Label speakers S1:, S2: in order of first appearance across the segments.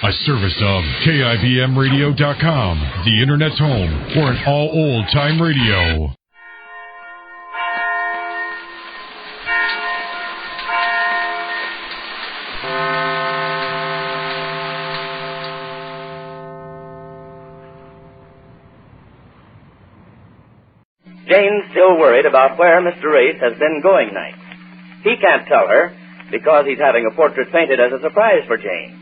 S1: A service of KIBMradio.com, the Internet's home for an all old-time radio.
S2: Jane's still worried about where Mr. Race has been going nights. He can't tell her because he's having a portrait painted as a surprise for Jane.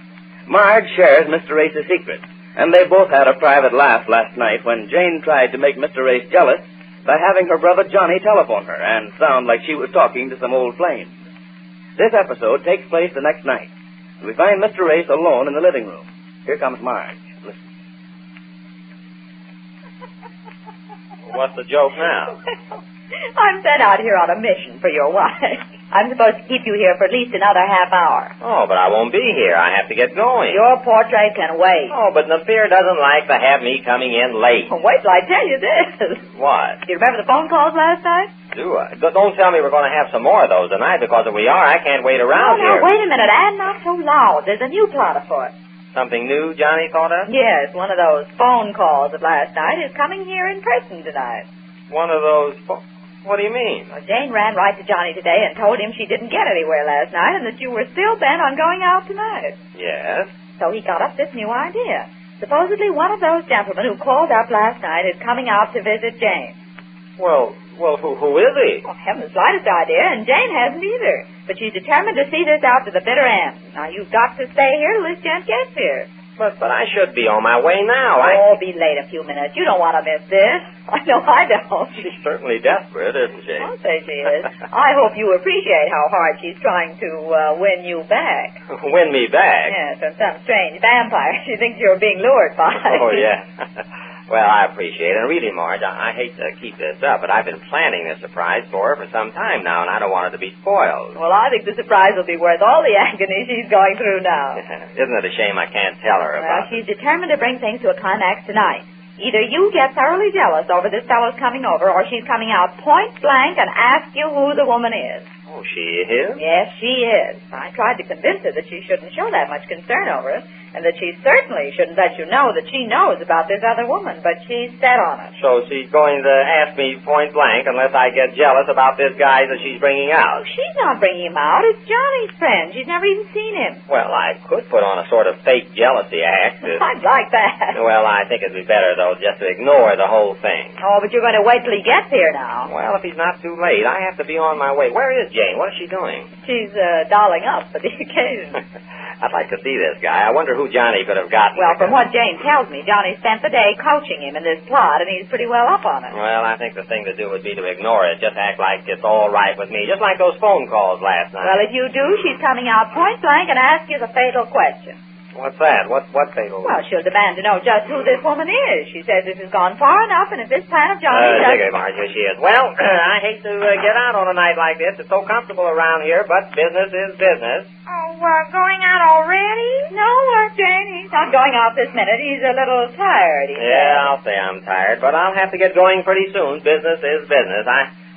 S2: Marge shares Mr. Race's secret, and they both had a private laugh last night when Jane tried to make Mr. Race jealous by having her brother Johnny telephone her and sound like she was talking to some old flame. This episode takes place the next night. We find Mr. Race alone in the living room. Here comes Marge. Listen.
S3: What's the joke now?
S4: I'm sent out here on a mission for your wife. I'm supposed to keep you here for at least another half hour.
S3: Oh, but I won't be here. I have to get going.
S4: Your portrait can wait.
S3: Oh, but Napier doesn't like to have me coming in late.
S4: Well, wait till I tell you this.
S3: What?
S4: Do you remember the phone calls last night?
S3: Do I? Don't tell me we're going to have some more of those tonight, because if we are, I can't wait around
S4: here.
S3: here.
S4: Wait a minute, and not so loud. There's a new plot afoot.
S3: Something new Johnny thought of?
S4: Yes, one of those phone calls of last night is coming here in person tonight.
S3: One of those What do you mean?
S4: Well, Jane ran right to Johnny today and told him she didn't get anywhere last night and that you were still bent on going out tonight.
S3: Yes?
S4: So he got up this new idea. Supposedly one of those gentlemen who called up last night is coming out to visit Jane.
S3: Well, who is he?
S4: Well, I haven't the slightest idea, and Jane hasn't either. But she's determined to see this out to the bitter end. Now, you've got to stay here till this gent gets here.
S3: But I should be on my way now.
S4: Oh, be late a few minutes. You don't want to miss this. I know I don't.
S3: She's certainly desperate, isn't she?
S4: I'll say she is. I hope you appreciate how hard she's trying to win you back.
S3: Win me back?
S4: Yes, from some strange vampire she thinks you're being lured by.
S3: Oh, yeah. Well, I appreciate it. And really, Marge, I hate to keep this up, but I've been planning this surprise for her for some time now, and I don't want her to be spoiled.
S4: Well, I think the surprise will be worth all the agony she's going through now.
S3: Isn't it a shame I can't tell her about
S4: it? Well, she's determined to bring things to a climax tonight. Either you get thoroughly jealous over this fellow's coming over, or she's coming out point blank and ask you who the woman is.
S3: Oh, she is?
S4: Yes, she is. I tried to convince her that she shouldn't show that much concern over it, and that she certainly shouldn't let you know that she knows about this other woman, but she's set on it.
S3: So she's going to ask me point blank unless I get jealous about this guy that she's bringing out?
S4: Oh, she's not bringing him out. It's Johnny's friend. She's never even seen him.
S3: Well, I could put on a sort of fake jealousy act.
S4: I'd like that.
S3: Well, I think it'd be better, though, just to ignore the whole thing.
S4: Oh, but you're going to wait till he gets here now.
S3: Well, if he's not too late, I have to be on my way. Where is Jane? What is she doing?
S4: She's dolling up for the occasion.
S3: I'd like to see this guy. I wonder who Johnny could have gotten.
S4: Well, from what Jane tells me, Johnny spent the day coaching him in this plot, and he's pretty well up on it.
S3: Well, I think the thing to do would be to ignore it. Just act like it's all right with me. Just like those phone calls last night.
S4: Well, if you do, she's coming out point blank and ask you the fatal question.
S3: What's that? What fatal?
S4: Well, she'll demand to know just who this woman is. She says this has gone far enough, and if this plan of Johnny's...
S3: Marge, here she is. Well, I hate to get out on a night like this. It's so comfortable around here, but business is business.
S5: Oh, going out already?
S4: No, Jane, he's not going out this minute. He's a little tired, he
S3: said. I'll say I'm tired, but I'll have to get going pretty soon. Business is business.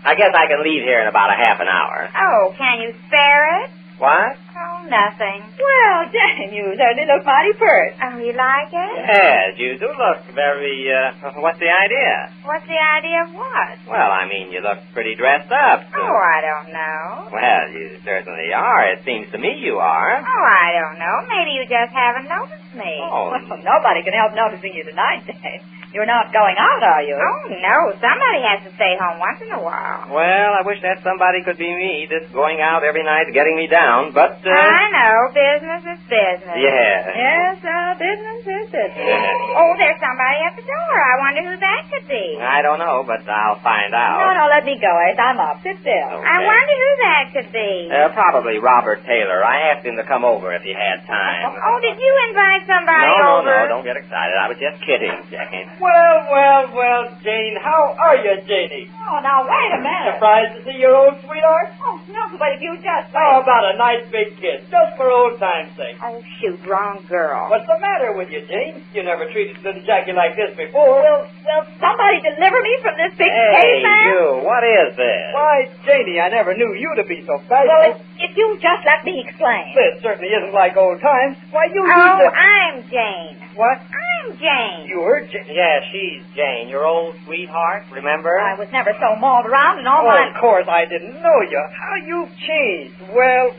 S3: I guess I can leave here in about a half an hour.
S5: Oh, can you spare it?
S3: What?
S5: Oh, nothing.
S4: Well, Jane, you certainly look mighty pert.
S5: Oh, you like it?
S3: Yes, you do look very, what's the idea?
S5: What's the idea of what?
S3: Well, I mean, you look pretty dressed up.
S5: Oh, I don't know.
S3: Well, you certainly are. It seems to me you are.
S5: Oh, I don't know. Maybe you just haven't noticed me.
S3: Oh,
S4: well, nobody can help noticing you tonight, Jane. You're not going out, are you?
S5: Oh, no. Somebody has to stay home once in a while.
S3: Well, I wish that somebody could be me, just going out every night getting me down, but...
S5: I know. Business is business.
S3: Yeah.
S4: Yes, business is business.
S3: Yeah.
S5: Oh, there's somebody at the door. I wonder who that could be.
S3: I don't know, but I'll find out.
S4: No, let me go, Ace. I'm up. Sit still.
S3: Okay.
S5: I wonder who that could be.
S3: Probably Robert Taylor. I asked him to come over if he had time.
S5: Oh, did you invite somebody over?
S3: No, don't get excited. I was just kidding, Jackie.
S6: Well, Jane, how are you, Janie?
S4: Oh, now, wait a minute.
S6: Surprised to see your old sweetheart?
S4: Oh, no, but if you just...
S6: How about a nice big kiss, just for old time's sake?
S5: Oh, shoot, wrong girl.
S6: What's the matter with you, Jane? You never treated little Jackie like this before.
S4: Will somebody deliver me from this big
S3: Hey,
S4: caveman?
S3: you, what is this?
S6: Why, Janie, I never knew you to be so
S4: Well,
S6: fashionable.
S4: if you'll just let me explain.
S6: This certainly isn't like old times. Why, you
S5: Oh,
S6: used to...
S5: I'm Jane.
S6: What?
S5: I'm Jane.
S6: You were Jane?
S3: Yeah, she's Jane, your old sweetheart, remember?
S4: I was never so mauled around in all
S6: Oh,
S4: my...
S6: of course, I didn't know you. How you've changed. Well,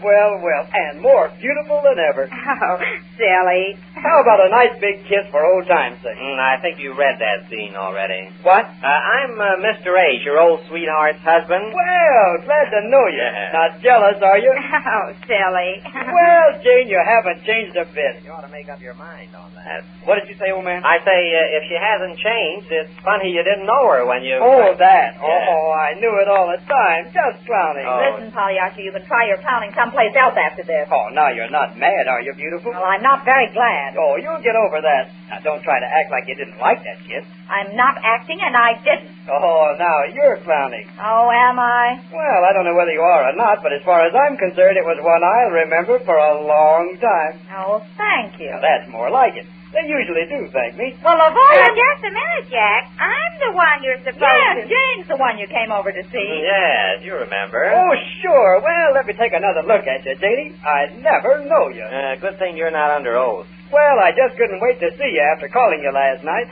S6: and more beautiful than ever.
S5: Oh, silly.
S6: How about a nice big kiss for old time's sake?
S3: I think you read that scene already.
S6: What?
S3: I'm Mr. H, your old sweetheart's husband.
S6: Well, glad to know you.
S3: Yeah.
S6: Not jealous, are you?
S5: Oh, silly.
S6: Well, Jane, you haven't changed a bit.
S3: You ought to make up your mind on that.
S6: What did you say, old man?
S3: I say, if she hasn't changed, it's funny you didn't know her when you...
S6: Oh, that.
S3: Yeah.
S6: Oh, I knew it all the time. Just clowning.
S3: Oh.
S4: Listen, Polyarchie, you can try your clowning someplace else after this.
S6: Oh, now you're not mad, are you, beautiful?
S4: Well, I'm not very glad.
S6: Oh, you'll get over that. Now, don't try to act like you didn't like that kiss.
S4: I'm not acting, and I didn't.
S6: Oh, now you're clowning.
S4: Oh, am I?
S6: Well, I don't know whether you are or not, but as far as I'm concerned, it was one I'll remember for a long time.
S4: Oh, thank you.
S6: Now, that's more like it. They usually do thank me.
S4: Well, of all
S5: Oh,
S4: the...
S5: just a minute, Jack. I'm the one you're supposed
S4: Yes,
S5: to...
S4: Jane's the one you came over to see.
S3: Yes, you remember.
S6: Oh, sure. Well, let me take another look at you, Janie. I never know you.
S3: Good thing you're not under oath.
S6: Well, I just couldn't wait to see you after calling you last night.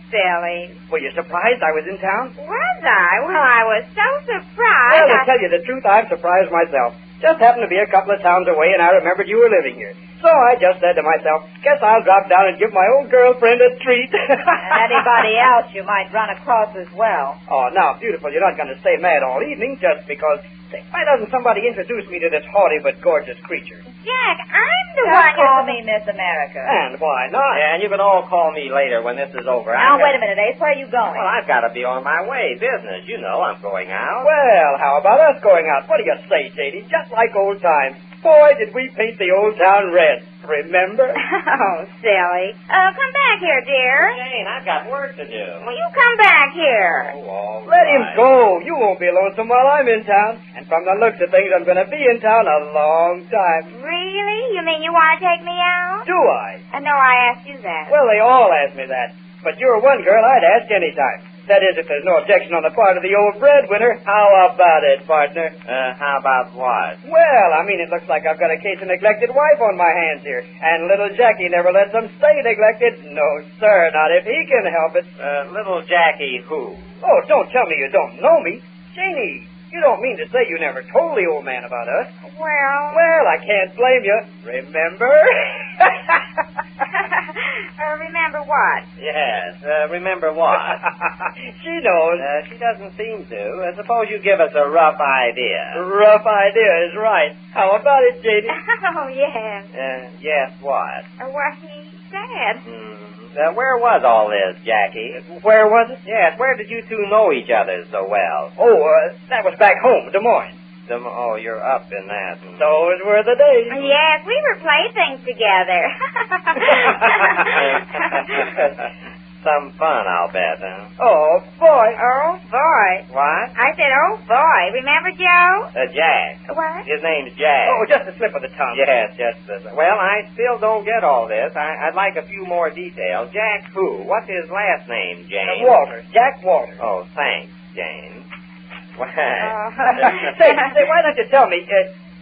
S5: Silly.
S6: Were you surprised I was in town?
S5: Was I? Well, I was so
S6: Well,
S5: surprised.
S6: to tell you the truth, I'm surprised myself. Just happened to be a couple of towns away, and I remembered you were living here. So I just said to myself, guess I'll drop down and give my old girlfriend a treat.
S4: And anybody else you might run across as well.
S6: Oh, now, beautiful, you're not going to stay mad all evening just because... Say, why doesn't somebody introduce me to this haughty but gorgeous creature?
S5: Jack, I'm the
S4: Just
S5: one you're...
S4: call me Miss America.
S6: And why not?
S3: Yeah, and you can all call me later when this is over.
S4: Now, wait a minute, Ace. Where are you going?
S3: Well, I've got to be on my way. Business. You know I'm going out.
S6: Well, how about us going out? What do you say, J.D.? Just like old times. Boy, did we paint the old town red. Remember?
S5: Oh, silly. Come back here, dear.
S3: Jane, I've got work to do.
S5: Will you come back here?
S3: Oh, all
S6: Let him
S3: right.
S6: go. You won't be lonesome while I'm in town. And from the looks of things, I'm going to be in town a long time.
S5: Really? You mean you want to take me out?
S6: Do I?
S5: No, I asked you that.
S6: Well, they all ask me that. But you're one girl I'd ask any time. That is, if there's no objection on the part of the old breadwinner. How about it, partner?
S3: How about what?
S6: Well, I mean, it looks like I've got a case of neglected wife on my hands here. And little Jackie never lets them stay neglected. No, sir, not if he can help it.
S3: Little Jackie who?
S6: Oh, don't tell me you don't know me. Janie, you don't mean to say you never told the old man about us?
S5: Well,
S6: I can't blame you. Remember?
S5: remember what?
S3: Yes, remember what?
S6: She knows.
S3: She doesn't seem to. Suppose you give us a rough idea.
S6: Rough idea is right. How about it, Janie?
S5: Oh, yes.
S3: Yes, what?
S5: What he said.
S3: Where was all this, Jackie?
S6: Where was it?
S3: Yes, where did you two know each other so well?
S6: Oh, that was back home, Des Moines.
S3: Oh, you're up in that.
S6: Those were the days.
S5: Yes, we were playthings together.
S3: Some fun, I'll bet, huh?
S6: Oh, boy.
S5: Oh, boy.
S3: What?
S5: I said, oh, boy. Remember Joe?
S3: Jack.
S5: What?
S3: His name's Jack.
S6: Oh, just a slip of the tongue.
S3: Yes, well, I still don't get all this. I'd like a few more details. Jack who? What's his last name, Jane?
S6: Walter. Jack Walter.
S3: Oh, thanks, Jane. Why?
S6: Say, why don't you tell me,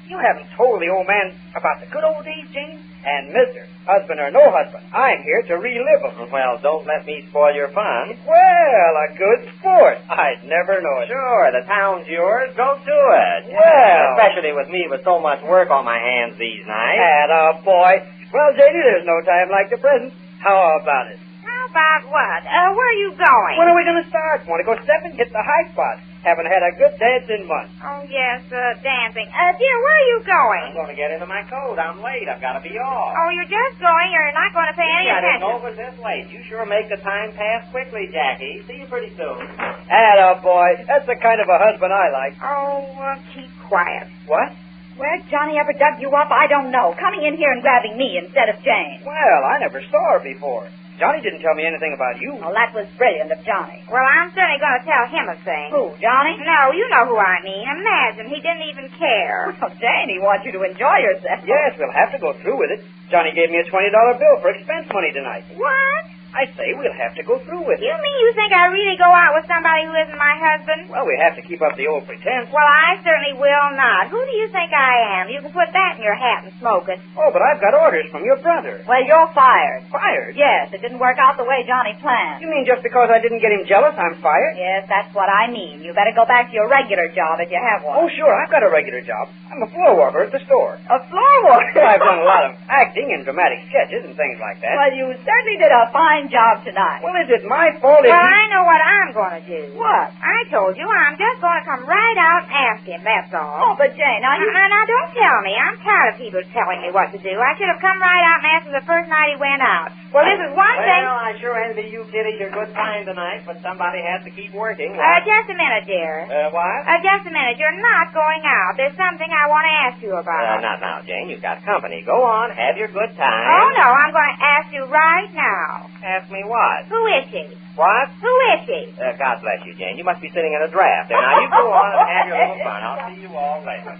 S6: you haven't told the old man about the good old days, Jane? And Mr. Husband or no husband, I'm here to relive them.
S3: Well, don't let me spoil your fun.
S6: Well, a good sport. I'd never know it.
S3: Sure, the town's yours. Go to it.
S6: Well.
S3: Especially with me with so much work on my hands these nights.
S6: Atta boy. Well, Janie, there's no time like the present. How about it?
S5: How about what? Where are you going?
S6: When are we going to start? Want to go stepping? Hit the high spot. Haven't had a good dance in months.
S5: Oh, yes, dancing. Dear, where are you going?
S3: I'm going to get into my coat. I'm late. I've got to be off.
S5: Oh, you're just going. You're not going to pay any
S3: I didn't
S5: attention.
S3: know it was this late. You sure make the time pass quickly, Jackie. See you pretty soon.
S6: Atta boy. That's the kind of a husband I like.
S5: Oh, keep quiet.
S6: What?
S4: Where Johnny ever dug you up, I don't know. Coming in here and grabbing me instead of Jane.
S6: Well, I never saw her before. Johnny didn't tell me anything about you.
S4: Well, that was brilliant of Johnny.
S5: Well, I'm certainly going to tell him a thing.
S4: Who, Johnny?
S5: No, you know who I mean. Imagine, he didn't even care.
S4: Well, Jane, he wants you to enjoy yourself.
S6: Yes, we'll have to go through with it. Johnny gave me a $20 bill for expense money tonight.
S5: What?
S6: I say we'll have to go through with it.
S5: You mean you think I really go out with somebody who isn't my husband?
S6: Well, we have to keep up the old pretense.
S5: Well, I certainly will not. Who do you think I am? You can put that in your hat and smoke it.
S6: Oh, but I've got orders from your brother.
S4: Well, you're fired.
S6: Fired?
S4: Yes, it didn't work out the way Johnny planned.
S6: You mean just because I didn't get him jealous, I'm fired?
S4: Yes, that's what I mean. You better go back to your regular job if you have one.
S6: Oh, sure, I've got a regular job. I'm a floor walker at the store.
S4: A floor walker?
S6: Well, I've done a lot of acting and dramatic sketches and things like that.
S4: Well, you certainly did a fine job tonight.
S6: Well, is it my fault if
S5: Well, I know what I'm going to do.
S4: What?
S5: I told you I'm just going to come right out and ask him, that's all.
S4: Oh, but Jane, now you...
S5: Now, don't tell me. I'm tired of people telling me what to do. I should have come right out and asked him the first night he went out. Well, this is one thing...
S3: Well, I sure envy you, Kitty, your good time tonight, but somebody has to keep working.
S5: Just a minute, dear.
S3: What?
S5: Just a minute. You're not going out. There's something I want to ask you about.
S3: Not now, Jane. You've got company. Go on. Have your good time.
S5: Oh, no. I'm going to ask you right now.
S3: Ask me what?
S5: Who is she?
S3: What?
S5: Who is she?
S3: God bless you, Jane. You must be sitting in a draft. There. Now, you go on and have your little fun. I'll see you all later.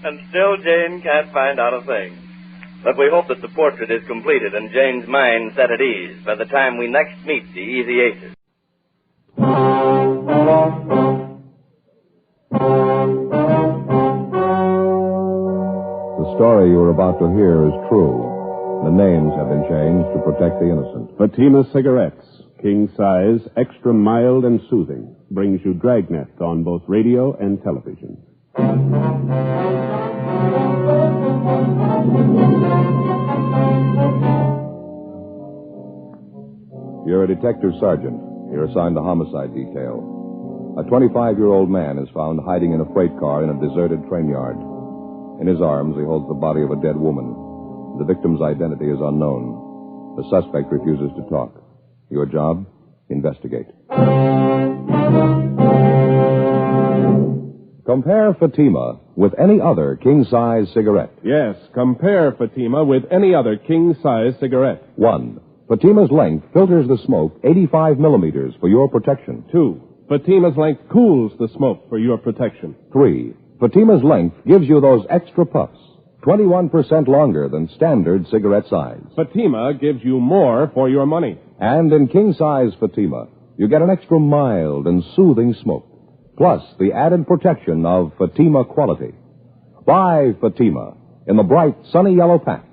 S2: And still Jane can't find out a thing. But we hope that the portrait is completed and Jane's mind set at ease by the time we next meet the Easy Aces.
S7: The story you are about to hear is true. The names have been changed to protect the innocent.
S8: Fatima Cigarettes, king size, extra mild and soothing, brings you Dragnet on both radio and television.
S7: You're a detective sergeant. You're assigned to homicide detail. A 25-year-old man is found hiding in a freight car in a deserted train yard. In his arms, he holds the body of a dead woman. The victim's identity is unknown. The suspect refuses to talk. Your job? Investigate. Compare Fatima with any other king-size cigarette.
S8: Yes, compare Fatima with any other king-size cigarette.
S7: 1. Fatima's length filters the smoke 85 millimeters for your protection.
S8: 2. Fatima's length cools the smoke for your protection.
S7: 3. Fatima's length gives you those extra puffs, 21% longer than standard cigarette size.
S8: Fatima gives you more for your money.
S7: And in king-size Fatima, you get an extra mild and soothing smoke, plus the added protection of Fatima quality. Buy Fatima in the bright, sunny yellow pack.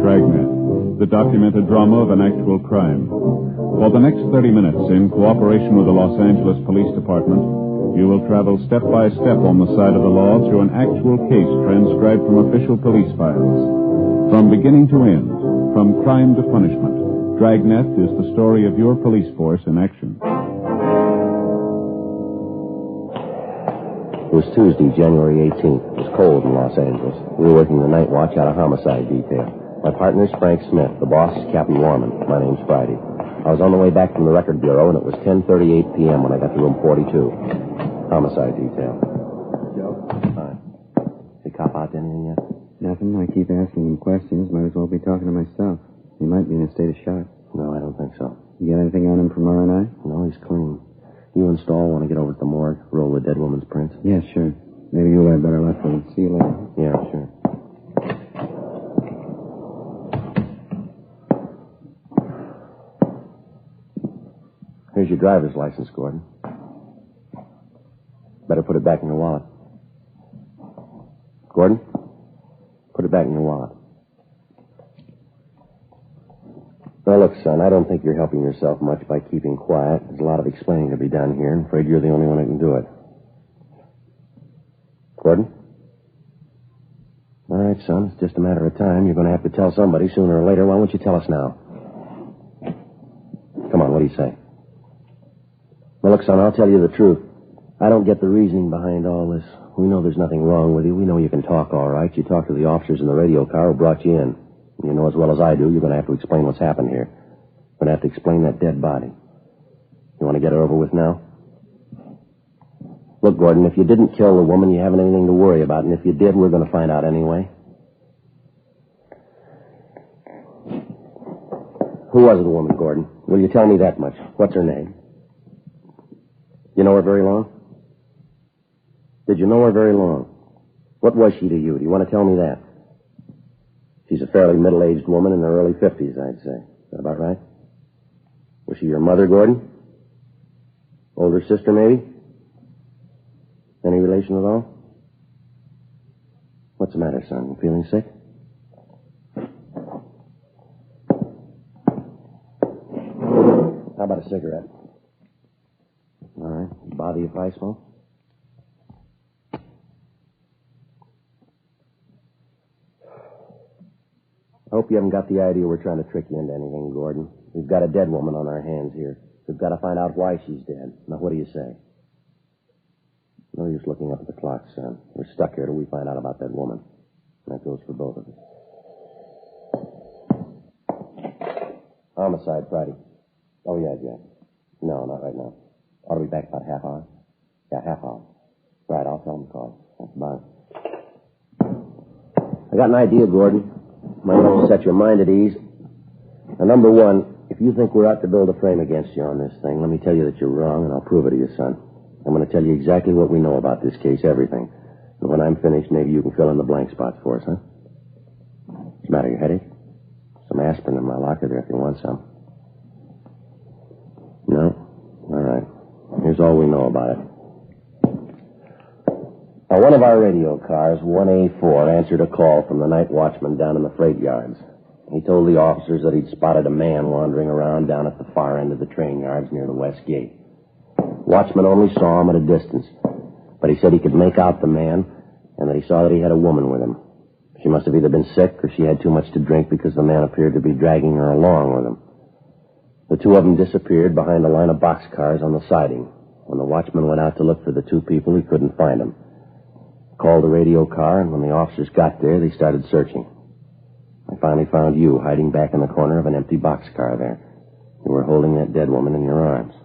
S9: Dragnet, the documented drama of an actual crime. For the next 30 minutes, in cooperation with the Los Angeles Police Department, you will travel step by step on the side of the law through an actual case transcribed from official police files. From beginning to end, from crime to punishment, Dragnet is the story of your police force in action.
S10: It was Tuesday, January 18th. It was cold in Los Angeles. We were working the night watch out of homicide detail. My partner's Frank Smith. The boss is Captain Warman. My name's Friday. I was on the way back from the record bureau, and it was 10:38 p.m. when I got to room 42. Homicide detail. Joe? Hi. Did he cop out to anything yet?
S11: Nothing. I keep asking him questions. Might as well be talking to myself. He might be in a state of shock.
S10: No, I don't think so.
S11: You got anything on him from R&I?
S10: No, he's clean. You and Stahl want to get over to the morgue, roll the dead woman's prints?
S11: Yeah, sure. Maybe you'll have better luck with him. See you later.
S10: Yeah, sure. Here's your driver's license, Gordon. Better put it back in your wallet. Gordon, put it back in your wallet. Now, look, son, I don't think you're helping yourself much by keeping quiet. There's a lot of explaining to be done here, and I'm afraid you're the only one who can do it. Gordon? All right, son, it's just a matter of time. You're going to have to tell somebody sooner or later. Why won't you tell us now? Come on, what do you say? Well, look, son, I'll tell you the truth. I don't get the reasoning behind all this. We know there's nothing wrong with you. We know you can talk all right. You talked to the officers in the radio car who brought you in. You know as well as I do, you're going to have to explain what's happened here. You're going to have to explain that dead body. You want to get it over with now? Look, Gordon, if you didn't kill the woman, you haven't anything to worry about. And if you did, we're going to find out anyway. Who was the woman, Gordon? Will you tell me that much? What's her name? You know her very long? Did you know her very long? What was she to you? Do you want to tell me that? She's a fairly middle-aged woman in her early 50s, I'd say. Is that about right? Was she your mother, Gordon? Older sister, maybe? Any relation at all? What's the matter, son? You feeling sick? How about a cigarette? All right. Bother you if I smoke? I hope you haven't got the idea we're trying to trick you into anything, Gordon. We've got a dead woman on our hands here. We've got to find out why she's dead. Now, what do you say? No use looking up at the clock, son. We're stuck here till we find out about that woman. And that goes for both of us. Homicide, Friday. Oh, yeah, Jack. No, not right now. Ought to be back about half hour. Yeah, half hour. Right, I'll tell him to call. That's about it. I got an idea, Gordon. Might want to set your mind at ease. Now, number one, if you think we're out to build a frame against you on this thing, let me tell you that you're wrong, and I'll prove it to you, son. I'm going to tell you exactly what we know about this case, everything. And when I'm finished, maybe you can fill in the blank spots for us, huh? What's the matter, your headache? Some aspirin in my locker there if you want some. No? All right. Here's all we know about it. Now, one of our radio cars, 1A4, answered a call from the night watchman down in the freight yards. He told the officers that he'd spotted a man wandering around down at the far end of the train yards near the west gate. Watchman only saw him at a distance, but he said he could make out the man and that he saw that he had a woman with him. She must have either been sick or she had too much to drink because the man appeared to be dragging her along with him. The two of them disappeared behind a line of boxcars on the siding. When the watchman went out to look for the two people, he couldn't find them. Called the radio car, and when the officers got there, they started searching. I finally found you hiding back in the corner of an empty boxcar there. You were holding that dead woman in your arms.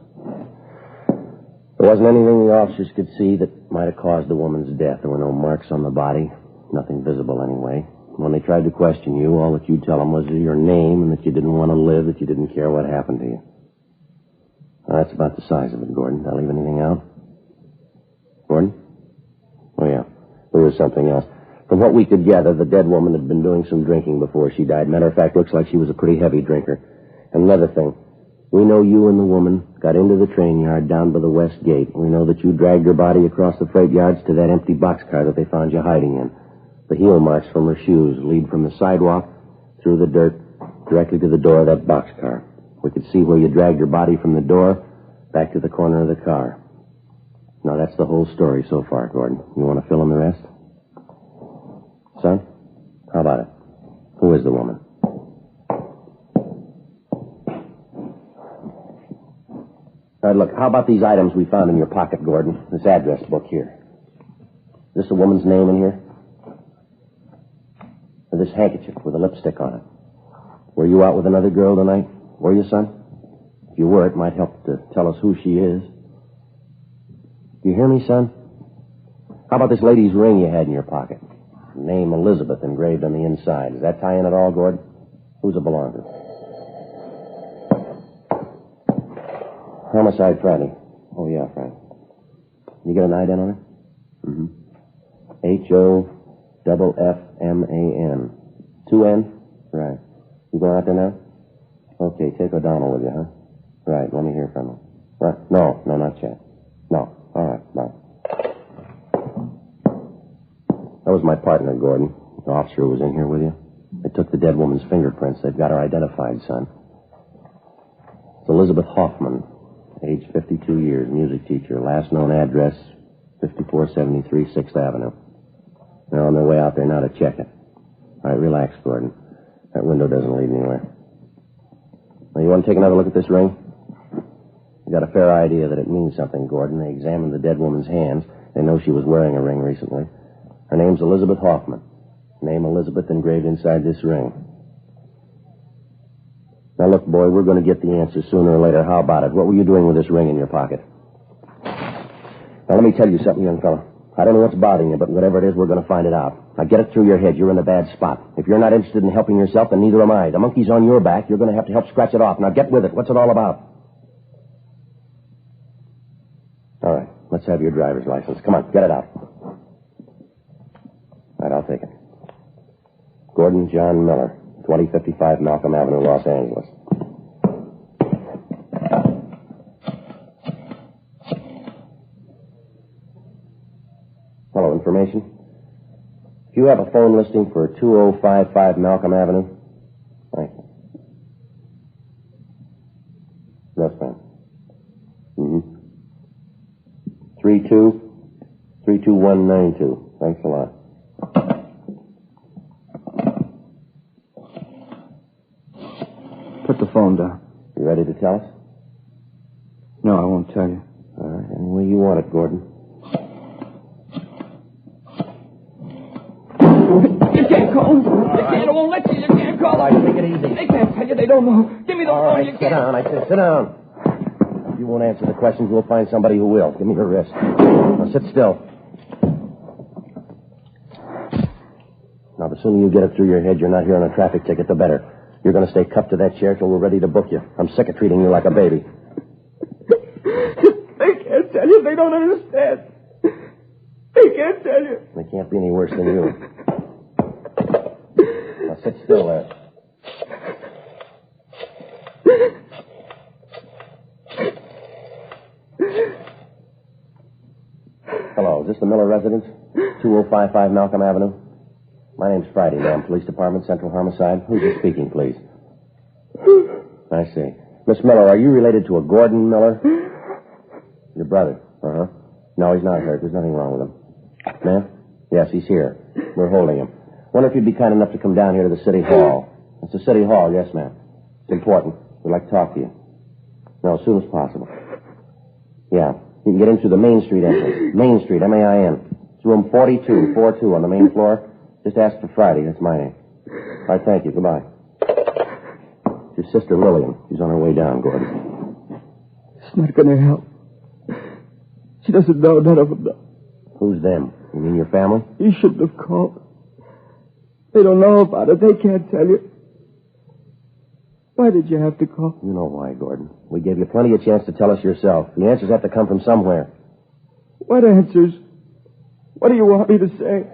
S10: There wasn't anything the officers could see that might have caused the woman's death. There were no marks on the body, nothing visible anyway. When they tried to question you, all that you'd tell them was your name and that you didn't want to live, that you didn't care what happened to you. Now, that's about the size of it, Gordon. Did I leave anything out? Gordon? Oh, yeah. There was something else. From what we could gather, the dead woman had been doing some drinking before she died. Matter of fact, looks like she was a pretty heavy drinker. And another thing, we know you and the woman got into the train yard down by the west gate. We know that you dragged her body across the freight yards to that empty boxcar that they found you hiding in. The heel marks from her shoes lead from the sidewalk through the dirt directly to the door of that boxcar. We could see where you dragged her body from the door back to the corner of the car. Now, that's the whole story so far, Gordon. You want to fill in the rest? Son, how about it? Who is the woman? All right, look, how about these items we found in your pocket, Gordon? This address book here. Is this a woman's name in here? Or this handkerchief with a lipstick on it? Were you out with another girl tonight? Were you, son? If you were, it might help to tell us who she is. Do you hear me, son? How about this lady's ring you had in your pocket? Name Elizabeth engraved on the inside. Does that tie in at all, Gordon? Who's it belong to? Homicide Friday. Oh, yeah, Frank. You get an ident on it? Mm-hmm. H-O-F-F-M-A-N. 2 N? Right. You going out there now? Okay, take O'Donnell with you, huh? Right, let me hear from him. What? No, not yet. No. All right, bye. That was my partner, Gordon. The officer who was in here with you. They took the dead woman's fingerprints. They've got her identified, son. It's Elizabeth Hoffman, age 52 years, music teacher. Last known address, 5473 6th Avenue. They're on their way out there now to check it. All right, relax, Gordon. That window doesn't lead anywhere. Now, you want to take another look at this ring? You got a fair idea that it means something, Gordon. They examined the dead woman's hands. They know she was wearing a ring recently. Her name's Elizabeth Hoffman. Name Elizabeth engraved inside this ring. Now, look, boy, we're going to get the answer sooner or later. How about it? What were you doing with this ring in your pocket? Now, let me tell you something, young fella. I don't know what's bothering you, but whatever it is, we're going to find it out. Now, get it through your head. You're in a bad spot. If you're not interested in helping yourself, then neither am I. The monkey's on your back. You're going to have to help scratch it off. Now, get with it. What's it all about? All right. Let's have your driver's license. Come on, get it out. Gordon John Miller, 2055 Malcolm Avenue, Los Angeles. Hello, information? If you have a phone listing for 2055 Malcolm Avenue, thank you. Yes, ma'am. 32192. Thanks a lot.
S11: Put the phone down.
S10: You ready to tell us?
S11: No, I won't tell you.
S10: All right, any way you want it, Gordon.
S12: You can't call them. They won't let you. You can't call them.
S10: All right, take it easy.
S12: They can't tell you. They don't know. Give me the phone.
S10: All right,
S12: You
S10: sit
S12: can't.
S10: down. I said sit down. If you won't answer the questions, we'll find somebody who will. Give me your wrist. Now sit still. Now, the sooner you get it through your head you're not here on a traffic ticket, the better. You're going to stay cuffed to that chair till we're ready to book you. I'm sick of treating you like a baby.
S12: They can't tell you. They don't understand. They can't tell you.
S10: They can't be any worse than you. Now, sit still there. Hello, is this the Miller residence? 2055 Malcolm Avenue? My name's Friday, ma'am. Police Department, Central Homicide. Who's you speaking, please? I see. Miss Miller, are you related to a Gordon Miller? Your brother? Uh-huh. No, he's not hurt. There's nothing wrong with him. Ma'am? Yes, he's here. We're holding him. Wonder if you'd be kind enough to come down here to the City Hall. It's the City Hall, yes, ma'am. It's important. We'd like to talk to you. No, as soon as possible. Yeah. You can get in through the Main Street entrance. Main Street, M-A-I-N. It's room 42 on the main floor. Just ask for Friday. That's my name. All right, thank you. Goodbye. It's your sister, Lillian. She's on her way down, Gordon.
S12: It's not going to help. She doesn't know. None of them know.
S10: Who's them? You mean your family?
S12: You shouldn't have called. They don't know about it. They can't tell you. Why did you have to call?
S10: You know why, Gordon. We gave you plenty of chance to tell us yourself. The answers have to come from somewhere.
S12: What answers? What do you want me to say?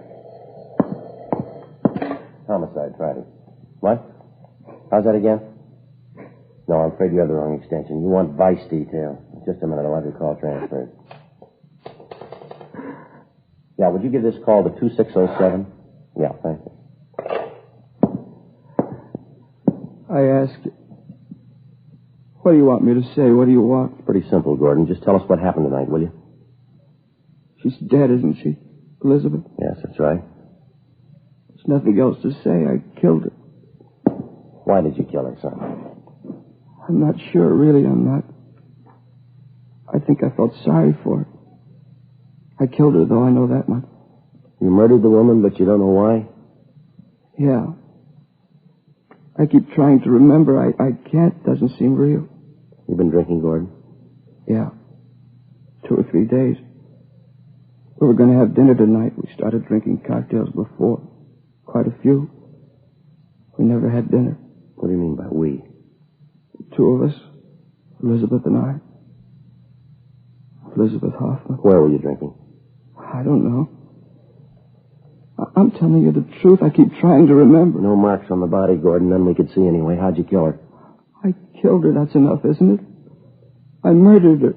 S10: Homicide, Friday. What? How's that again? No, I'm afraid you have the wrong extension. You want vice detail. Just a minute, I'll have your call transferred. Yeah, would you give this call to 2607? Yeah, thank you.
S12: I ask you. What do you want me to say? What do you want?
S10: It's pretty simple, Gordon. Just tell us what happened tonight, will you?
S12: She's dead, isn't she? Elizabeth?
S10: Yes, that's right.
S12: There's nothing else to say. I killed her.
S10: Why did you kill her, son?
S12: I'm not sure, really. I'm not. I think I felt sorry for her. I killed her, though. I know that much.
S10: You murdered the woman, but you don't know why?
S12: Yeah. I keep trying to remember. I can't. Doesn't seem real.
S10: You've been drinking, Gordon?
S12: Yeah. 2 or 3 days. We were going to have dinner tonight. We started drinking cocktails before. Quite a few. We never had dinner.
S10: What do you mean by we?
S12: 2 of us. Elizabeth and I. Elizabeth Hoffman.
S10: Where were you drinking?
S12: I don't know. I'm telling you the truth. I keep trying to remember.
S10: No marks on the body, Gordon. None we could see anyway. How'd you kill her?
S12: I killed her. That's enough, isn't it? I murdered her.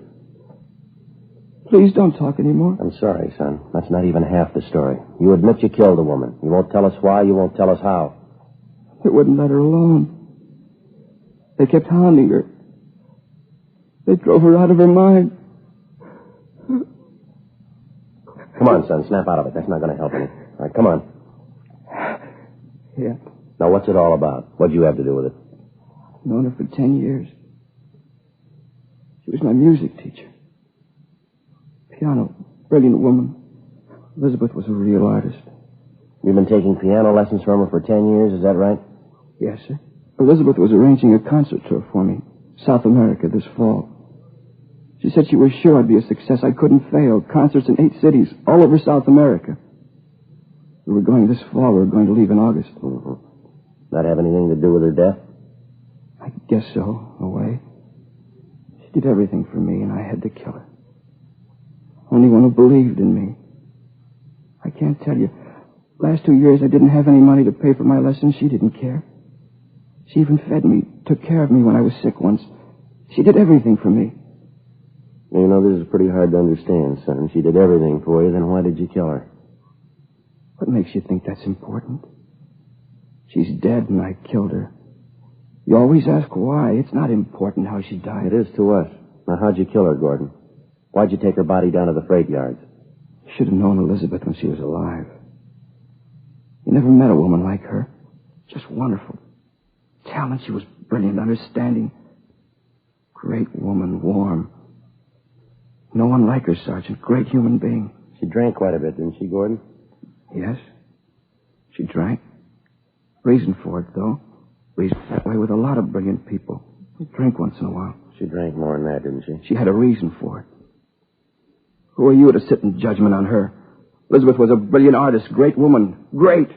S12: Please don't talk anymore.
S10: I'm sorry, son. That's not even half the story. You admit you killed a woman. You won't tell us why. You won't tell us how.
S12: They wouldn't let her alone. They kept hounding her. They drove her out of her mind.
S10: Come on, son. Snap out of it. That's not going to help any. All right, come on.
S12: Yeah.
S10: Now, what's it all about? What'd you have to do with it?
S12: I've known her for 10 years. She was my music teacher. Piano. Brilliant woman. Elizabeth was a real artist.
S10: You've been taking piano lessons from her for 10 years, is that right?
S12: Yes, sir. Elizabeth was arranging a concert tour for me. South America this fall. She said she was sure I'd be a success. I couldn't fail. Concerts in 8 cities, all over South America. We were going this fall. We were going to leave in August.
S10: Mm-hmm. That have anything to do with her death?
S12: I guess so, in a way. She did everything for me, and I had to kill her. Only one who believed in me. I can't tell you. Last 2 years, I didn't have any money to pay for my lessons. She didn't care. She even fed me, took care of me when I was sick once. She did everything for me.
S10: You know, this is pretty hard to understand, son. She did everything for you, then why did you kill her?
S12: What makes you think that's important? She's dead and I killed her. You always ask why. It's not important how she died.
S10: It is to us. Now, how'd you kill her, Gordon? Why'd you take her body down to the freight yards?
S12: Should have known Elizabeth when she was alive. You never met a woman like her. Just wonderful. Talent, she was brilliant, understanding. Great woman, warm. No one like her, Sergeant. Great human being.
S10: She drank quite a bit, didn't she, Gordon?
S12: Yes. She drank. Reason for it, though. Reason that way with a lot of brilliant people. They drink once in a while.
S10: She drank more than that, didn't she?
S12: She had a reason for it. Who are you to sit in judgment on her? Elizabeth was a brilliant artist, great woman. Great.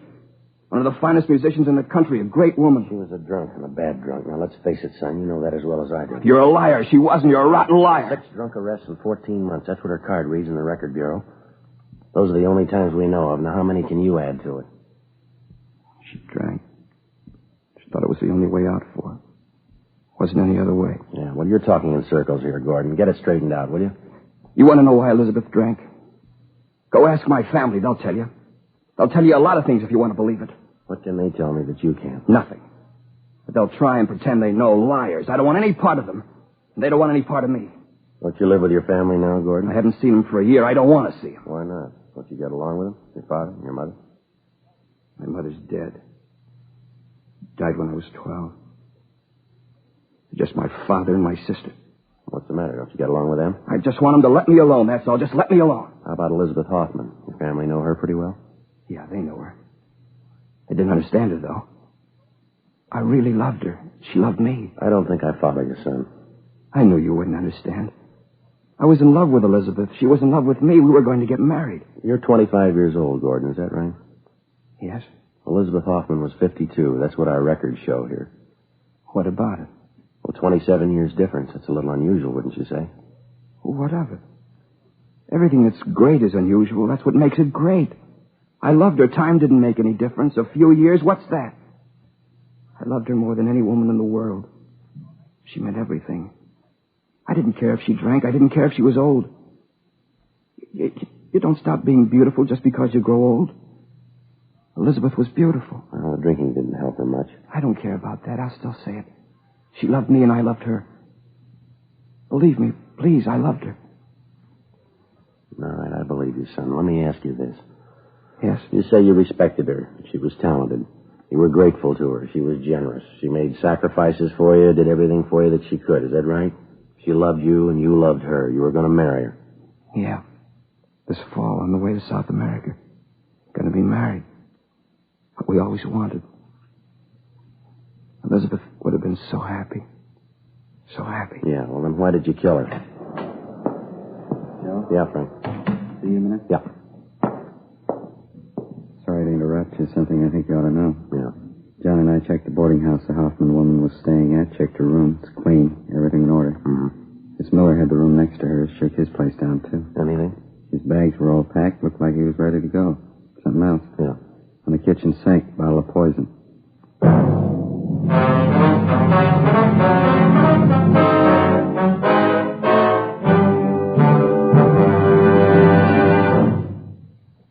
S12: One of the finest musicians in the country, a great woman.
S10: She was a drunk and a bad drunk. Now, let's face it, son. You know that as well as I do.
S12: You're a liar. She wasn't. You're a rotten liar.
S10: 6 drunk arrests in 14 months. That's what her card reads in the record bureau. Those are the only times we know of. Now, how many can you add to it?
S12: She drank. She thought it was the only way out for her. Wasn't any other way.
S10: Yeah, well, you're talking in circles here, Gordon. Get it straightened out, will you?
S12: You want to know why Elizabeth drank? Go ask my family. They'll tell you. They'll tell you a lot of things if you want to believe it.
S10: What can they tell me that you can't?
S12: Nothing. But they'll try and pretend they know. Liars. I don't want any part of them. And they don't want any part of me.
S10: Don't you live with your family now, Gordon?
S12: I haven't seen them for a year. I don't want to see them.
S10: Why not? Don't you get along with them? Your father and your mother?
S12: My mother's dead. Died when I was 12. Just my father and my sister.
S10: What's the matter? Don't you get along with them?
S12: I just want them to let me alone, that's all. Just let me alone.
S10: How about Elizabeth Hoffman? Your family know her pretty well?
S12: Yeah, they know her. They didn't understand her, though. I really loved her. She loved me.
S10: I don't think I follow you, son.
S12: I knew you wouldn't understand. I was in love with Elizabeth. She was in love with me. We were going to get married.
S10: You're 25 years old, Gordon. Is that right?
S12: Yes.
S10: Elizabeth Hoffman was 52. That's what our records show here.
S12: What about it?
S10: Well, 27 years difference. That's a little unusual, wouldn't you say?
S12: What of it? Everything that's great is unusual. That's what makes it great. I loved her. Time didn't make any difference. A few years, what's that? I loved her more than any woman in the world. She meant everything. I didn't care if she drank. I didn't care if she was old. You don't stop being beautiful just because you grow old. Elizabeth was beautiful.
S10: Well, the drinking didn't help her much.
S12: I don't care about that. I'll still say it. She loved me and I loved her. Believe me, please, I loved her.
S10: All right, I believe you, son. Let me ask you this.
S12: Yes?
S10: You say you respected her. She was talented. You were grateful to her. She was generous. She made sacrifices for you, did everything for you that she could. Is that right? She loved you and you loved her. You were going to marry her.
S12: Yeah. This fall on the way to South America. Going to be married. What we always wanted. Elizabeth would have been so happy. So happy.
S10: Yeah, well, then why did you kill her?
S11: Joe?
S10: Yeah, Frank.
S11: See you a minute?
S10: Yeah.
S11: Sorry to interrupt you. Something I think you ought to know.
S10: Yeah.
S11: John and I checked the boarding house the Hoffman woman was staying at. Checked her room. It's clean. Everything in order.
S10: Mm-hmm.
S11: Miss Miller had the room next to hers. Shook his place down, too.
S10: Anything?
S11: His bags were all packed. Looked like he was ready to go. Something else.
S10: Yeah.
S11: On the kitchen sink, bottle of poison.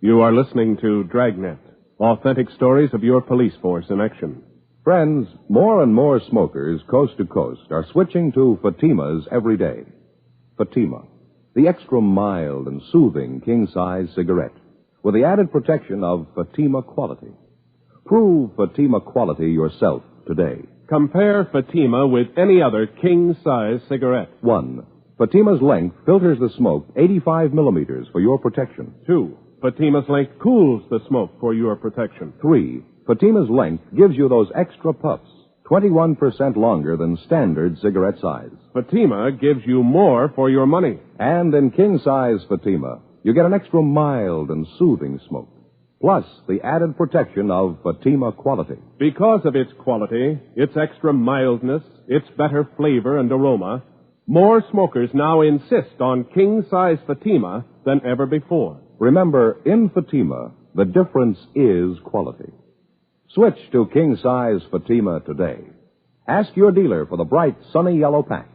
S8: You are listening to Dragnet, authentic stories of your police force in action.
S7: Friends, more and more smokers coast to coast are switching to Fatimas every day. Fatima, the extra mild and soothing king-size cigarette with the added protection of Fatima quality. Prove Fatima quality yourself today.
S8: Compare Fatima with any other king-size cigarette.
S7: 1. Fatima's length filters the smoke 85 millimeters for your protection.
S8: 2. Fatima's length cools the smoke for your protection.
S7: 3. Fatima's length gives you those extra puffs, 21% longer than standard cigarette size.
S8: Fatima gives you more for your money.
S7: And in king-size Fatima, you get an extra mild and soothing smoke, plus the added protection of Fatima quality.
S8: Because of its quality, its extra mildness, its better flavor and aroma, more smokers now insist on king-size Fatima than ever before.
S7: Remember, in Fatima, The difference is quality. Switch to king-size Fatima today. Ask your dealer for the bright, sunny yellow pack.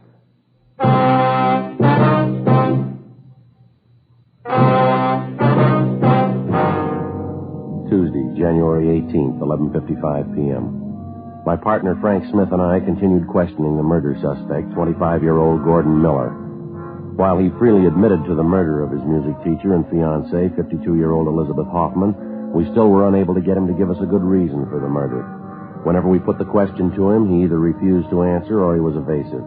S10: Tuesday, January 18th, 11:55 p.m. My partner Frank Smith and I continued questioning the murder suspect, 25-year-old Gordon Miller. While he freely admitted to the murder of his music teacher and fiancée, 52-year-old Elizabeth Hoffman, we still were unable to get him to give us a good reason for the murder. Whenever we put the question to him, he either refused to answer or he was evasive.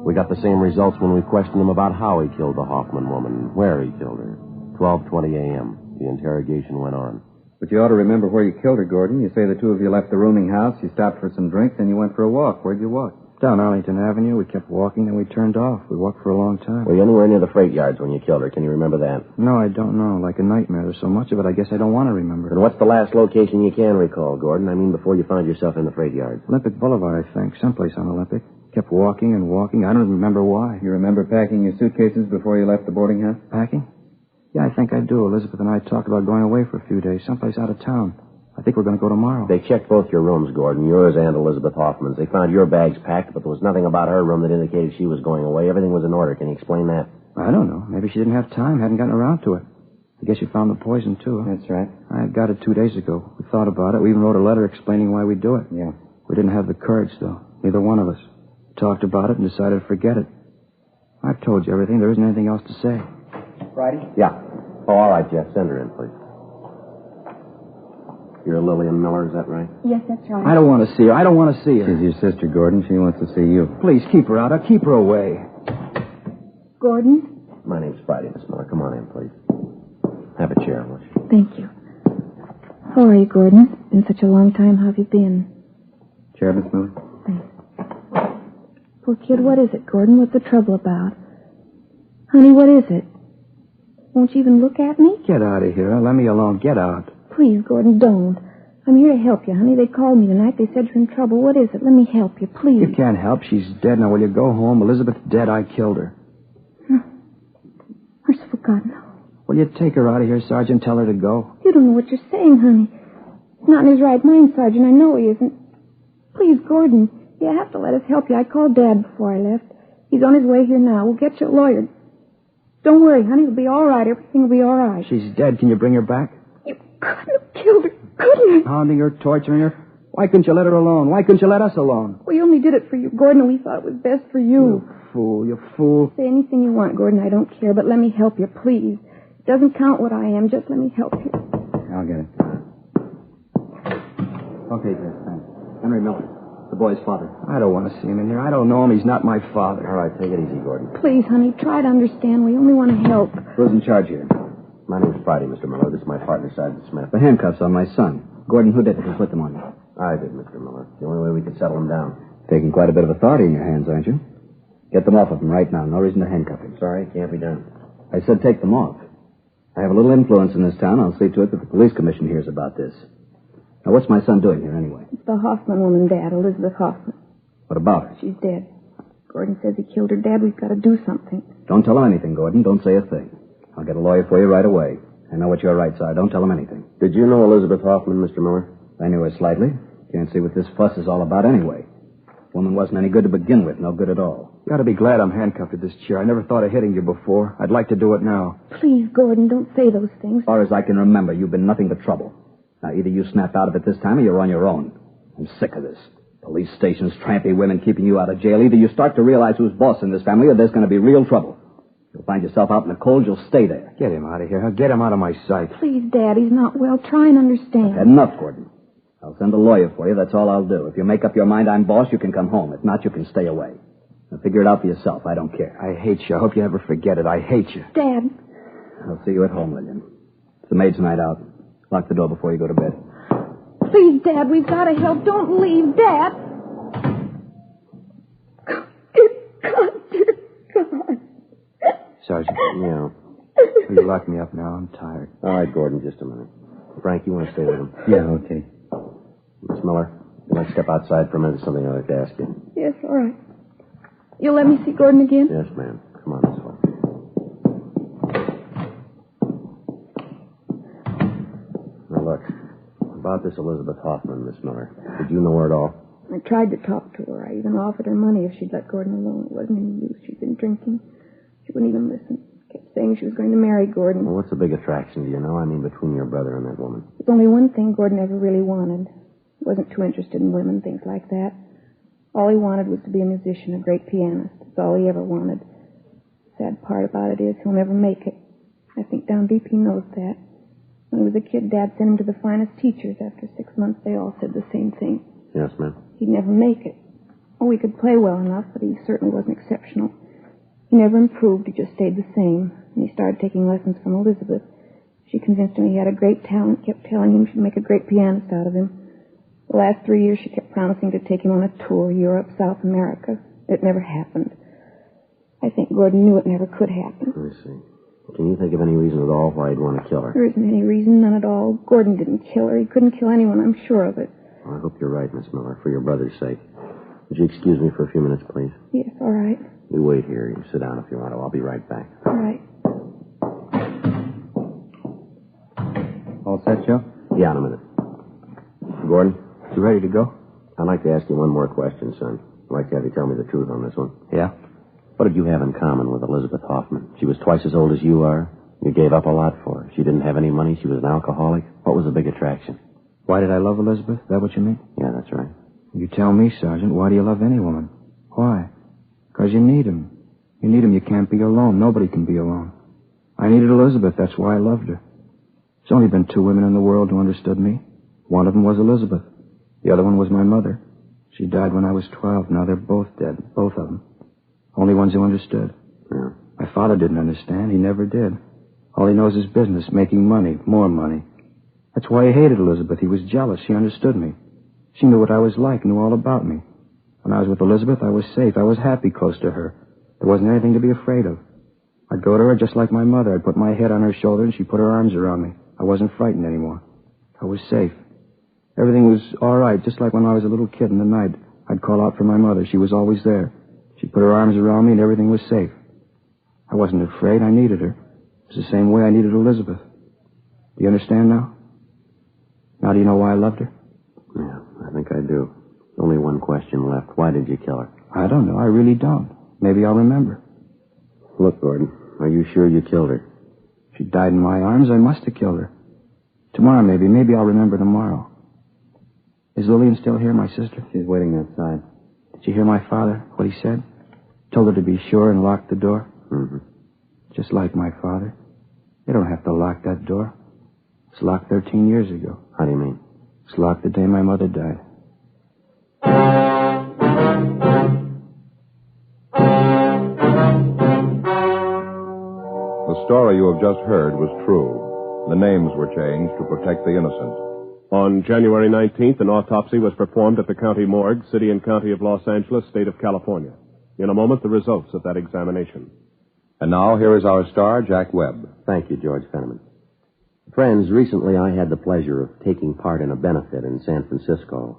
S10: We got the same results when we questioned him about how he killed the Hoffman woman, where he killed her. 12:20 a.m. The interrogation went on.
S11: But you ought to remember where you killed her, Gordon. You say the two of you left the rooming house, you stopped for some drinks, then you went for a walk. Where'd you walk?
S12: Down Arlington Avenue. We kept walking, then we turned off. We walked for a long time.
S10: Were you anywhere near the freight yards when you killed her? Can you remember that?
S12: No, I don't know. Like a nightmare. There's so much of it, I guess I don't want to remember.
S10: And what's the last location you can recall, Gordon? I mean, before you found yourself in the freight yard.
S12: Olympic Boulevard, I think. Someplace on Olympic. Kept walking and walking. I don't remember why.
S11: You remember packing your suitcases before you left the boarding house?
S12: Packing? Yeah, I think I do. Elizabeth and I talked about going away for a few days, someplace out of town. I think we're going to go tomorrow.
S10: They checked both your rooms, Gordon, yours and Elizabeth Hoffman's. They found your bags packed, but there was nothing about her room that indicated she was going away. Everything was in order. Can you explain that?
S12: I don't know. Maybe she didn't have time, hadn't gotten around to it. I guess you found the poison, too.
S11: That's right.
S12: I got it 2 days ago. We thought about it. We even wrote a letter explaining why we'd do it.
S11: Yeah.
S12: We didn't have the courage, though. Neither one of us. We talked about it and decided to forget it. I've told you everything. There isn't anything else to say.
S11: Friday?
S10: Yeah. Oh, all right, Jeff. Send her in, please. You're Lillian Miller, is that right?
S13: Yes, that's right.
S12: I don't want to see her. I don't want to see her.
S11: She's your sister, Gordon. She wants to see you.
S12: Please, keep her out. I'll keep her away.
S13: Gordon?
S10: My name's Friday, Miss Miller. Come on in, please. Have a chair, won't you?
S13: Thank you. How are you, Gordon? Been such a long time. How have you been?
S11: Chair, Miss Miller?
S13: Thanks. Poor kid, what is it, Gordon? What's the trouble about? Honey, what is it? Won't you even look at me?
S12: Get out of here. Let me alone. Get out.
S13: Please, Gordon, don't. I'm here to help you, honey. They called me tonight. They said you're in trouble. What is it? Let me help you, please.
S12: You can't help. She's dead. Now, will you go home? Elizabeth's dead. I killed her.
S13: Merciful God, no.
S12: Will you take her out of here, Sergeant? Tell her to go.
S13: You don't know what you're saying, honey. He's not in his right mind, Sergeant. I know he isn't. Please, Gordon, you have to let us help you. I called Dad before I left. He's on his way here now. We'll get you a lawyer. Don't worry, honey. It'll be all right. Everything will be all right.
S12: She's dead. Can you bring her back?
S13: You couldn't have killed her, couldn't you?
S12: Pounding her, torturing her. Why couldn't you let her alone? Why couldn't you let us alone?
S13: We only did it for you, Gordon, and we thought it was best for you.
S12: You fool, you fool.
S13: Say anything you want, Gordon. I don't care, but let me help you, please. It doesn't count what I am. Just let me help you.
S11: I'll get it.
S14: Okay, Jess, thanks. Henry Miller, the boy's father.
S12: I don't want to see him in here. I don't know him. He's not my father.
S10: All right, take it easy, Gordon.
S13: Please, honey, try to understand. We only want to help.
S14: Who's in charge here?
S10: My name's Friday, Mr. Miller. This is my partner, Sergeant Smith.
S14: The handcuffs on my son. Gordon, who did it? Who put them on you?
S10: I did, Mr. Miller. The only way we could settle him down.
S14: Taking quite a bit of authority in your hands, aren't you? Get them off of him right now. No reason to handcuff him.
S10: Sorry, can't be done.
S14: I said take them off. I have a little influence in this town. I'll see to it that the police commission hears about this. Now, what's my son doing here anyway?
S13: It's the Hoffman woman, Dad, Elizabeth Hoffman.
S14: What about her?
S13: She's dead. Gordon says he killed her. Dad, we've got to do something.
S14: Don't tell him anything, Gordon. Don't say a thing. I'll get a lawyer for you right away. I know what your rights are. Don't tell him anything.
S10: Did you know Elizabeth Hoffman, Mr. Miller?
S14: I knew her slightly. Can't see what this fuss is all about anyway. Woman wasn't any good to begin with. No good at all.
S12: You ought to be glad I'm handcuffed to this chair. I never thought of hitting you before. I'd like to do it now.
S13: Please, Gordon, don't say those things.
S14: As far as I can remember, you've been nothing but trouble. Now, either you snap out of it this time or you're on your own. I'm sick of this. Police stations, trampy women keeping you out of jail. Either you start to realize who's boss in this family or there's going to be real trouble. You'll find yourself out in the cold, you'll stay there.
S12: Get him out of here. Get him out of my sight.
S13: Please, Dad, he's not well. Try and understand.
S14: I've had enough, Gordon. I'll send a lawyer for you. That's all I'll do. If you make up your mind I'm boss, you can come home. If not, you can stay away. Now, figure it out for yourself. I don't care.
S12: I hate you. I hope you never forget it. I hate you.
S13: Dad.
S14: I'll see you at home, Lillian. It's the maid's night out. Lock the door before you go to bed.
S13: Please, Dad, we've got to help. Don't leave, Dad.
S12: Sergeant.
S10: Yeah.
S12: Will you lock me up now? I'm tired.
S10: All right, Gordon, just a minute. Frank, you want to stay with him?
S11: Yeah, okay.
S10: Miss Miller, you might step outside for a minute. Something I'd like to ask you.
S13: Yes, all right. You'll let me see Gordon again?
S10: Yes, ma'am. Come on this way. About this Elizabeth Hoffman, Miss Miller. Did you know her at all?
S13: I tried to talk to her. I even offered her money if she'd let Gordon alone. It wasn't any use. She'd been drinking. She wouldn't even listen. Kept saying she was going to marry Gordon.
S10: Well, what's the big attraction, do you know? I mean, between your brother and that woman.
S13: There's only one thing Gordon ever really wanted. He wasn't too interested in women, things like that. All he wanted was to be a musician, a great pianist. That's all he ever wanted. The sad part about it is he'll never make it. I think down deep he knows that. When he was a kid, Dad sent him to the finest teachers. After 6 months, they all said the same thing.
S10: Yes, ma'am.
S13: He'd never make it. Oh, he could play well enough, but he certainly wasn't exceptional. He never improved. He just stayed the same. And he started taking lessons from Elizabeth. She convinced him he had a great talent, kept telling him she'd make a great pianist out of him. The last 3 years, she kept promising to take him on a tour, Europe, South America. It never happened. I think Gordon knew it never could happen.
S10: I see. Can you think of any reason at all why he'd want to kill her?
S13: There isn't any reason, none at all. Gordon didn't kill her. He couldn't kill anyone, I'm sure of it.
S10: Well, I hope you're right, Miss Miller, for your brother's sake. Would you excuse me for a few minutes, please?
S13: Yes, all right.
S10: You wait here. You sit down if you want to. I'll be right back.
S13: All right.
S11: All set, Joe?
S10: Yeah, in a minute. Gordon?
S11: You ready to go?
S10: I'd like to ask you one more question, son. I'd like to have you tell me the truth on this one.
S11: Yeah?
S10: What did you have in common with Elizabeth Hoffman? She was twice as old as you are. You gave up a lot for her. She didn't have any money. She was an alcoholic. What was the big attraction?
S11: Why did I love Elizabeth? Is that what you mean?
S10: Yeah, that's right.
S11: You tell me, Sergeant. Why do you love any woman? Why? Because you need him. You need him. You can't be alone. Nobody can be alone. I needed Elizabeth. That's why I loved her. There's only been 2 women in the world who understood me. One of them was Elizabeth. The other one was my mother. She died when I was 12. Now they're both dead. Both of them. Only ones who understood.
S10: Yeah.
S11: My father didn't understand. He never did. All he knows is business, making money, more money. That's why he hated Elizabeth. He was jealous. She understood me. She knew what I was like, knew all about me. When I was with Elizabeth, I was safe. I was happy close to her. There wasn't anything to be afraid of. I'd go to her just like my mother. I'd put my head on her shoulder and she'd put her arms around me. I wasn't frightened anymore. I was safe. Everything was all right, just like when I was a little kid in the night. I'd call out for my mother. She was always there. She'd put her arms around me and everything was safe. I wasn't afraid. I needed her. It was the same way I needed Elizabeth. Do you understand now? Now do you know why I loved her?
S10: Yeah, I think I do. Only one question left. Why did you kill her?
S11: I don't know. I really don't. Maybe I'll remember.
S10: Look, Gordon, are you sure you killed her?
S11: She died in my arms. I must have killed her. Tomorrow, maybe. Maybe I'll remember tomorrow. Is Lillian still here, my sister?
S10: She's waiting outside.
S11: Did you hear my father, what he said? Told her to be sure and lock the door?
S10: Mm-hmm.
S11: Just like my father. You don't have to lock that door. It's locked 13 years ago.
S10: How do you mean?
S11: It's locked the day my mother died.
S7: The story you have just heard was true. The names were changed to protect the innocent.
S8: On January 19th, an autopsy was performed at the county morgue, City and County of Los Angeles, State of California. In a moment, the results of that examination.
S7: And now, here is our star, Jack Webb.
S10: Thank you, George Fenneman. Friends, recently I had the pleasure of taking part in a benefit in San Francisco.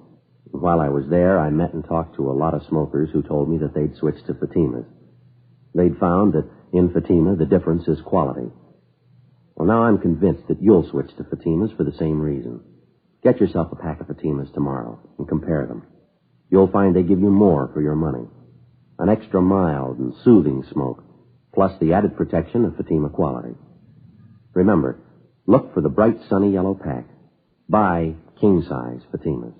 S10: While I was there, I met and talked to a lot of smokers who told me that they'd switched to Fatimas. They'd found that in Fatima, the difference is quality. Well, now I'm convinced that you'll switch to Fatimas for the same reason. Get yourself a pack of Fatimas tomorrow and compare them. You'll find they give you more for your money. An extra mild and soothing smoke, plus the added protection of Fatima quality. Remember, look for the bright sunny yellow pack. Buy king-size Fatimas.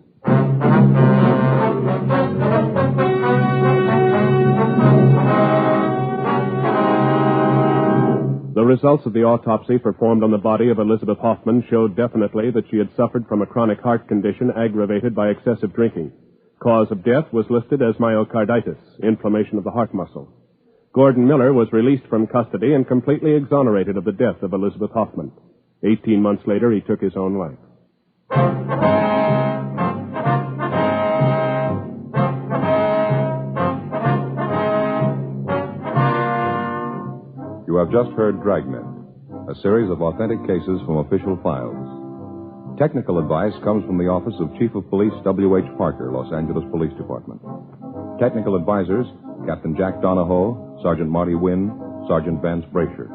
S8: The results of the autopsy performed on the body of Elizabeth Hoffman showed definitely that she had suffered from a chronic heart condition aggravated by excessive drinking. Cause of death was listed as myocarditis, inflammation of the heart muscle. Gordon Miller was released from custody and completely exonerated of the death of Elizabeth Hoffman. 18 months later, he took his own life.
S7: You have just heard Dragnet, a series of authentic cases from official files. Technical advice comes from the Office of Chief of Police W.H. Parker, Los Angeles Police Department. Technical advisors, Captain Jack Donahoe, Sergeant Marty Wynn, Sergeant Vance Brasher.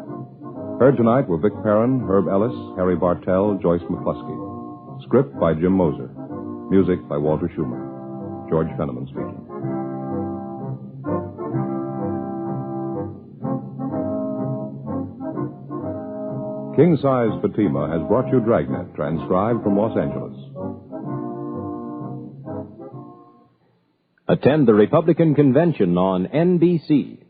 S7: Heard tonight were Vic Perrin, Herb Ellis, Harry Bartell, Joyce McCluskey. Script by Jim Moser. Music by Walter Schumann. George Fenneman speaking. King Size Fatima has brought you Dragnet, transcribed from Los Angeles.
S15: Attend the Republican Convention on NBC.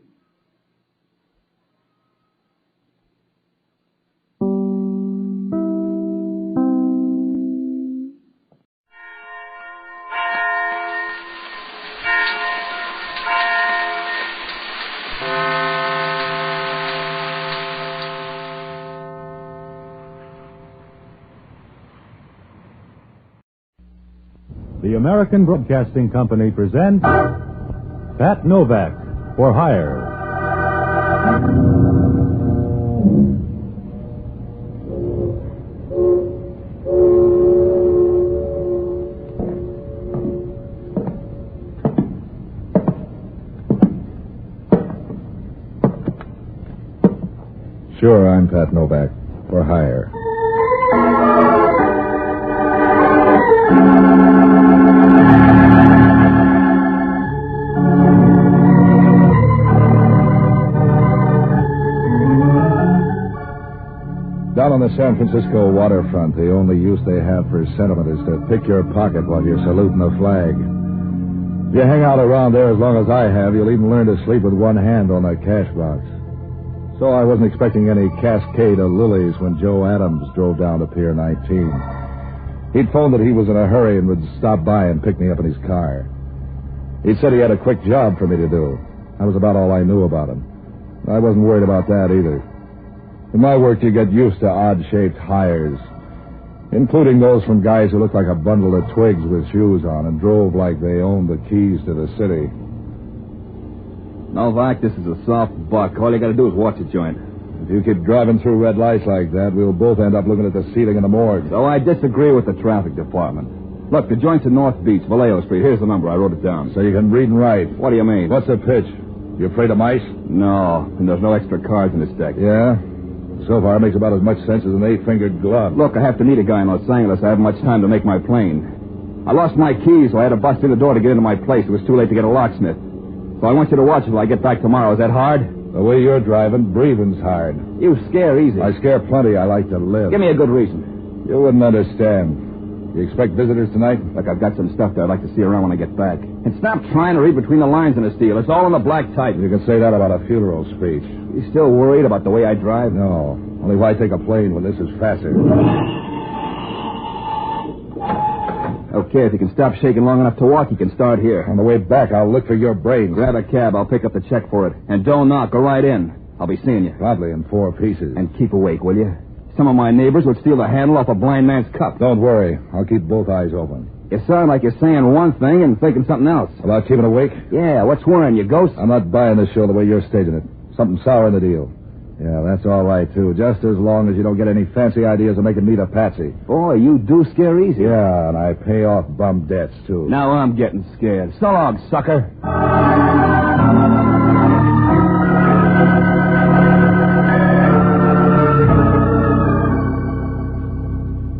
S16: The American Broadcasting Company presents Pat Novak for Hire.
S17: Sure, I'm Pat Novak for Hire. Down on the San Francisco waterfront, the only use they have for sentiment is to pick your pocket while you're saluting the flag. If you hang out around there as long as I have, you'll even learn to sleep with one hand on the cash box. So I wasn't expecting any cascade of lilies when Joe Adams drove down to Pier 19. He'd phoned that he was in a hurry and would stop by and pick me up in his car. He said he had a quick job for me to do. That was about all I knew about him. I wasn't worried about that either. In my work, you get used to odd-shaped hires, including those from guys who looked like a bundle of twigs with shoes on and drove like they owned the keys to the city.
S18: Novak, this is a soft buck. All you gotta do is watch the joint.
S17: If you keep driving through red lights like that, we'll both end up looking at the ceiling in the morgue.
S18: So I disagree with the traffic department. Look, the joint's in North Beach, Vallejo Street. Here's the number. I wrote it down.
S17: So you can read and write.
S18: What do you mean?
S17: What's the pitch? You afraid of mice?
S18: No, and there's no extra cards in this deck.
S17: Yeah? So far, it makes about as much sense as an 8-fingered glove.
S18: Look, I have to meet a guy in Los Angeles. I haven't much time to make my plane. I lost my keys, so I had to bust in the door to get into my place. It was too late to get a locksmith. So I want you to watch until I get back tomorrow. Is that hard?
S17: The way you're driving, breathing's hard.
S18: You scare easy.
S17: I scare plenty. I like to live.
S18: Give me a good reason.
S17: You wouldn't understand. You expect visitors tonight?
S18: Look, I've got some stuff that I'd like to see around when I get back. And stop trying to read between the lines in this deal. It's all in the black type.
S17: You can say that about a funeral speech.
S18: You still worried about the way I drive?
S17: No. Only why take a plane when this is faster?
S18: Okay, if you can stop shaking long enough to walk, you can start here.
S17: On the way back, I'll look for your brains.
S18: Grab a cab. I'll pick up the check for it. And don't knock. Go right in. I'll be seeing you.
S17: Probably in 4 pieces.
S18: And keep awake, will you? Some of my neighbors would steal the handle off a blind man's cup.
S17: Don't worry. I'll keep both eyes open.
S18: You sound like you're saying one thing and thinking something else.
S17: About keeping awake?
S18: Yeah, what's worrying you, ghost?
S17: I'm not buying this show the way you're staging it. Something sour in the deal. Yeah, that's all right, too. Just as long as you don't get any fancy ideas of making me the patsy.
S18: Boy, you do scare easy.
S17: Yeah, and I pay off bum debts, too.
S18: Now I'm getting scared. So long, sucker.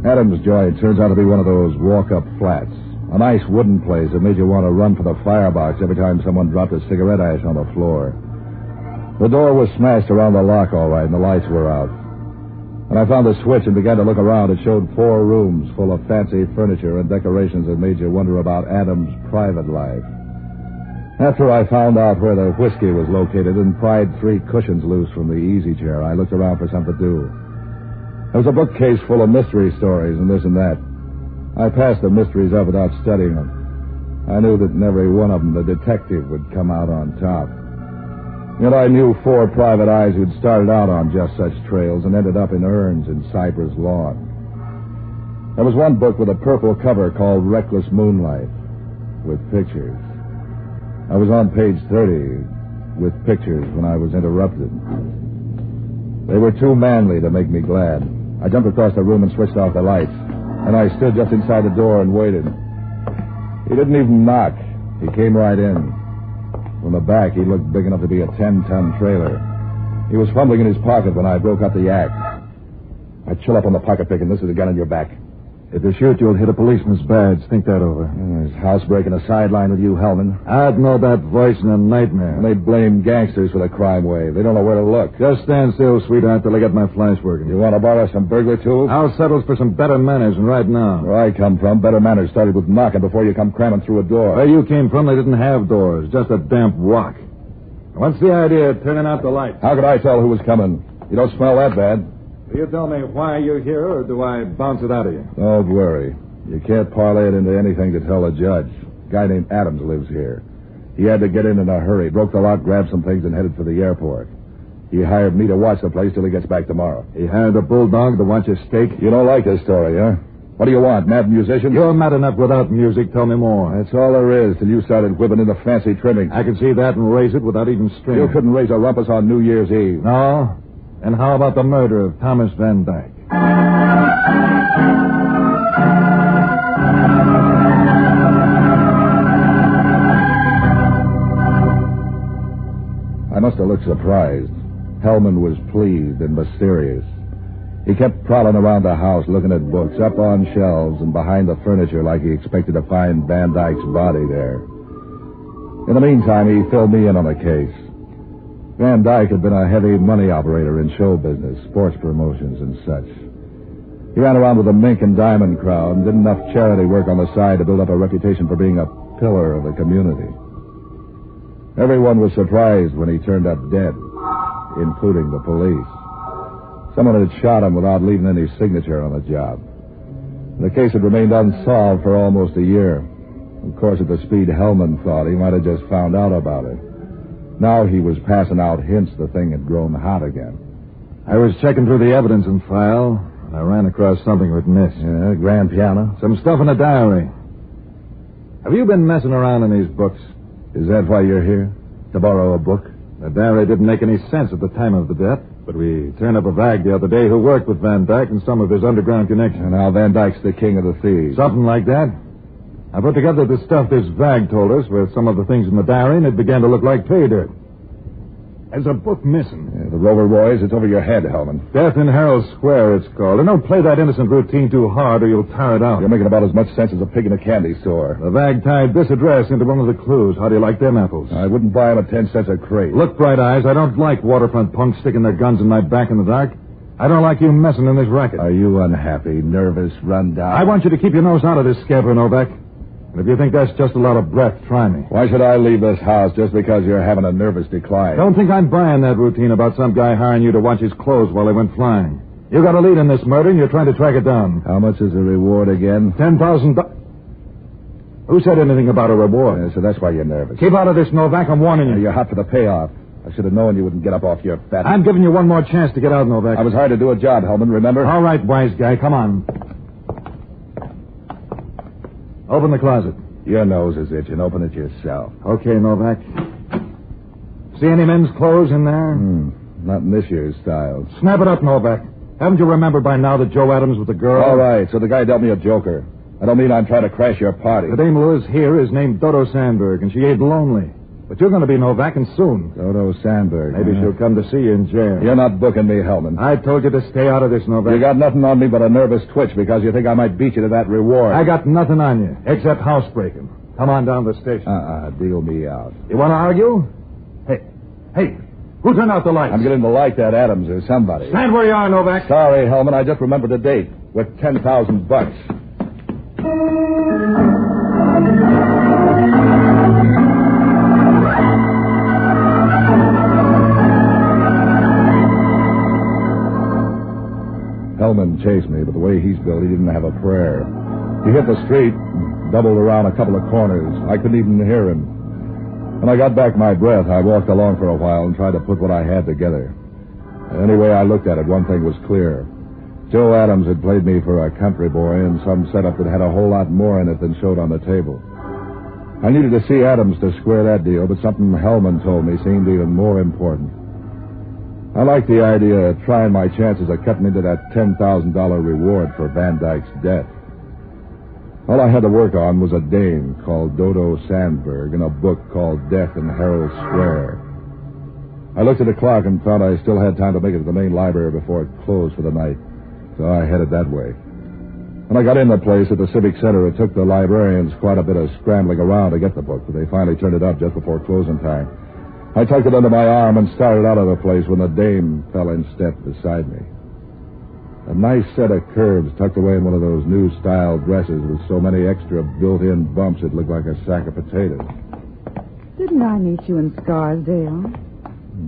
S17: Adams' joint turns out to be one of those walk-up flats. A nice wooden place that made you want to run for the firebox every time someone dropped a cigarette ash on the floor. The door was smashed around the lock all right, and the lights were out. When I found the switch and began to look around, it showed 4 rooms full of fancy furniture and decorations that made you wonder about Adams' private life. After I found out where the whiskey was located and pried 3 cushions loose from the easy chair, I looked around for something to do. There was a bookcase full of mystery stories and this and that. I passed the mysteries up without studying them. I knew that in every one of them the detective would come out on top. Yet I knew 4 private eyes who'd started out on just such trails and ended up in urns in Cypress Lawn. There was one book with a purple cover called Reckless Moonlight, with pictures. I was on page 30 with pictures when I was interrupted. They were too manly to make me glad. I jumped across the room and switched off the lights, and I stood just inside the door and waited. He didn't even knock. He came right in. From the back, he looked big enough to be a 10-ton trailer. He was fumbling in his pocket when I broke up the act. I chill up on the pocket pick, and this is the gun in your back.
S19: If you shoot, you'll hit a policeman's badge. Think that over.
S17: There's housebreaking a sideline with you, Hellman.
S19: I'd know that voice in a nightmare.
S17: And they blame gangsters for the crime wave. They don't know where to look.
S19: Just stand still, sweetheart, till I get my flash working.
S17: You want to borrow some burglar tools?
S19: I'll settle for some better manners, and right now.
S17: Where I come from, better manners started with knocking before you come cramming through a door.
S19: Where you came from, they didn't have doors. Just a damp rock. What's the idea of turning out the lights?
S17: How could I tell who was coming? You don't smell that bad.
S19: Will you tell me why you're here, or do I bounce it out of you?
S17: Don't worry. You can't parlay it into anything to tell a judge. A guy named Adams lives here. He had to get in a hurry, broke the lock, grabbed some things, and headed for the airport. He hired me to watch the place till he gets back tomorrow.
S19: He hired a bulldog to watch his steak?
S17: You don't like this story, huh? What do you want, mad musicians?
S19: You're mad enough without music. Tell me more.
S17: That's all there is till you started whipping into fancy trimming.
S19: I can see that and raise it without even stringing.
S17: You couldn't raise a rumpus on New Year's Eve.
S19: No? And how about the murder of Thomas Van Dyke?
S17: I must have looked surprised. Hellman was pleased and mysterious. He kept prowling around the house, looking at books, up on shelves and behind the furniture like he expected to find Van Dyke's body there. In the meantime, he filled me in on the case. Van Dyke had been a heavy money operator in show business, sports promotions and such. He ran around with a mink and diamond crowd and did enough charity work on the side to build up a reputation for being a pillar of the community. Everyone was surprised when he turned up dead, including the police. Someone had shot him without leaving any signature on the job. The case had remained unsolved for almost a year. Of course, at the speed Hellman thought, he might have just found out about it. Now he was passing out hints the thing had grown hot again.
S19: I was checking through the evidence and file, and I ran across something with Miss.
S17: Yeah, grand piano?
S19: Some stuff in a diary. Have you been messing around in these books?
S17: Is that why you're here? To borrow a book?
S19: The diary didn't make any sense at the time of the death, but we turned up a vag the other day who worked with Van Dyke and some of his underground connections.
S17: And now Van Dyke's the king of the thieves.
S19: Something like that. I put together the stuff this vag told us with some of the things in the diary, and it began to look like pay dirt. There's a book missing.
S17: Yeah, the Rover Boys, it's over your head, Hellman.
S19: Death in Herald Square, it's called. And don't play that innocent routine too hard or you'll tire it out.
S17: You're making about as much sense as a pig in a candy store.
S19: The vag tied this address into one of the clues. How do you like them apples?
S17: I wouldn't buy them at 10 cents a crate.
S19: Look, Bright Eyes, I don't like waterfront punks sticking their guns in my back in the dark. I don't like you messing in this racket.
S17: Are you unhappy, nervous, run down?
S19: I want you to keep your nose out of this scamper, Novak. And if you think that's just a lot of breath, try me.
S17: Why should I leave this house just because you're having a nervous decline?
S19: Don't think I'm buying that routine about some guy hiring you to watch his clothes while they went flying. You got a lead in this murder, and you're trying to track it down.
S17: How much is the reward again?
S19: $10,000. Who said anything about a reward?
S17: Yeah, so that's why you're nervous.
S19: Keep out of this, Novak. I'm warning you.
S17: You're hot for the payoff. I should have known you wouldn't get up off your fat...
S19: I'm giving you one more chance to get out, Novak.
S17: I was hired to do a job, Hellman, remember?
S19: All right, wise guy. Come on. Open the closet.
S17: Your nose is itching. Open it yourself.
S19: Okay, Novak. See any men's clothes in there?
S17: Not in this year's style.
S19: Snap it up, Novak. Haven't you remembered by now that Joe Adams was the girl?
S17: All right, so the guy dealt me a joker. I don't mean I'm trying to crash your party.
S19: The dame Liz here is named Dodo Sandberg, and she ain't lonely. But you're going to be Novak, and soon.
S17: Dodo Sandberg.
S19: Maybe she'll come to see you in jail.
S17: You're not booking me, Hellman.
S19: I told you to stay out of this, Novak.
S17: You got nothing on me but a nervous twitch because you think I might beat you to that reward.
S19: I got nothing on you, except housebreaking. Come on down to the station.
S17: Deal me out.
S19: You want to argue? Hey, who turned out the lights?
S17: I'm getting to like that Adams or somebody.
S19: Stand where you are, Novak.
S17: Sorry, Hellman, I just remembered the date. With $10,000. Hellman chased me, but the way he's built, he didn't have a prayer. He hit the street, doubled around a couple of corners. I couldn't even hear him. When I got back my breath, I walked along for a while and tried to put what I had together. Any way I looked at it, one thing was clear. Joe Adams had played me for a country boy in some setup that had a whole lot more in it than showed on the table. I needed to see Adams to square that deal, but something Hellman told me seemed even more important. I liked the idea of trying my chances of cutting into that $10,000 reward for Van Dyke's death. All I had to work on was a dame called Dodo Sandberg and a book called Death in Herald Square. I looked at the clock and found I still had time to make it to the main library before it closed for the night, so I headed that way. When I got in the place at the Civic Center, it took the librarians quite a bit of scrambling around to get the book, but they finally turned it up just before closing time. I tucked it under my arm and started out of the place when the dame fell in step beside me. A nice set of curves tucked away in one of those new-style dresses with so many extra built-in bumps it looked like a sack of potatoes.
S20: Didn't I meet you in Scarsdale?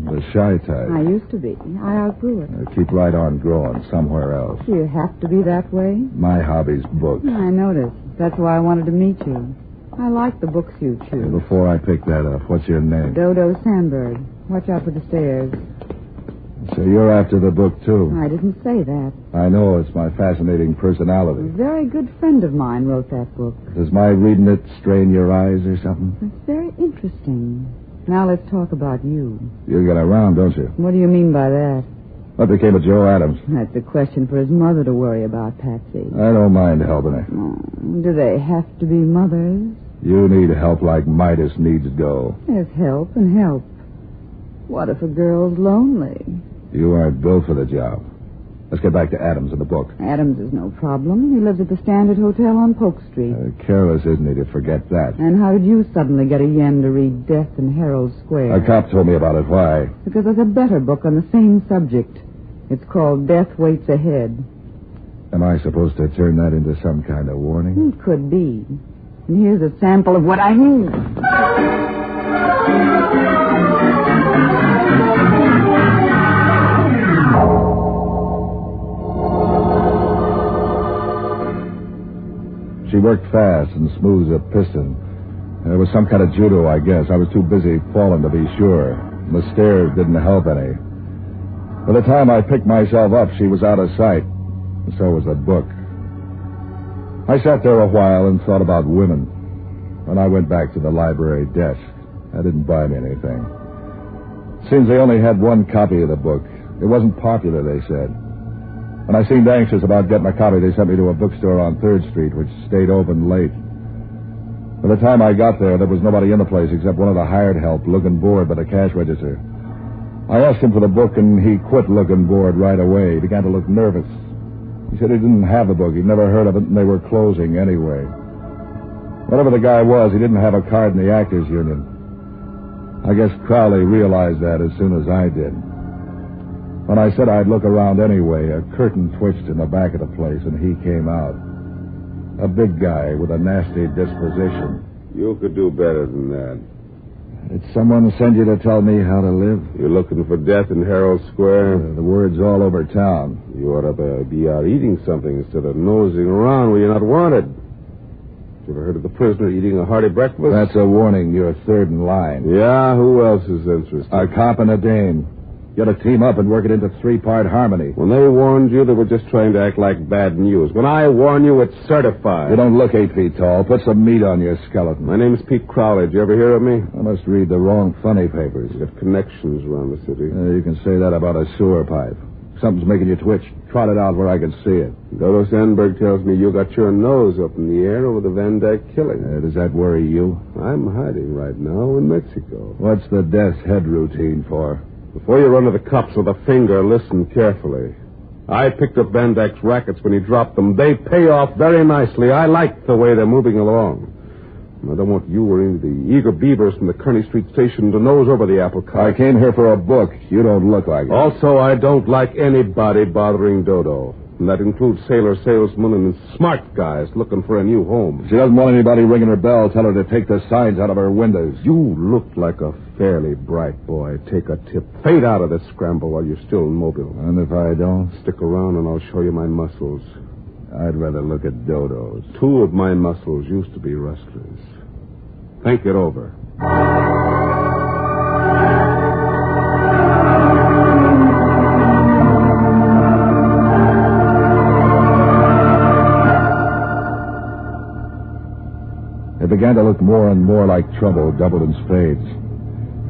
S17: The shy type.
S20: I used to be. I outgrew it.
S17: Keep right on growing somewhere else.
S20: Do you have to be that way?
S17: My hobby's books.
S20: I noticed. That's why I wanted to meet you. I like the books you choose.
S17: Before I pick that up, what's your name?
S20: Dodo Sandberg. Watch out for the stairs.
S17: So you're after the book, too?
S20: I didn't say that.
S17: I know. It's my fascinating personality.
S20: A very good friend of mine wrote that book.
S17: Does my reading it strain your eyes or something?
S20: It's very interesting. Now let's talk about you.
S17: You get around, don't you?
S20: What do you mean by that?
S17: What became of Joe Adams?
S20: That's a question for his mother to worry about, Patsy.
S17: I don't mind helping her.
S20: Do they have to be mothers?
S17: You need help like Midas needs dough.
S20: There's help and help. What if a girl's lonely?
S17: You aren't built for the job. Let's get back to Adams and the book.
S20: Adams is no problem. He lives at the Standard Hotel on Polk Street.
S17: Careless, isn't he, to forget that?
S20: And how did you suddenly get a yen to read Death in Herald Square?
S17: A cop told me about it. Why?
S20: Because there's a better book on the same subject. It's called Death Waits Ahead.
S17: Am I supposed to turn that into some kind of warning?
S20: It could be. And here's a sample of what I mean.
S17: She worked fast and smooth as a piston. There was some kind of judo, I guess. I was too busy falling to be sure. The stairs didn't help any. By the time I picked myself up, she was out of sight. And so was the book. I sat there a while and thought about women. When I went back to the library desk, I didn't buy me anything. Seems they only had one copy of the book. It wasn't popular, they said. When I seemed anxious about getting a copy, they sent me to a bookstore on 3rd Street, which stayed open late. By the time I got there was nobody in the place except one of the hired help looking bored by the cash register. I asked him for the book, and he quit looking bored right away. He began to look nervous. He said he didn't have the book. He'd never heard of it, and they were closing anyway. Whatever the guy was, he didn't have a card in the Actors Union. I guess Crowley realized that as soon as I did. When I said I'd look around anyway, a curtain twitched in the back of the place, and he came out. A big guy with a nasty disposition.
S21: You could do better than that.
S17: Did someone send you to tell me how to live?
S21: You're looking for death in Herald Square?
S17: The word's all over town.
S21: You ought to be out eating something instead of nosing around where you're not wanted. You ever heard of the prisoner eating a hearty breakfast?
S17: That's a warning. You're third in line.
S21: Yeah? Who else is interested?
S17: A cop and a dame. You ought to team up and work it into 3-part harmony.
S21: When they warned you, they were just trying to act like bad news. When I warn you, it's certified.
S17: You don't look 8 feet tall. Put some meat on your skeleton.
S21: My name's Pete Crowley. Did you ever hear of me?
S17: I must read the wrong funny papers.
S21: You got connections around the city.
S17: You can say that about a sewer pipe. Something's making you twitch. Trot it out where I can see it.
S21: Dodo Sandberg tells me you got your nose up in the air over the Van Dyke killing.
S17: Does that worry you?
S21: I'm hiding right now in Mexico.
S17: What's the death's head routine for?
S21: Before you run to the cops with a finger, listen carefully. I picked up Van Dyke's rackets when he dropped them. They pay off very nicely. I like the way they're moving along. I don't want you or any of the eager beavers from the Kearney Street station to nose over the apple cart.
S17: I came here for a book. You don't look like it.
S21: Also, I don't like anybody bothering Dodo. And that includes sailor salesmen and smart guys looking for a new home.
S17: If she doesn't want anybody ringing her bell, tell her to take the signs out of her windows.
S21: You look like a fairly bright boy. Take a tip. Fade out of this scramble while you're still mobile.
S17: And if I don't?
S21: Stick around and I'll show you my muscles.
S17: I'd rather look at Dodo's.
S21: 2 of my muscles used to be rustlers. Think it over.
S17: It began to look more and more like trouble, doubled in spades.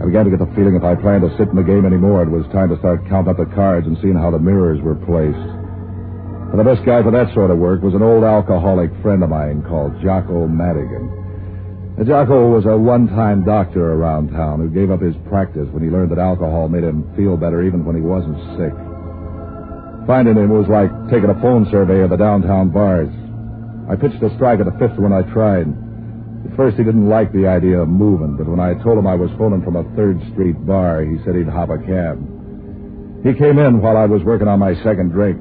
S17: I began to get the feeling if I planned to sit in the game anymore, it was time to start counting up the cards and seeing how the mirrors were placed. And the best guy for that sort of work was an old alcoholic friend of mine called Jocko Madigan. Jocko was a one-time doctor around town who gave up his practice when he learned that alcohol made him feel better even when he wasn't sick. Finding him was like taking a phone survey of the downtown bars. I pitched a strike at the fifth one I tried. At first, he didn't like the idea of moving, but when I told him I was phoning from a 3rd Street bar, he said he'd hop a cab. He came in while I was working on my second drink.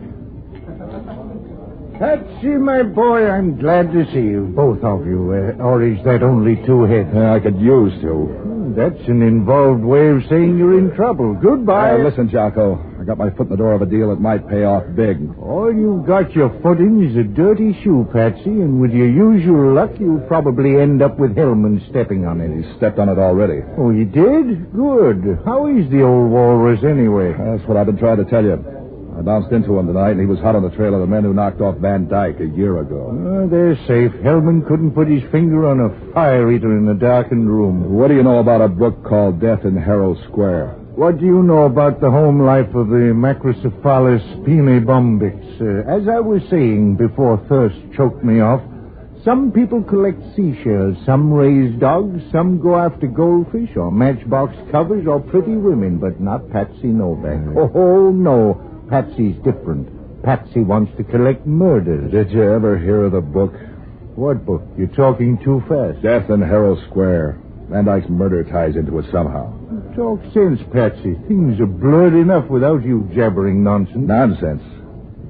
S1: Patsy, my boy, I'm glad to see you, both of you. Or is that only two heads?
S17: I could use to.
S1: That's an involved way of saying you're in trouble. Goodbye.
S17: Listen, Jocko. I got my foot in the door of a deal that might pay off big.
S1: All you've got your foot in is a dirty shoe, Patsy, and with your usual luck, you'll probably end up with Hellman stepping on it.
S17: He stepped on it already.
S1: Oh, he did? Good. How is the old walrus anyway?
S17: That's what I've been trying to tell you. I bounced into him tonight, and he was hot on the trail of the men who knocked off Van Dyke a year ago.
S1: They're safe. Hellman couldn't put his finger on a fire eater in a darkened room.
S17: What do you know about a book called Death in Harrow Square?
S1: What do you know about the home life of the Macrocephalus pinebombix? As I was saying before thirst choked me off, some people collect seashells, some raise dogs, some go after goldfish or matchbox covers or pretty women, but not Patsy Novak. Oh, no. Patsy's different. Patsy wants to collect murders.
S17: Did you ever hear of the book?
S1: What book? You're talking too fast.
S17: Death in Harrow Square. Van Dyke's murder ties into it somehow.
S1: Talk sense, Patsy. Things are blurred enough without you jabbering nonsense.
S17: Nonsense.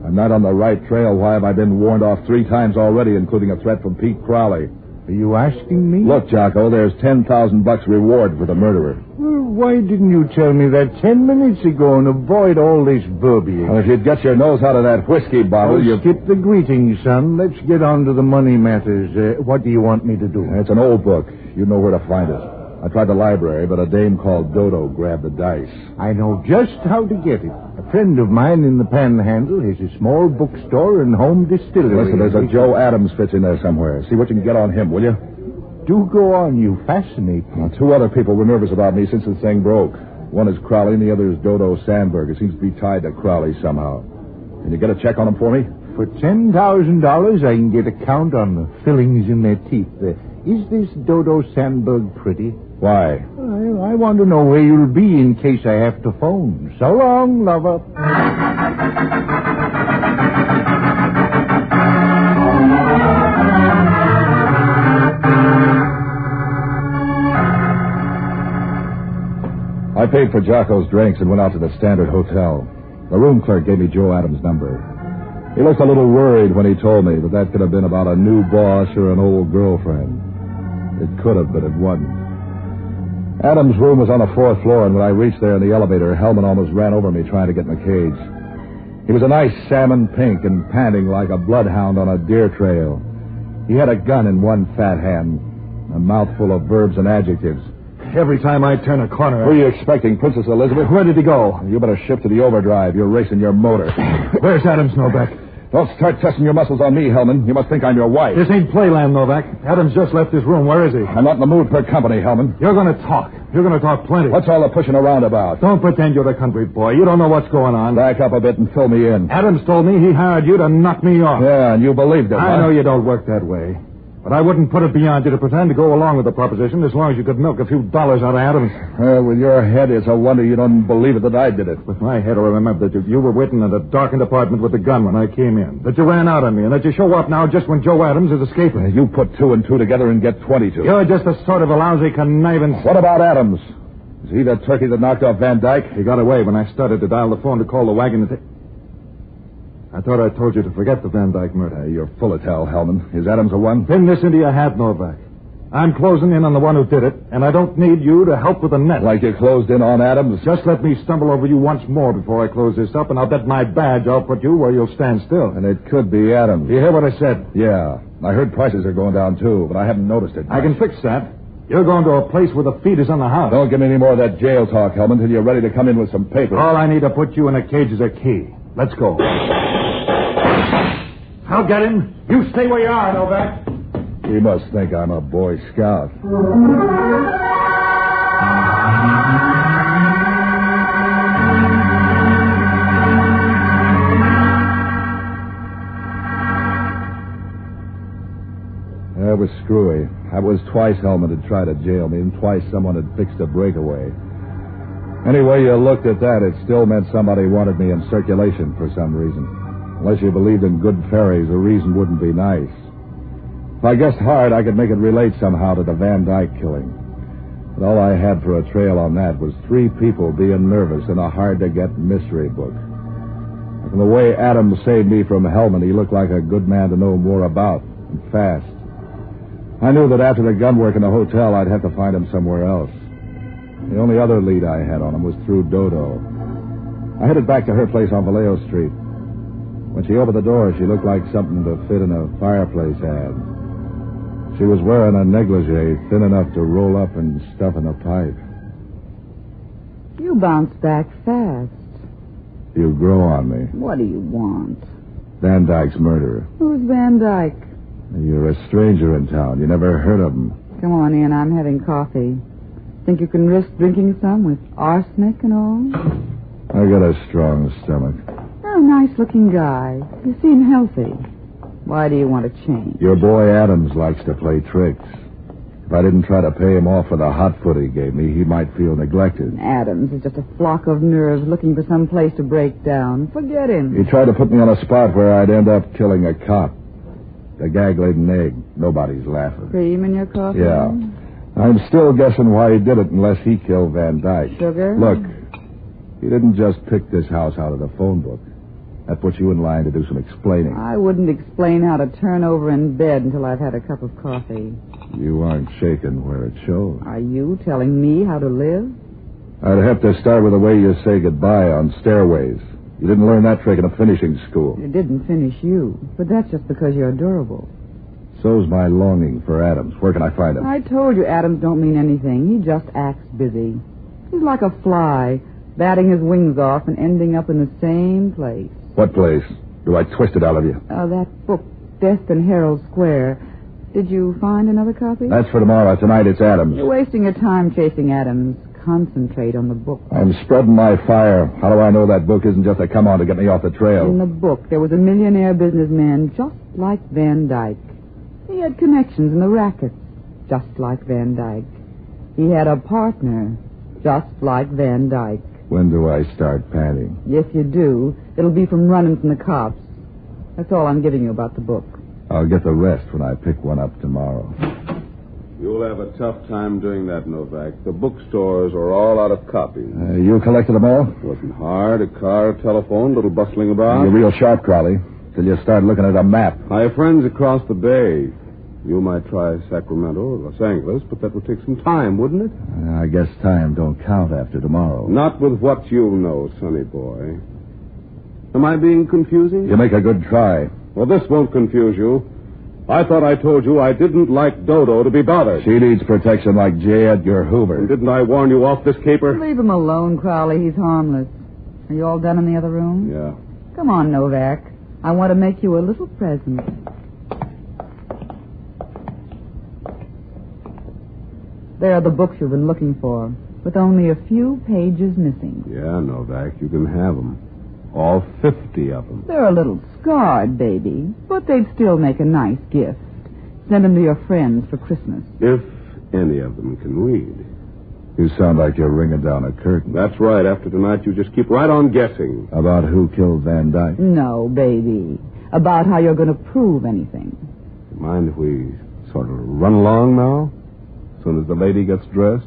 S17: I'm not on the right trail. Why have I been warned off 3 times already, including a threat from Pete Crowley?
S1: Are you asking me?
S17: Look, Jocko, there's $10,000 reward for the murderer.
S1: Well, why didn't you tell me that 10 minutes ago and avoid all this verbiage?
S17: Well, if you'd get your nose out of that whiskey bottle, you...
S1: Skip the greetings, son. Let's get on to the money matters. What do you want me to do?
S17: It's an old book. You know where to find it. I tried the library, but a dame called Dodo grabbed the dice.
S1: I know just how to get it. A friend of mine in the Panhandle has a small bookstore and home distillery.
S17: Listen, there's a Joe Adams fits in there somewhere. See what you can get on him, will you?
S1: Do go on, you fascinate me.
S17: 2 other people were nervous about me since the thing broke. One is Crowley and the other is Dodo Sandberg. It seems to be tied to Crowley somehow. Can you get a check on them for me?
S1: For $10,000, I can get a count on the fillings in their teeth. Is this Dodo Sandberg pretty?
S17: Why?
S1: I want to know where you'll be in case I have to phone. So long, lover.
S17: I paid for Jocko's drinks and went out to the Standard Hotel. The room clerk gave me Joe Adams' number. He looked a little worried when he told me that could have been about a new boss or an old girlfriend. It could have, but it wasn't. Adams' room was on the 4th floor, and when I reached there in the elevator, Hellman almost ran over me trying to get in the cage. He was a nice salmon pink and panting like a bloodhound on a deer trail. He had a gun in one fat hand, a mouthful of verbs and adjectives.
S19: Every time I turn a corner...
S17: Who are you expecting, Princess Elizabeth?
S19: Where did he go?
S17: You better shift to the overdrive. You're racing your motor.
S19: Where's Adams, Novak?
S17: Don't start testing your muscles on me, Hellman. You must think I'm your wife.
S19: This ain't playland, Novak. Adams just left his room. Where is he?
S17: I'm not in the mood for company, Hellman.
S19: You're going to talk. You're going to talk plenty.
S17: What's all the pushing around about?
S19: Don't pretend you're the country boy. You don't know what's going on.
S17: Back up a bit and fill me in.
S19: Adams told me he hired you to knock me off.
S17: Yeah, and you believed it,
S19: I know you don't work that way. But I wouldn't put it beyond you to pretend to go along with the proposition as long as you could milk a few dollars out of Adams.
S17: Well, with your head, it's a wonder you don't believe it that I did it.
S19: With my head, I remember that you were waiting in a darkened apartment with a gun when I came in. That you ran out on me, and that you show up now just when Joe Adams is escaping.
S17: You put 2 and 2 together and get 22.
S19: You're just a sort of a lousy conniving...
S17: What about Adams? Is he the turkey that knocked off Van Dyke?
S19: He got away when I started to dial the phone to call the wagon and... I thought I told you to forget the Van Dyke murder.
S17: You're full of tell, Hellman. Is Adams the one?
S19: Pin this into your hat, Novak. I'm closing in on the one who did it, and I don't need you to help with the net.
S17: Like you closed in on Adams?
S19: Just let me stumble over you once more before I close this up, and I'll bet my badge I'll put you where you'll stand still.
S17: And it could be Adams.
S19: You hear what I said?
S17: Yeah. I heard prices are going down, too, but I haven't noticed it.
S19: I can fix that. You're going to a place where the feed is on the house.
S17: Don't give me any more of that jail talk, Hellman, till you're ready to come in with some papers.
S19: All I need to put you in a cage is a key. Let's go. I'll get him. You stay where you are, Novak.
S17: He must think I'm a Boy Scout. That was screwy. That was twice Hellman had tried to jail me, and twice someone had fixed a breakaway. Any way you looked at that, it still meant somebody wanted me in circulation for some reason. Unless you believed in good fairies, the reason wouldn't be nice. If I guessed hard, I could make it relate somehow to the Van Dyke killing. But all I had for a trail on that was 3 people being nervous in a hard-to-get mystery book. And from the way Adams saved me from Hellman, he looked like a good man to know more about, and fast. I knew that after the gun work in the hotel, I'd have to find him somewhere else. The only other lead I had on him was through Dodo. I headed back to her place on Vallejo Street. When she opened the door, she looked like something to fit in a fireplace ad. She was wearing a negligee thin enough to roll up and stuff in a pipe.
S20: You bounced back fast.
S17: You grow on me.
S20: What do you want?
S17: Van Dyke's murderer.
S20: Who's Van Dyke?
S17: You're a stranger in town. You never heard of him.
S20: Come on in. I'm having coffee. Think you can risk drinking some with arsenic and all?
S17: I got a strong stomach.
S20: Oh, nice-looking guy. You seem healthy. Why do you want to change?
S17: Your boy Adams likes to play tricks. If I didn't try to pay him off for the hot foot he gave me, he might feel neglected.
S20: Adams is just a flock of nerves looking for some place to break down. Forget him.
S17: He tried to put me on a spot where I'd end up killing a cop. The gag laid an egg. Nobody's laughing.
S20: Cream in your coffee?
S17: Yeah. I'm still guessing why he did it unless he killed Van Dyke.
S20: Sugar?
S17: Look, he didn't just pick this house out of the phone book. That puts you in line to do some explaining.
S20: I wouldn't explain how to turn over in bed until I've had a cup of coffee.
S17: You aren't shaking where it shows.
S20: Are you telling me how to live?
S17: I'd have to start with the way you say goodbye on stairways. You didn't learn that trick in a finishing school.
S20: It didn't finish you, but that's just because you're durable.
S17: So's my longing for Adams. Where can I find him?
S20: I told you Adams don't mean anything. He just acts busy. He's like a fly, batting his wings off and ending up in the same place.
S17: What place? Do I twist it out of you?
S20: That book, Death in Herald Square. Did you find another copy?
S17: That's for tomorrow. Tonight it's Adams.
S20: You're wasting your time chasing Adams. Concentrate on the book.
S17: I'm spreading my fire. How do I know that book isn't just a come-on to get me off the trail?
S20: In the book, there was a millionaire businessman just like Van Dyke. He had connections in the rackets, just like Van Dyke. He had a partner, just like Van Dyke.
S17: When do I start panting?
S20: If you do, it'll be from running from the cops. That's all I'm giving you about the book.
S17: I'll get the rest when I pick one up tomorrow.
S21: You'll have a tough time doing that, Novak. The bookstores are all out of copies.
S17: You collected them all?
S21: It wasn't hard. A car, a telephone, a little bustling about.
S17: You're real sharp, Crowley, till you start looking at a map.
S21: I have friends across the bay. You might try Sacramento or Los Angeles, but that would take some time, wouldn't it?
S17: I guess time don't count after tomorrow.
S21: Not with what you know, sonny boy. Am I being confusing?
S17: You make a good try.
S21: Well, this won't confuse you. I thought I told you I didn't like Dodo to be bothered.
S17: She needs protection like J. Edgar Hoover.
S21: And didn't I warn you off this caper?
S20: Leave him alone, Crowley. He's harmless. Are you all done in the other room?
S21: Yeah.
S20: Come on, Novak. I want to make you a little present. There are the books you've been looking for, with only a few pages missing.
S21: Yeah, Novak, you can have them. All 50 of them.
S20: They're a little scarred, baby, but they'd still make a nice gift. Send them to your friends for Christmas.
S21: If any of them can read.
S17: You sound like you're ringing down a curtain.
S21: That's right. After tonight, you just keep right on guessing.
S17: About who killed Van Dyke?
S20: No, baby. About how you're going to prove anything.
S21: Mind if we sort of run along now? As soon as the lady gets dressed?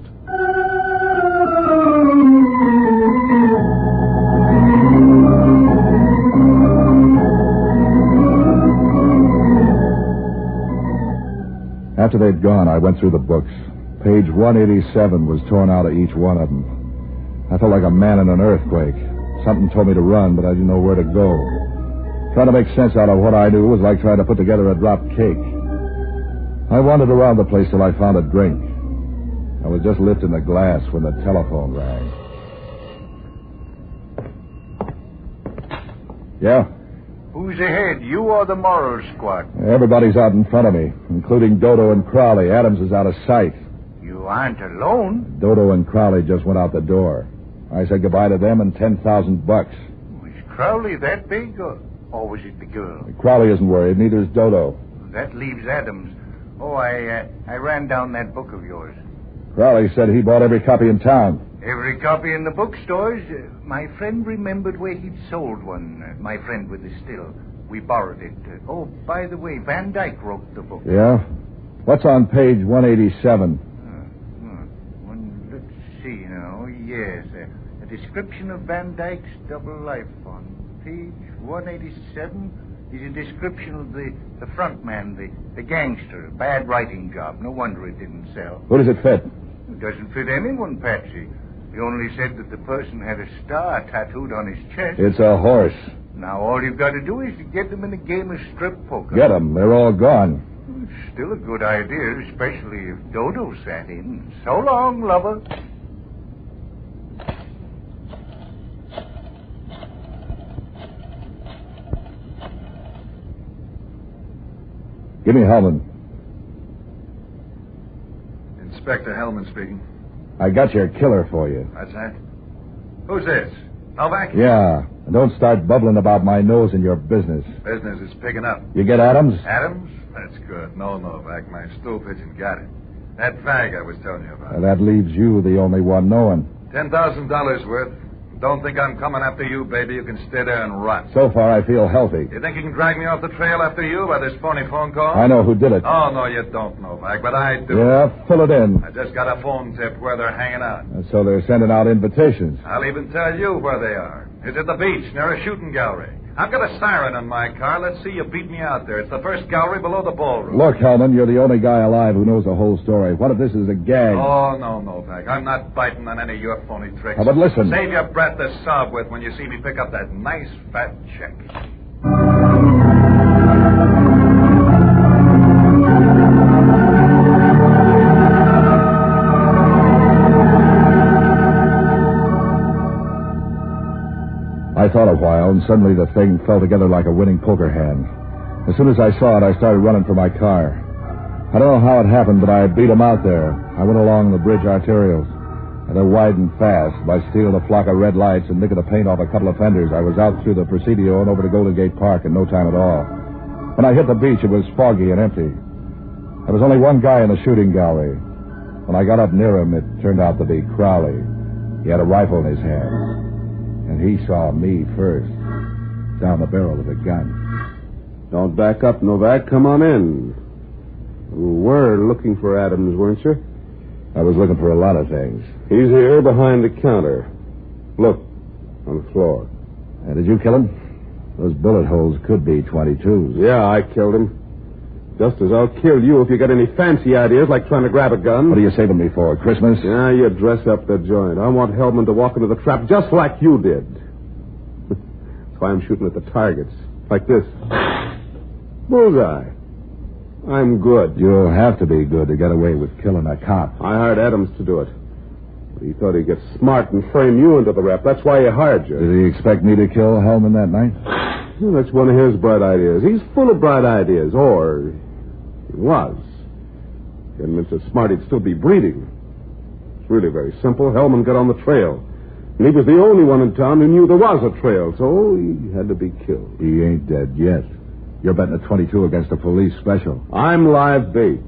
S17: After they'd gone, I went through the books. Page 187 was torn out of each one of them. I felt like a man in an earthquake. Something told me to run, but I didn't know where to go. Trying to make sense out of what I knew was like trying to put together a dropped cake. I wandered around the place till I found a drink. I was just lifting the glass when the telephone rang. Yeah?
S1: Who's ahead, you or the moral squad?
S17: Everybody's out in front of me, including Dodo and Crowley. Adams is out of sight.
S1: You aren't alone.
S17: Dodo and Crowley just went out the door. I said goodbye to them and $10,000.
S1: Was Crowley that big, or was it the girl?
S17: Crowley isn't worried. Neither is Dodo.
S1: That leaves Adams. Oh, I ran down that book of yours.
S17: Crowley said he bought every copy in town.
S1: Every copy in the bookstores. My friend remembered where he'd sold one. My friend with the still. We borrowed it. Oh, by the way, Van Dyke wrote the book.
S17: Yeah? What's on page 187?
S1: Let's see now. Yes, a description of Van Dyke's double life on page 187 is a description of the front man, the gangster. Bad writing job. No wonder it didn't sell.
S17: Who does it fit?
S1: It doesn't fit anyone, Patsy. He only said that the person had a star tattooed on his chest.
S17: It's a horse.
S1: Now all you've got to do is to get them in a game of strip poker.
S17: Get them. They're all gone.
S1: It's still a good idea, especially if Dodo sat in. So long, lover.
S17: Give me Hellman.
S6: Inspector Hellman speaking.
S17: I got your killer for you.
S6: That's that? Who's this? Novak?
S17: Yeah. And don't start bubbling about my nose in your business.
S6: Business is picking up.
S17: You get Adams?
S6: Adams? That's good. No, Novak. My stool pigeon got it. That fag I was telling you about.
S17: That leaves you the only one knowing.
S6: $10,000 worth. Don't think I'm coming after you, baby. You can stay there and rot.
S17: So far, I feel healthy.
S6: You think you can drag me off the trail after you by this phony phone call?
S17: I know who did it.
S6: Oh, no, you don't, Novak, but I do.
S17: Yeah, fill it in.
S6: I just got a phone tip where they're hanging out.
S17: So they're sending out invitations.
S6: I'll even tell you where they are. It's at the beach near a shooting gallery. I've got a siren in my car. Let's see you beat me out there. It's the first gallery below the ballroom.
S17: Look, Hellman, you're the only guy alive who knows the whole story. What if this is a gag?
S6: Oh, no, Novak. I'm not biting on any of your phony tricks.
S17: But listen.
S6: Save your breath to sob with when you see me pick up that nice fat check.
S17: I thought a while, and suddenly the thing fell together like a winning poker hand. As soon as I saw it, I started running for my car. I don't know how it happened, but I beat them out there. I went along the bridge arterials, and they're widened fast. By stealing a flock of red lights and nicking the paint off a couple of fenders, I was out through the Presidio and over to Golden Gate Park in no time at all. When I hit the beach, it was foggy and empty. There was only one guy in the shooting gallery. When I got up near him, it turned out to be Crowley. He had a rifle in his hand. And he saw me first, down the barrel of the gun.
S21: Don't back up, Novak. Come on in. You were looking for Adams, weren't you?
S17: I was looking for a lot of things.
S21: He's here behind the counter. Look, on the floor.
S17: Did you kill him? Those bullet holes could be 22s.
S21: Yeah, I killed him. Just as I'll kill you if you got any fancy ideas like trying to grab a gun.
S17: What are you saving me for, Christmas?
S21: Yeah, you dress up the joint. I want Hellman to walk into the trap just like you did. That's why I'm shooting at the targets. Like this. Bullseye. I'm good.
S17: You'll have to be good to get away with killing a cop.
S21: I hired Adams to do it. He thought he'd get smart and frame you into the rap. That's why he hired you.
S17: Did he expect me to kill Hellman that night?
S21: Well, that's one of his bright ideas. He's full of bright ideas. Or he was. If he hadn't been so smart, he'd still be breeding. It's really very simple. Hellman got on the trail. And he was the only one in town who knew there was a trail, so he had to be killed.
S17: He ain't dead yet. You're betting a 22 against a police special.
S21: I'm live bait.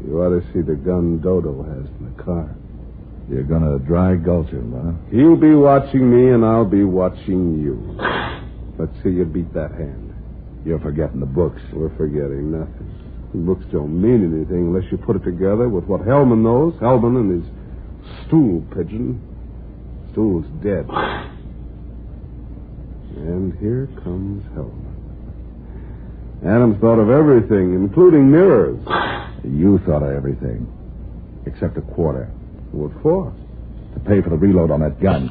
S21: You ought to see the gun Dodo has in the car.
S17: You're gonna dry gulch him, huh?
S21: He'll be watching me, and I'll be watching you. Let's see you beat that hand.
S17: You're forgetting the books.
S21: We're forgetting nothing. The books don't mean anything unless you put it together with what Hellman knows. Hellman and his stool pigeon. Stool's dead. And here comes Hellman. Adams thought of everything, including mirrors.
S17: You thought of everything. Except a quarter.
S21: What for?
S17: To pay for the reload on that gun.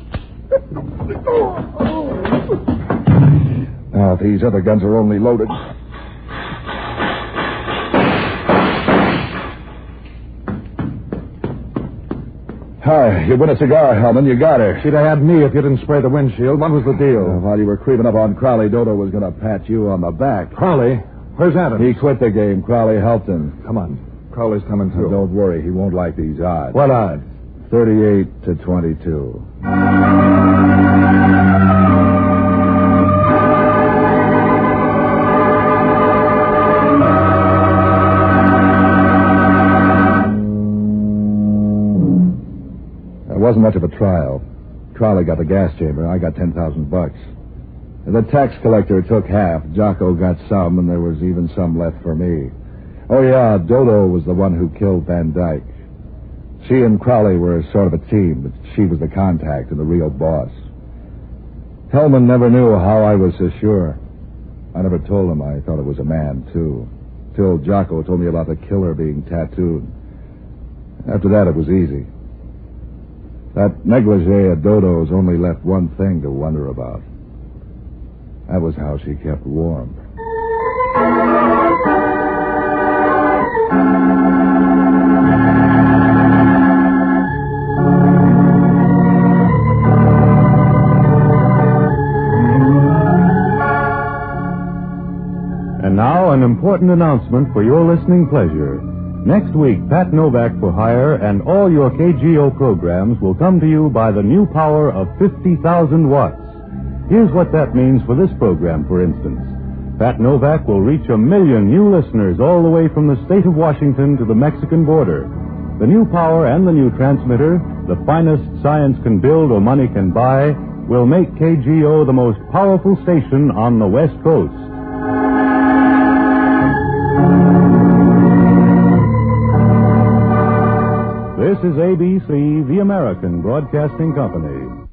S17: Now, if these other guns are only loaded. Hi, you win a cigar, Hellman. You got her.
S19: She'd have had me if you didn't spray the windshield. What was the deal?
S17: While you were creeping up on Crowley, Dodo was going to pat you on the back.
S19: Crowley? Where's Adams?
S17: He quit the game. Crowley helped him.
S19: Come on. Crowley's coming through.
S17: Don't worry. He won't like these odds.
S19: What odds?
S17: 38 to 22. It wasn't much of a trial. Crowley got the gas chamber. I got $10,000. The tax collector took half. Jocko got some, and there was even some left for me. Oh, yeah, Dodo was the one who killed Van Dyke. She and Crowley were sort of a team, but she was the contact and the real boss. Hellman never knew how I was so sure. I never told him I thought it was a man, too, till Jocko told me about the killer being tattooed. After that, it was easy. That negligee of Dodo's only left one thing to wonder about. That was how she kept warm.
S16: And now, an important announcement for your listening pleasure. Next week, Pat Novak for Hire and all your KGO programs will come to you by the new power of 50,000 watts. Here's what that means for this program, for instance. Pat Novak will reach 1 million new listeners all the way from the state of Washington to the Mexican border. The new power and the new transmitter, the finest science can build or money can buy, will make KGO the most powerful station on the West Coast. This is ABC, the American Broadcasting Company.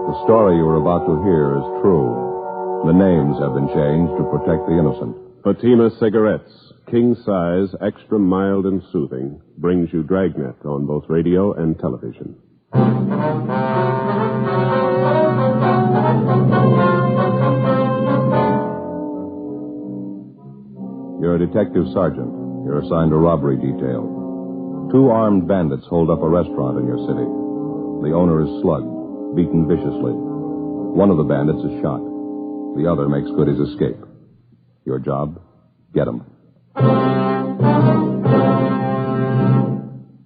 S7: The story you are about to hear is true. The names have been changed to protect the innocent.
S8: Fatima Cigarettes, king size, extra mild and soothing, brings you Dragnet on both radio and television.
S7: You're a detective sergeant. You're assigned a robbery detail. 2 armed bandits hold up a restaurant in your city. The owner is slugged, beaten viciously. One of the bandits is shot. The other makes good his escape. Your job? Get him.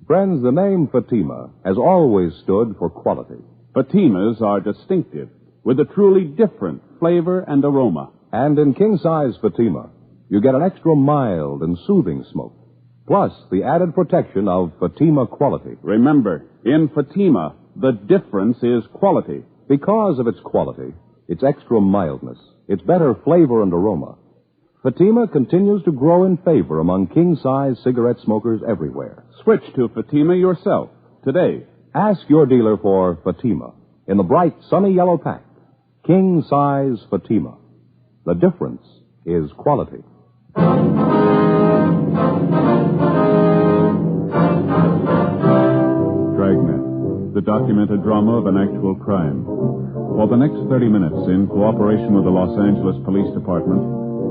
S7: Friends, the name Fatima has always stood for quality.
S9: Fatimas are distinctive, with a truly different flavor and aroma.
S7: And in king-size Fatima, you get an extra mild and soothing smoke, plus the added protection of Fatima quality.
S9: Remember, in Fatima, the difference is quality.
S7: Because of its quality, its extra mildness, its better flavor and aroma, Fatima continues to grow in favor among king-size cigarette smokers everywhere.
S9: Switch to Fatima yourself today.
S7: Ask your dealer for Fatima in the bright, sunny yellow pack. King-size Fatima. The difference is quality.
S9: Dragnet, the documented drama of an actual crime. For the next 30 minutes, in cooperation with the Los Angeles Police Department,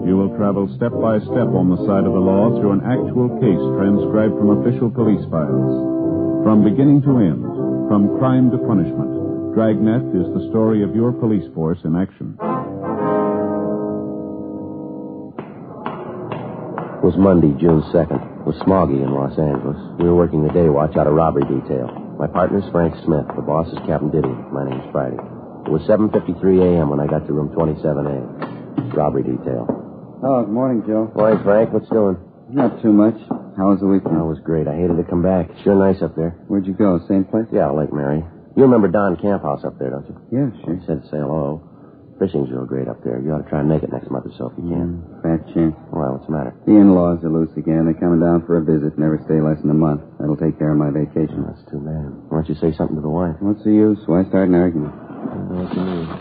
S9: you will travel step by step on the side of the law through an actual case transcribed from official police files. From beginning to end, from crime to punishment, Dragnet is the story of your police force in action.
S10: It was Monday, June 2nd. It was smoggy in Los Angeles. We were working the day watch out of robbery detail. My partner's Frank Smith. The boss is Captain Diddy. My name's Friday. It was 7:53 a.m. when I got to room 27A. Robbery detail.
S11: Oh, good morning, Joe.
S10: Morning, Frank. What's doing?
S11: Not too much. How was the weekend?
S10: Oh, it was great. I hated to come back. Sure nice up there.
S11: Where'd you go? Same place?
S10: Yeah, Lake Mary. You remember Don Camp House up there, don't you?
S11: Yeah, sure.
S10: He said to say hello. Fishing's real great up there. You ought to try and make it next month or so if you can.
S11: Fat chance.
S10: Well, what's the matter?
S11: The in-laws are loose again. They're coming down for a visit. Never stay less than a month. That'll take care of my vacation.
S10: That's too bad. Why don't you say something to the wife?
S11: What's the use? Why start an argument?
S10: I don't know what you mean.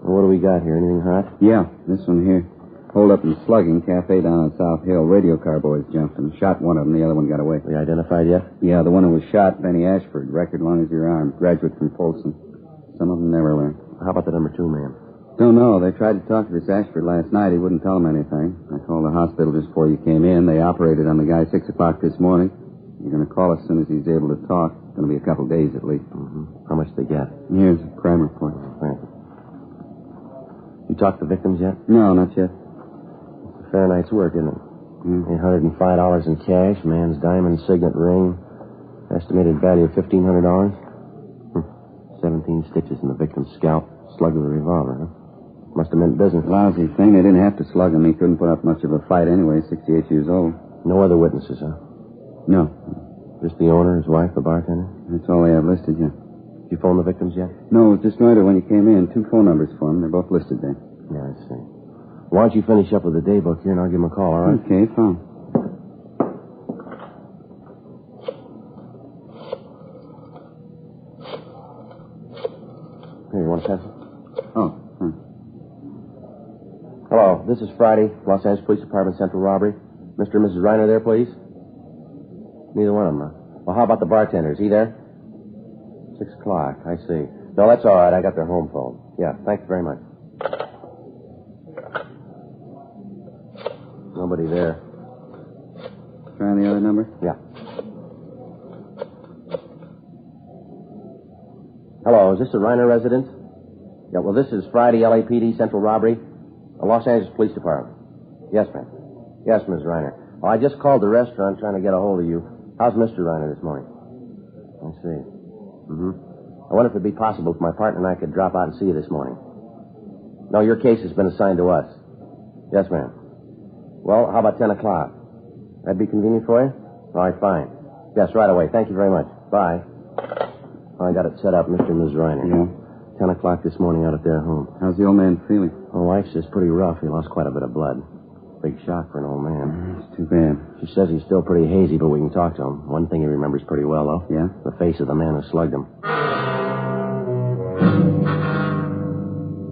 S10: Well, what do we got here? Anything hot?
S11: Yeah, this one here. Hold up and slugging. Cafe down on South Hill. Radio car boys jumped and shot one of them. The other one got away.
S10: We identified yet?
S11: Yeah, the one who was shot, Benny Ashford. Record long as your arm. Graduate from Folsom. Some of them never learn.
S10: How about the number 2 man?
S11: Don't know. They tried to talk to this Ashford last night. He wouldn't tell them anything. I called the hospital just before you came in. They operated on the guy 6 o'clock this morning. You're going to call as soon as he's able to talk. It's going to be a couple days at least.
S10: Mm-hmm. How much they get?
S11: Here's a crime report.
S10: Thank you. You talked to victims yet?
S11: No, not yet.
S10: It's a fair night's work, isn't it? $805 in cash, man's diamond signet ring, estimated value of $1,500. 17 stitches in the victim's scalp, slug with a revolver, huh? Must have meant business.
S11: Lousy thing. They didn't have to slug him. He couldn't put up much of a fight anyway, 68 years old.
S10: No other witnesses, huh?
S11: No.
S10: Just the owner, his wife, the bartender?
S11: That's all they have listed, yeah.
S10: Did you phone the victims yet?
S11: No, it was just right when you came in. 2 phone numbers for them. They're both listed there.
S10: Yeah, I see. Why don't you finish up with the daybook here and I'll give him a call, all right?
S11: Okay, fine.
S10: Here, you want a pencil?
S11: Oh,
S10: Hello, this is Friday, Los Angeles Police Department Central Robbery. Mr. and Mrs. Reiner there, please? Neither one of them, huh? Well, how about the bartender? Is he there? 6 o'clock, I see. No, that's all right. I got their home phone. Yeah, thanks very much. Nobody there.
S11: Try the other number?
S10: Yeah. Hello, is this a Reiner residence? Yeah, well, this is Friday, LAPD Central Robbery. Los Angeles Police Department. Yes, ma'am. Yes, Ms. Reiner. Oh, I just called the restaurant trying to get a hold of you. How's Mr. Reiner this morning? I see. I wonder if it'd be possible if my partner and I could drop out and see you this morning. No, your case has been assigned to us. Yes, ma'am. Well, how about 10 o'clock? That'd be convenient for you? All right, fine. Yes, right away. Thank you very much. Bye. I got it set up, Mr. and Ms. Reiner.
S11: Yeah.
S10: 10 o'clock this morning out at their home.
S11: How's the old man feeling?
S10: My wife says pretty rough. He lost quite a bit of blood. Big shock for an old man.
S11: It's too bad.
S10: She says he's still pretty hazy, but we can talk to him. One thing he remembers pretty well, though.
S11: Yeah?
S10: The face of the man who slugged him.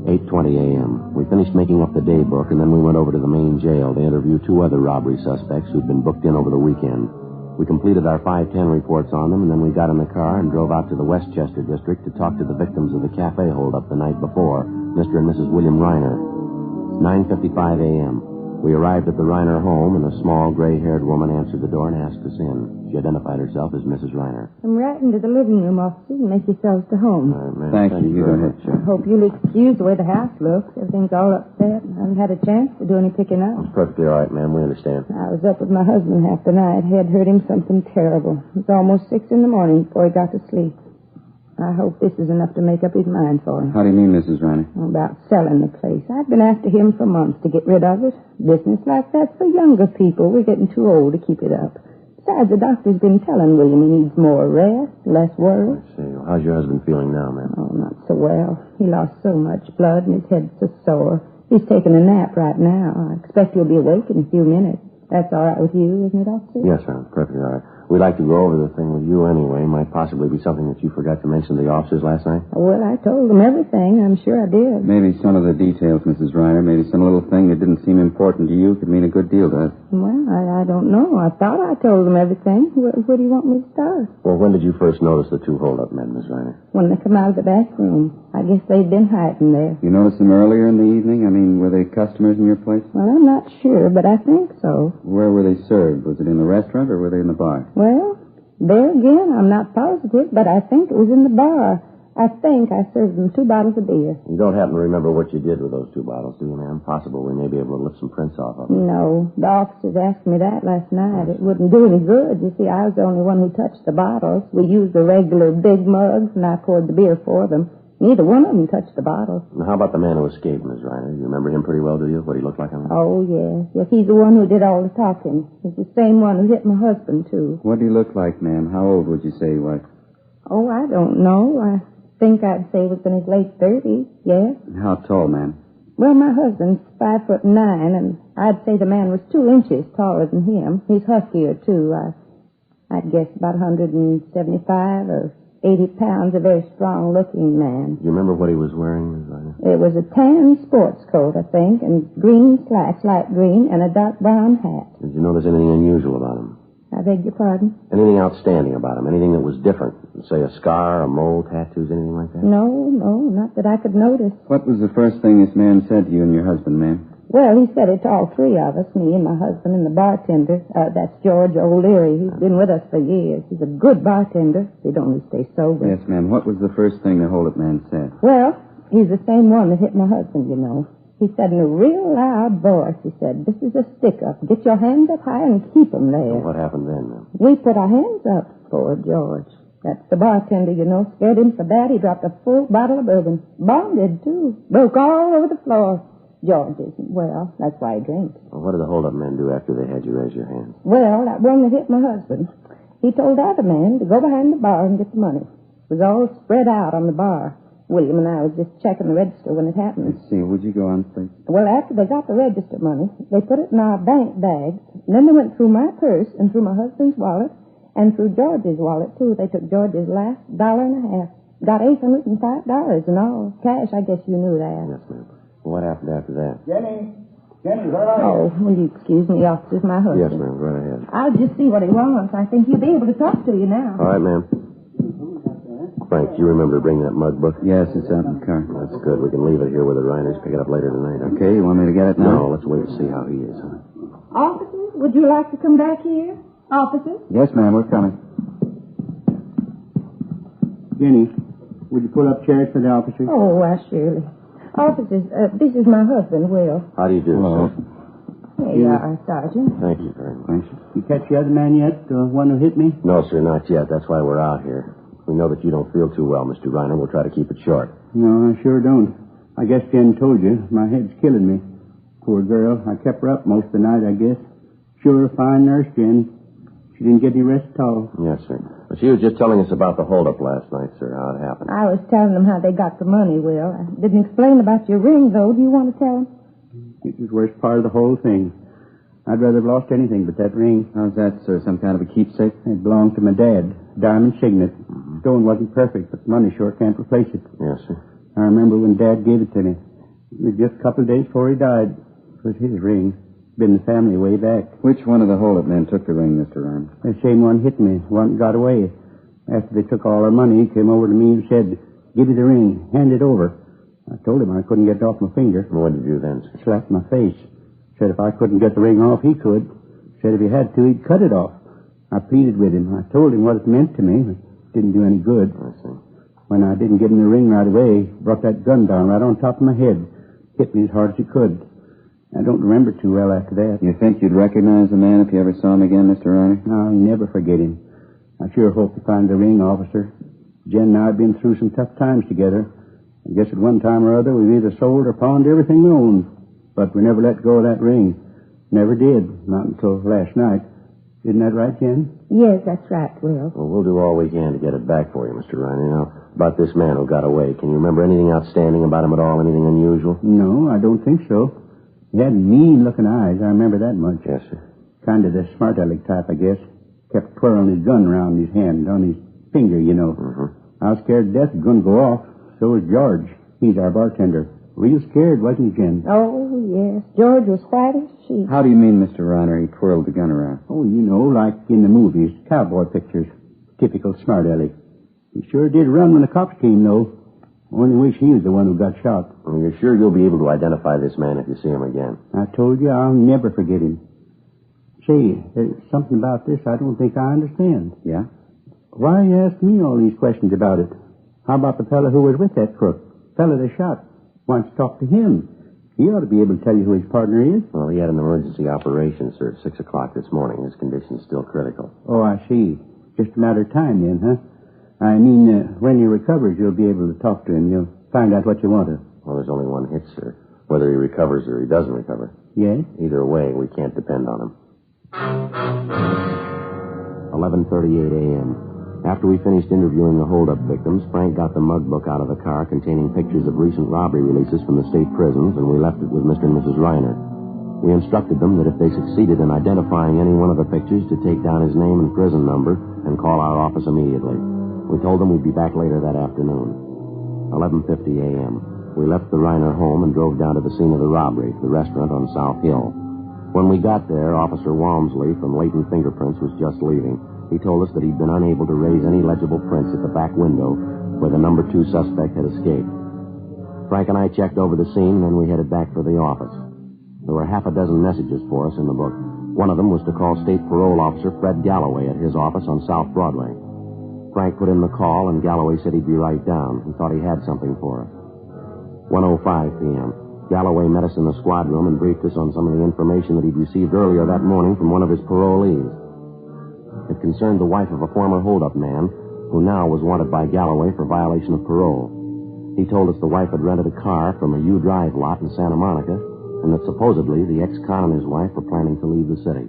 S10: 8:20 a.m. We finished making up the daybook, and then we went over to the main jail to interview 2 other robbery suspects who'd been booked in over the weekend. We completed our 510 reports on them, and then we got in the car and drove out to the Westchester district to talk to the victims of the cafe holdup the night before, Mr. and Mrs. William Reiner. 9:55 a.m. We arrived at the Reiner home, and a small, gray-haired woman answered the door and asked us in. She identified herself as Mrs. Reiner.
S13: Come right into the living room, officers, and make yourselves to home.
S11: Thank you. You go ahead, sir.
S13: I hope you'll excuse the way the house looks. Everything's all upset. I haven't had a chance to do any picking up.
S10: It's perfectly all right, ma'am. We understand.
S13: I was up with my husband half the night. Head hurt him something terrible. It was almost 6 in the morning before he got to sleep. I hope this is enough to make up his mind for him.
S11: How do you mean, Mrs. Reiner?
S13: About selling the place. I've been after him for months to get rid of it. Business like that's for younger people. We're getting too old to keep it up. Besides, the doctor's been telling William he needs more rest, less worry.
S10: I see. Well, how's your husband feeling now, ma'am?
S13: Oh, not so well. He lost so much blood and his head's so sore. He's taking a nap right now. I expect he'll be awake in a few minutes. That's all right with you, isn't it, officer?
S10: Yes, ma'am. Perfectly all right. We'd like to go over the thing with you anyway. Might possibly be something that you forgot to mention to the officers last night.
S13: Well, I told them everything. I'm sure I did.
S11: Maybe some of the details, Mrs. Reiner. Maybe some little thing that didn't seem important to you could mean a good deal to us.
S13: Well, I don't know. I thought I told them everything. Where do you want me to start?
S10: Well, when did you first notice the 2 hold-up men, Miss Reiner?
S13: When they come out of the back room. I guess they'd been hiding there.
S11: You noticed them earlier in the evening? I mean, were they customers in your place?
S13: Well, I'm not sure, but I think so.
S11: Where were they served? Was it in the restaurant or were they in the bar?
S13: Well, there again, I'm not positive, but I think it was in the bar. I think I served them 2 bottles of beer.
S10: You don't happen to remember what you did with those 2 bottles, do you, ma'am? Possible we may be able to lift some prints off of them.
S13: No. The officers asked me that last night. It wouldn't do any good. You see, I was the only one who touched the bottles. We used the regular big mugs, and I poured the beer for them. Neither one of them touched the bottles.
S10: Now, how about the man who escaped, Miss Reiner? You remember him pretty well, do you? What he looked like?
S13: Oh, yes. Yes, he's the one who did all the talking. He's the same one who hit my husband, too.
S11: What did he look like, ma'am? How old would you say he was?
S13: Oh, I don't know. I think I'd say he was in his late 30s, yes.
S11: How tall, ma'am?
S13: Well, my husband's 5'9", and I'd say the man was 2 inches taller than him. He's huskier, too. I'd guess about 175 or 80 pounds, a very strong-looking man.
S10: You remember what he was wearing, Miss Reiner?
S13: It was a tan sports coat, I think, and green slacks, light green, and a dark brown hat.
S10: Did you notice anything unusual about him?
S13: I beg your pardon?
S10: Anything outstanding about him? Anything that was different? Say a scar, a mole, tattoos, anything like that?
S13: No, not that I could notice.
S11: What was the first thing this man said to you and your husband, ma'am?
S13: Well, he said it to all 3 of us, me and my husband and the bartender. That's George O'Leary. He's been with us for years. He's a good bartender. He'd only stay sober.
S11: Yes, ma'am. What was the first thing the hold-up man said?
S13: Well, he's the same one that hit my husband, you know. He said in a real loud voice, he said, "This is a stick-up. Get your hands up high and keep them there."
S10: What happened then, ma'am?
S13: We put our hands up for George. That's the bartender, you know. Scared him so bad he dropped a full bottle of bourbon. Bombed it, too. Broke all over the floor. George isn't well. That's why he drinks.
S10: Well, what did the hold-up men do after they had you raise your hands?
S13: Well, that one that hit my husband, he told the other man to go behind the bar and get the money. It was all spread out on the bar. William and I was just checking the register when it happened.
S11: Let's see. Would you go on, please?
S13: Well, after they got the register money, they put it in our bank bags, and then they went through my purse and through my husband's wallet and through George's wallet, too. They took George's last $1.50. Got $805 in all. Cash, I guess you knew that.
S10: Yes, ma'am. What happened after that?
S12: Jenny, where are you?
S13: Oh, will you excuse me, officers, my husband?
S10: Yes, ma'am. Go right ahead.
S13: I'll just see what he wants. I think he'll be able to talk to you now.
S10: All right, ma'am. Frank, do you remember to bring that mug book?
S11: Yes, it's out in the car.
S10: That's good. We can leave it here with the Reiners. Pick it up later tonight.
S11: Okay, you want me to get it now?
S10: No, let's wait and see how he is.
S13: Officers, would you like to come back here? Officers?
S11: Yes, ma'am, we're coming.
S12: Jenny, would you pull up chairs for the officers?
S13: Oh, why, surely. Officers, this is my husband, Will.
S10: How do you do,
S11: Hello.
S10: sir?
S13: Here you are, Sergeant.
S10: Thank you very much.
S12: You catch the other man yet, the one who hit me?
S10: No, sir, not yet. That's why we're out here. We know that you don't feel too well, Mr. Reiner. We'll try to keep it short.
S12: No, I sure don't. I guess Jen told you. My head's killing me. Poor girl. I kept her up most of the night, I guess. Sure, fine nurse, Jen. She didn't get any rest at all.
S10: Yes, sir. Well, she was just telling us about the holdup last night, sir, how it happened.
S13: I was telling them how they got the money, Will. I didn't explain about your ring, though. Do you want to tell them?
S12: It was the worst part of the whole thing. I'd rather have lost anything but that ring.
S11: How's that, sir? Some kind of a keepsake?
S12: It belonged to my dad. Diamond signet. Stone wasn't perfect, but money sure can't replace it.
S10: Yes, sir.
S12: I remember when Dad gave it to me. It was just a couple of days before he died. It was his ring. Been the family way back.
S11: Which one of the hold-up men took the ring, Mr. Reiner?
S12: The same one hit me. One got away. After they took all our money, he came over to me and said, "Give me the ring. Hand it over." I told him I couldn't get it off my finger.
S10: What did you do then, sir?
S12: Slapped my face. Said if I couldn't get the ring off, he could. Said if he had to, he'd cut it off. I pleaded with him. I told him what it meant to me, but it didn't do any good.
S10: I see.
S12: When I didn't give him the ring right away, he brought that gun down right on top of my head. Hit me as hard as he could. I don't remember too well after that.
S11: You think you'd recognize the man if you ever saw him again, Mr. Reiner?
S12: No, I'll never forget him. I sure hope to find the ring, officer. Jen and I have been through some tough times together. I guess at one time or other we've either sold or pawned everything we owned. But we never let go of that ring. Never did. Not until last night. Isn't that right, Jen?
S13: Yes, that's right, Will.
S10: Well, we'll do all we can to get it back for you, Mr. Reiner. Now, about this man who got away, can you remember anything outstanding about him at all? Anything unusual?
S12: No, I don't think so. He had mean-looking eyes. I remember that much.
S10: Yes, sir.
S12: Kind of the smart aleck type, I guess. Kept twirling his gun around his hand, on his finger, you know. I was scared to death the gun go off. So was George. He's our bartender. Real scared, wasn't he, Jen?
S13: Oh, yes. George was white as a sheet.
S11: How do you mean, Mr. Reiner, he twirled the gun around?
S12: Oh, you know, like in the movies, cowboy pictures. Typical smart aleck. He sure did run when the cops came, though. Only wish he was the one who got shot.
S10: Well, you're sure you'll be able to identify this man if you see him again?
S12: I told you I'll never forget him. Say, there's something about this I don't think I understand.
S11: Yeah?
S12: Why are you asking me all these questions about it? How about the fellow who was with that crook? Fellow they shot. Why don't you talk to him? He ought to be able to tell you who his partner is.
S10: Well, he had an emergency operation, sir, at 6 o'clock this morning. His condition's still critical.
S12: Oh, I see. Just a matter of time then, huh? I mean, when he recovers, you'll be able to talk to him. You'll find out what you want to.
S10: Well, there's only one hit, sir. Whether he recovers or he doesn't recover.
S12: Yes?
S10: Either way, we can't depend on him. 11:38 a.m. After we finished interviewing the hold-up victims, Frank got the mug book out of the car containing pictures of recent robbery releases from the state prisons, and we left it with Mr. and Mrs. Reiner. We instructed them that if they succeeded in identifying any one of the pictures, to take down his name and prison number and call our office immediately. We told them we'd be back later that afternoon. 11:50 a.m. We left the Reiner home and drove down to the scene of the robbery, the restaurant on South Hill. When we got there, Officer Walmsley from Leighton Fingerprints was just leaving. He told us that he'd been unable to raise any legible prints at the back window where the number 2 suspect had escaped. Frank and I checked over the scene, then we headed back for the office. There were half a dozen messages for us in the book. One of them was to call State Parole Officer Fred Galloway at his office on South Broadway. Frank put in the call, and Galloway said he'd be right down. He thought he had something for us. 1:05 p.m. Galloway met us in the squad room and briefed us on some of the information that he'd received earlier that morning from one of his parolees. It concerned the wife of a former hold-up man who now was wanted by Galloway for violation of parole. He told us the wife had rented a car from a U-Drive lot in Santa Monica and that supposedly the ex-con and his wife were planning to leave the city.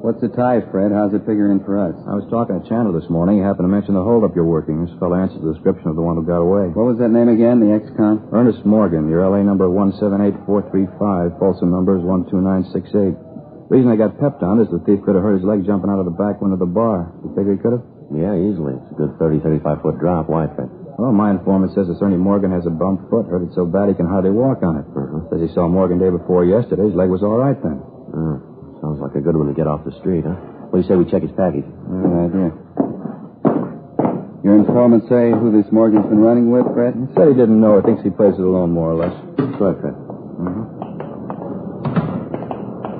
S11: What's the tie, Fred? How's it figuring for us? I was talking to Chandler this morning. He happened to mention the hold-up you're working. This fellow answers the description of the one who got away. What was that name again, the ex-con? Ernest Morgan. Your L.A. number 178435. Folsom number is 12968. Reason I got pepped on is the thief could have hurt his leg jumping out of the back window of the bar. You figure he could have?
S10: Yeah, easily. It's a good 35-foot drop. Why, Fred?
S11: Well, my informant says this Ernie Morgan has a bum foot. Hurt it so bad he can hardly walk on it. Says he saw Morgan day before yesterday. His leg was all right then.
S10: Sounds like a good one to get off the street, huh? What do you say we check his package?
S11: Good idea. Your informant say who this Morgan's been running with, Fred? He said he didn't know. He thinks he plays it alone, more or less.
S10: Go ahead, Fred.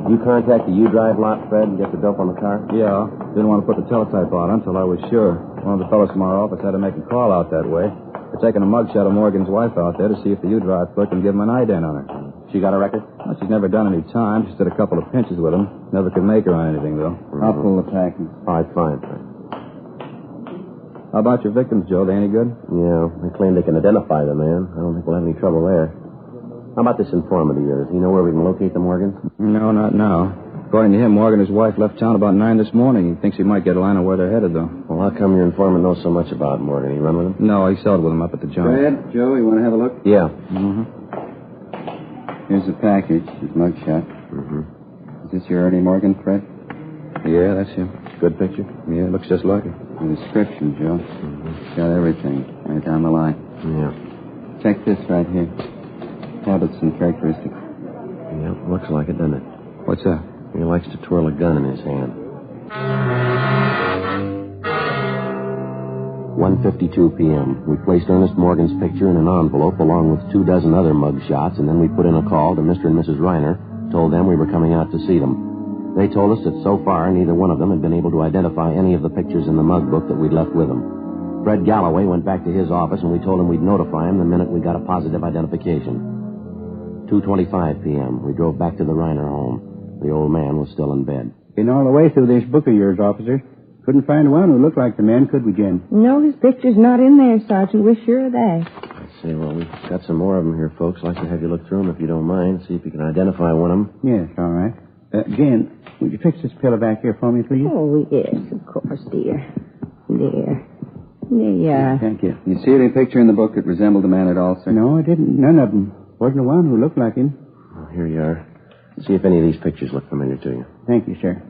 S10: You contact the U-Drive lot, Fred, and get the dope on the car?
S11: Yeah. Didn't want to put the teletype on until I was sure. One of the fellows from our office had to make a call out that way. They're taking a mugshot of Morgan's wife out there to see if the U-Drive clerk can give him an ident on her.
S10: She got a record?
S11: Well, she's never done any time. She's did a couple of pinches with him. Never could make her on anything, though.
S10: I'll pull the package. All right, fine, Fred.
S11: How about your victims, Joe? They any good?
S10: Yeah, they claim they can identify the man. I don't think we'll have any trouble there. How about this informant of yours? Do you know where we can locate the Morgans?
S11: No, not now. According to him, Morgan and his wife left town about 9 this morning. He thinks he might get a line of where they're headed, though.
S10: Well, how come your informant knows so much about Morgan? You run with him?
S11: No, he sold with him up at the joint.
S12: Fred, Joe, you want to have a look?
S10: Yeah.
S12: Here's the package, his mugshot. Is this your Ernie Morgan, Fred?
S11: Yeah, that's him.
S10: Good picture?
S11: Yeah, looks just like it.
S12: The description, Joe. Got everything right down the line.
S10: Yeah.
S12: Check this right here. Habits and characteristics.
S10: Yeah, looks like it, doesn't it?
S11: What's that?
S10: He likes to twirl a gun in his hand. 1:52 p.m. We placed Ernest Morgan's picture in an envelope along with 24 other mug shots, and then we put in a call to Mr. and Mrs. Reiner, told them we were coming out to see them. They told us that so far neither one of them had been able to identify any of the pictures in the mug book that we'd left with them. Fred Galloway went back to his office, and we told him we'd notify him the minute we got a positive identification. 2:25 p.m. We drove back to the Reiner home. The old man was still in bed.
S4: Been all the way through this book of yours, officer. Couldn't find one who looked like the man, could we, Jen?
S13: No, his picture's not in there, Sergeant. We're sure of that.
S10: I see. Well, we've got some more of them here, folks. I'd like to have you look through them if you don't mind. See if you can identify one of them.
S4: Yes, all right. Jen, would you fix this pillow back here for me, please?
S13: Oh, yes, of course, dear. There. There you are.
S12: Thank you. You see any picture in the book that resembled the man at all, sir?
S4: No, I didn't. None of them. Wasn't one who looked like him.
S10: Well, here you are. See if any of these pictures look familiar to you.
S4: Thank you, sir.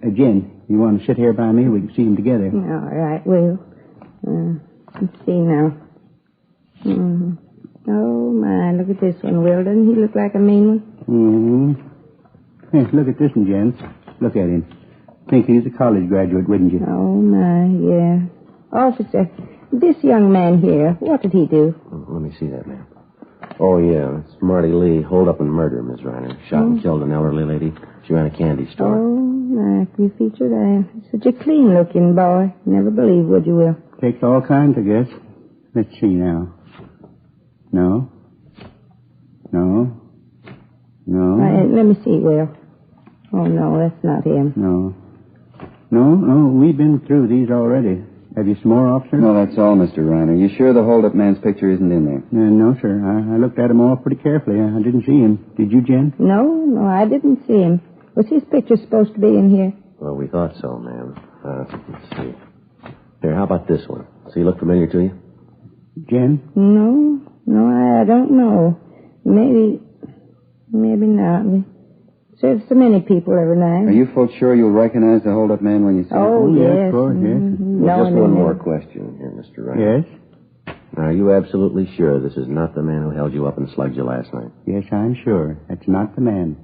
S4: Jen, you want to sit here by me? We can see them together.
S13: All right, Will. Let's see now. Oh, my, look at this one, Will. Doesn't he look like a mean one?
S4: Yes, look at this one, Jen. Look at him. Think he's a college graduate, wouldn't you?
S13: Oh, my, yeah. Officer, this young man here, what did he do?
S10: Let me see that, man. Oh, yeah, it's Marty Lee, hold up and murder, Miss Reiner. Shot and killed an elderly lady. She ran a candy store.
S13: Oh, my, you feature that. Such a clean-looking boy. Never believe, would you, Will?
S4: Takes all kinds, I guess. Let's see now. No.
S13: Let me see, Will. Oh, no, that's not him.
S4: No, we've been through these already. Have you some more, officer?
S12: No, that's all, Mr. Reiner. You sure the hold-up man's picture isn't in there?
S4: No, sir. I looked at him all pretty carefully. I didn't see him. Did you, Jen?
S13: No, I didn't see him. Was his picture supposed to be in here?
S10: Well, we thought so, ma'am. Let's see. Here, how about this one? Does he look familiar to you?
S4: Jen?
S13: No, I don't know. Maybe not. We serve so many people every night.
S12: Are you folks sure you'll recognize the hold-up man when you see him?
S13: Oh, yes.
S4: Of course, yes.
S10: Well, just one more question here, Mr. Reiner.
S4: Yes?
S10: Now, are you absolutely sure this is not the man who held you up and slugged you last night?
S4: Yes, I'm sure. That's not the man.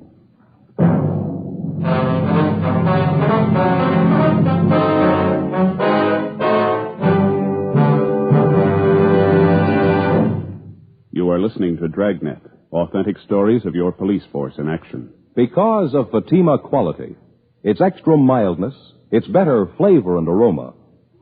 S9: You are listening to Dragnet, authentic stories of your police force in action.
S15: Because of Fatima quality, its extra mildness, its better flavor and aroma,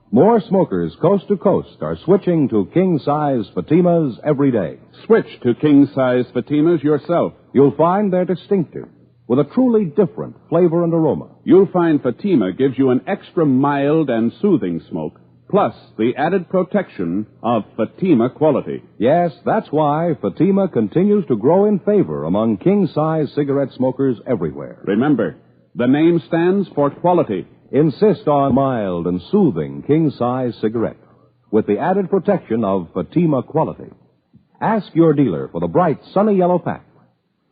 S15: More smokers coast to coast are switching to king-size Fatimas every day.
S9: Switch to king-size Fatimas yourself.
S15: You'll find they're distinctive, with a truly different flavor and aroma.
S9: You'll find Fatima gives you an extra mild and soothing smoke, plus the added protection of Fatima quality.
S15: Yes, that's why Fatima continues to grow in favor among king-size cigarette smokers everywhere.
S9: Remember, the name stands for quality.
S15: Insist on mild and soothing king-size cigarette with the added protection of Fatima quality. Ask your dealer for the bright, sunny yellow pack.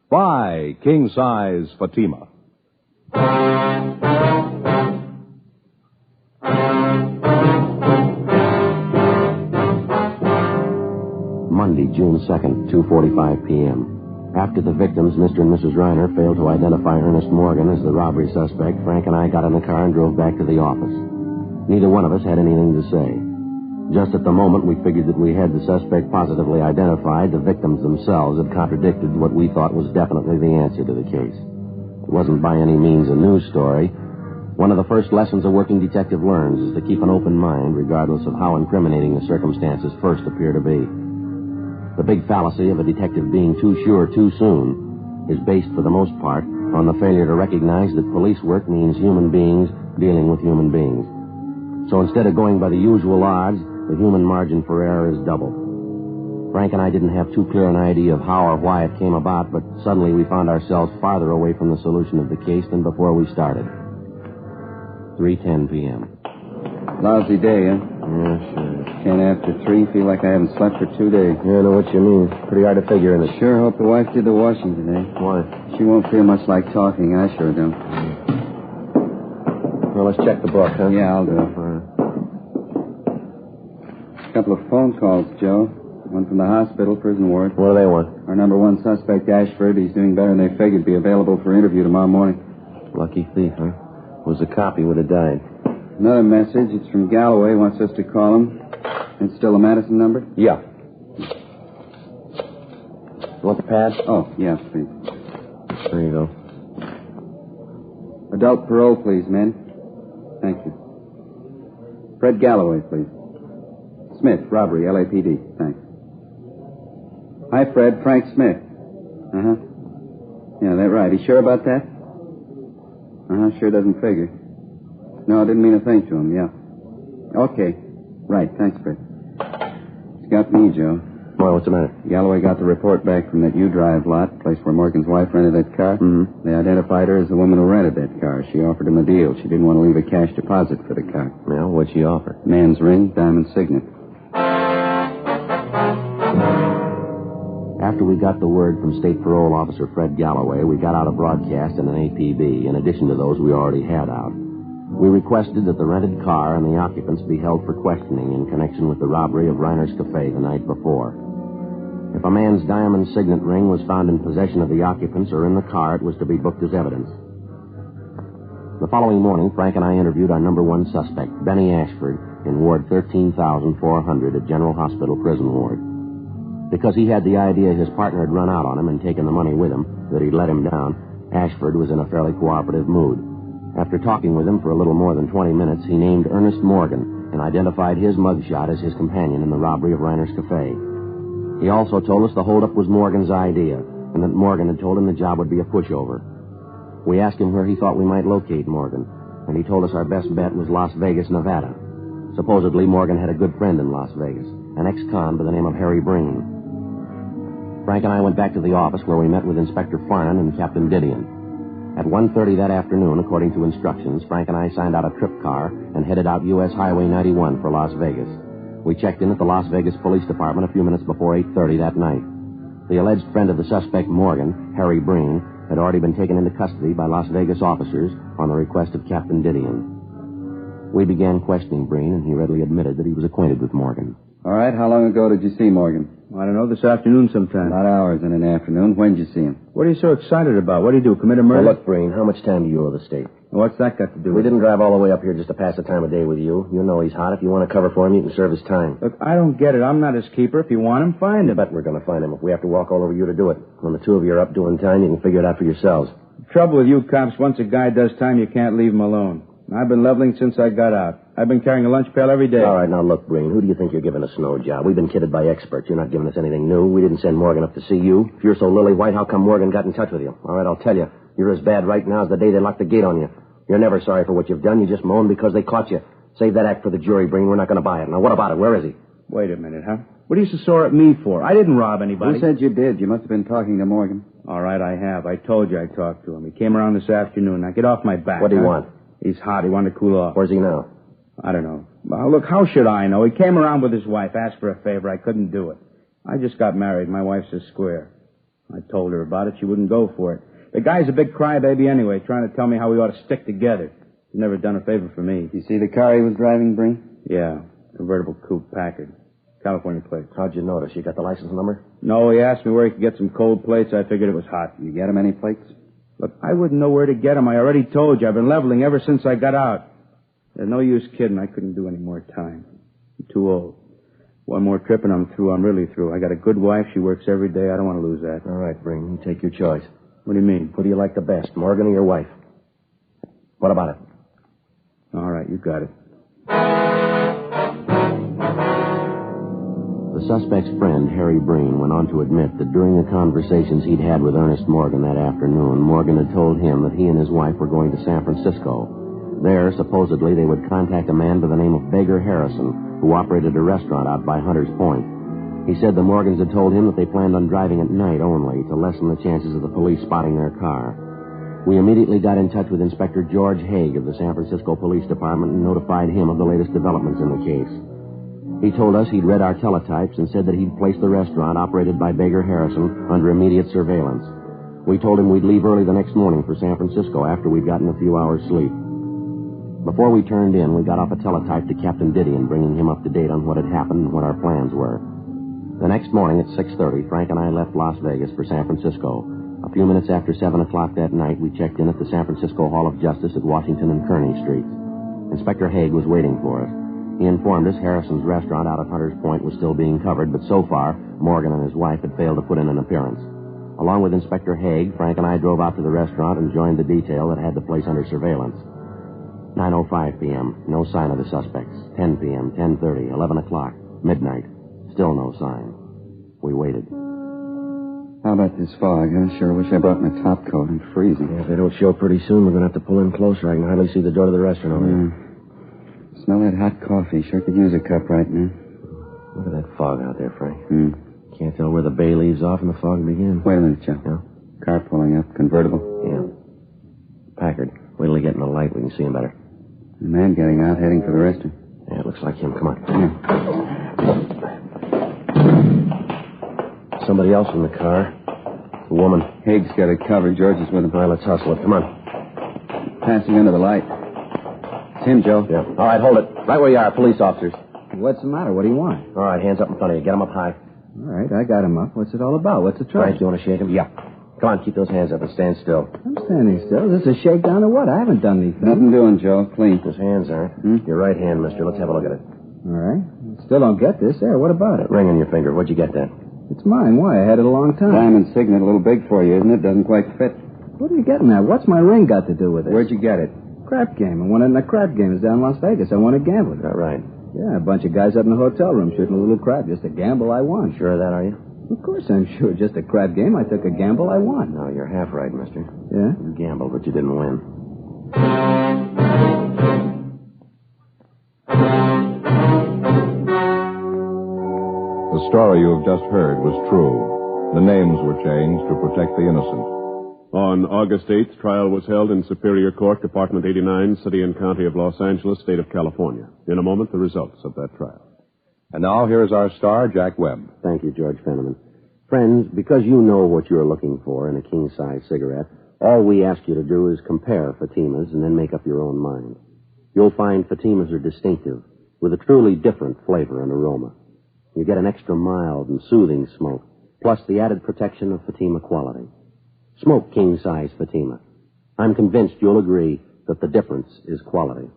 S15: Buy king-size Fatima.
S10: Monday, June 2nd, 2:45 p.m. After the victims, Mr. and Mrs. Reiner, failed to identify Ernest Morgan as the robbery suspect, Frank and I got in the car and drove back to the office. Neither one of us had anything to say. Just at the moment we figured that we had the suspect positively identified, the victims themselves had contradicted what we thought was definitely the answer to the case. It wasn't by any means a news story. One of the first lessons a working detective learns is to keep an open mind, regardless of how incriminating the circumstances first appear to be. The big fallacy of a detective being too sure too soon is based, for the most part, on the failure to recognize that police work means human beings dealing with human beings. So instead of going by the usual odds, the human margin for error is double. Frank and I didn't have too clear an idea of how or why it came about, but suddenly we found ourselves farther away from the solution of the case than before we started. 3:10 p.m.
S11: Lousy day, huh?
S10: Yeah, sure.
S11: 10 after 3, feel like I haven't slept for 2 days.
S10: Yeah, I know what you mean. Pretty hard to figure, isn't it?
S11: Sure hope the wife did the washing today.
S10: Why?
S11: She won't feel much like talking. I sure do.
S10: Well, let's check the book, huh?
S11: Yeah, I'll do it. A couple of phone calls, Joe. One from the hospital, prison ward.
S10: What do they want?
S11: Our number one suspect, Ashford, he's doing better than they figured. Be available for interview tomorrow morning.
S10: Lucky thief, huh? Was a copy, would have died.
S11: Another message. It's from Galloway. Wants us to call him. It's still the Madison number?
S10: Yeah. You want the pad?
S11: Oh, yeah, please.
S10: There you go.
S11: Adult parole, please, men. Thank you. Fred Galloway, please. Smith, robbery, LAPD. Thanks. Hi, Fred. Frank Smith. Uh-huh. Yeah, that's right. You sure about that? Uh-huh. Sure doesn't figure. No, I didn't mean a thing to him, yeah. Okay. Right. Thanks, Fred. It's got me, Joe.
S10: Why, what's the matter?
S11: Galloway got the report back from that U-Drive lot, place where Morgan's wife rented that car.
S10: Mm-hmm.
S11: They identified her as the woman who rented that car. She offered him a deal. She didn't want to leave a cash deposit for the car.
S10: Well, what'd she offer?
S11: Man's ring, diamond signet.
S10: After we got the word from State Parole Officer Fred Galloway, we got out a broadcast and an APB, in addition to those we already had out. We requested that the rented car and the occupants be held for questioning in connection with the robbery of Reiner's Cafe the night before. If a man's diamond signet ring was found in possession of the occupants or in the car, it was to be booked as evidence. The following morning, Frank and I interviewed our number one suspect, Benny Ashford, in Ward 13,400 at General Hospital Prison Ward. Because he had the idea his partner had run out on him and taken the money with him, that he'd let him down, Ashford was in a fairly cooperative mood. After talking with him for a little more than 20 minutes, he named Ernest Morgan and identified his mugshot as his companion in the robbery of Reiner's Cafe. He also told us the holdup was Morgan's idea and that Morgan had told him the job would be a pushover. We asked him where he thought we might locate Morgan, and he told us our best bet was Las Vegas, Nevada. Supposedly, Morgan had a good friend in Las Vegas, an ex-con by the name of Harry Breen. Frank and I went back to the office where we met with Inspector Farnan and Captain Didion. At 1:30 that afternoon, according to instructions, Frank and I signed out a trip car and headed out U.S. Highway 91 for Las Vegas. We checked in at the Las Vegas Police Department a few minutes before 8:30 that night. The alleged friend of the suspect, Morgan, Harry Breen, had already been taken into custody by Las Vegas officers on the request of Captain Didion. We began questioning Breen, and he readily admitted that he was acquainted with Morgan.
S11: All right, how long ago did you see Morgan?
S4: I don't know, this afternoon sometime.
S11: About hours in an afternoon. When did you see him?
S4: What are you so excited about? What do you do, commit a murder?
S10: Well, look, Breen, how much time do you owe the state?
S4: What's that got to do with it?
S10: We didn't drive all the way up here just to pass the time of day with you. You know he's hot. If you want to cover for him, you can serve his time.
S4: Look, I don't get it. I'm not his keeper. If you want him, find him.
S10: I bet we're going to find him if we have to walk all over you to do it. When the two of you are up doing time, you can figure it out for yourselves.
S4: The trouble with you cops, once a guy does time, you can't leave him alone.
S11: I've been leveling since I got out. I've been carrying a lunch pail every day.
S10: All right, now look, Breen, who do you think you're giving a snow job? We've been kidded by experts. You're not giving us anything new. We didn't send Morgan up to see you. If you're so lily-white, how come Morgan got in touch with you? All right, I'll tell you. You're as bad right now as the day they locked the gate on you. You're never sorry for what you've done. You just moan because they caught you. Save that act for the jury, Breen. We're not going to buy it. Now, what about it? Where is he?
S11: Wait a minute, huh? What are you so sore at me for? I didn't rob anybody.
S4: Who said you did? You must have been talking to Morgan.
S11: All right, I have. I told you I talked to him. He came around this afternoon. Now, get off my back.
S10: What do you want?
S11: He's hot. He wanted to cool off.
S10: Where's he now?
S11: I don't know. Well, look, how should I know? He came around with his wife, asked for a favor. I couldn't do it. I just got married. My wife's a square. I told her about it. She wouldn't go for it. The guy's a big crybaby anyway, trying to tell me how we ought to stick together. He's never done a favor for me.
S4: You see the car he was driving, Breen?
S11: Yeah, convertible coupe Packard. California plates.
S10: How'd you notice? You got the license number?
S11: No, he asked me where he could get some cold plates. I figured it was hot.
S4: You get him any plates?
S11: Look, I wouldn't know where to get them. I already told you. I've been leveling ever since I got out. There's no use kidding. I couldn't do any more time. I'm too old. One more trip and I'm through. I'm really through. I got a good wife. She works every day. I don't want to lose that.
S10: All right, Breen. You take your choice.
S11: What do you mean?
S10: Who do you like the best, Morgan or your wife? What about it?
S11: All right, you got it.
S10: The suspect's friend, Harry Breen, went on to admit that during the conversations he'd had with Ernest Morgan that afternoon, Morgan had told him that he and his wife were going to San Francisco. There, supposedly, they would contact a man by the name of Beggar Harrison, who operated a restaurant out by Hunter's Point. He said the Morgans had told him that they planned on driving at night only to lessen the chances of the police spotting their car. We immediately got in touch with Inspector George Haig of the San Francisco Police Department and notified him of the latest developments in the case. He told us he'd read our teletypes and said that he'd placed the restaurant operated by Beggar Harrison under immediate surveillance. We told him we'd leave early the next morning for San Francisco after we'd gotten a few hours' sleep. Before we turned in, we got off a teletype to Captain Didion, bringing him up to date on what had happened and what our plans were. The next morning at 6:30, Frank and I left Las Vegas for San Francisco. A few minutes after 7 o'clock that night, we checked in at the San Francisco Hall of Justice at Washington and Kearny Streets. Inspector Haig was waiting for us. He informed us Harrison's restaurant out at Hunter's Point was still being covered, but so far, Morgan and his wife had failed to put in an appearance. Along with Inspector Haig, Frank and I drove out to the restaurant and joined the detail that had the place under surveillance. 9:05 p.m., no sign of the suspects. 10 p.m., 10:30, 11 o'clock, midnight, still no sign. We waited.
S4: How about this fog, huh? Sure wish I brought my top coat. I'm freezing.
S10: Yeah, if they don't show pretty soon, we're going to have to pull in closer. I can hardly see the door to the restaurant over there.
S4: Smell that hot coffee. Sure could use a cup right now.
S10: Look at that fog out there, Frank. Can't tell where the bay leaves off and the fog begins.
S4: Wait a minute, Joe.
S10: Yeah?
S4: Car pulling up. Convertible.
S10: Yeah. Packard. Wait till they get in the light. We can see him better.
S4: The man getting out, heading for the restaurant.
S10: Yeah, it looks like him. Come on.
S4: Yeah.
S10: Somebody else in the car. A woman.
S4: Haig's got it covered. George is with him.
S10: All right, let's hustle it. Come on.
S4: Passing under the light. It's him, Joe.
S10: Yeah. All right, hold it. Right where you are, police officers.
S11: What's the matter? What do you want?
S10: All right, hands up in front of you. Get them up high.
S11: All right, I got him up. What's it all about? What's the trouble?
S10: Frank, you want to shake him? Yeah. Come on, keep those hands up and stand still.
S11: I'm standing still. Is this a shakedown or what? I haven't done anything.
S4: Nothing doing, Joe. Clean.
S10: Those hands aren't. Your right hand, mister. Let's have a look at it.
S11: All right. Still don't get this. There, what about it?
S10: That ring on your finger. Where'd you get that?
S11: It's mine. Why? I had it a long time.
S4: Diamond signet, a little big for you, isn't it? Doesn't quite fit.
S11: What are you getting at? What's my ring got to do with it?
S4: Where'd you get it?
S11: Crap game. I won it in a crap game. It's down in Las Vegas. I won a gambling.
S10: Is that right?
S11: Yeah, a bunch of guys up in the hotel room shooting a little crap. Just a gamble I won.
S10: Sure of that, are you?
S11: Of course I'm sure. Just a crap game. I took a gamble I won.
S10: No, you're half right, mister.
S11: Yeah?
S10: You gambled, but you didn't win.
S7: The story you have just heard was true. The names were changed to protect the innocent.
S8: On August 8th, trial was held in Superior Court, Department 89, City and County of Los Angeles, State of California. In a moment, the results of that trial.
S7: And now, here is our star, Jack Webb.
S10: Thank you, George Fenneman. Friends, because you know what you're looking for in a king-size cigarette, all we ask you to do is compare Fatimas and then make up your own mind. You'll find Fatimas are distinctive, with a truly different flavor and aroma. You get an extra mild and soothing smoke, plus the added protection of Fatima quality. Smoke king-size Fatima. I'm convinced you'll agree that the difference is quality.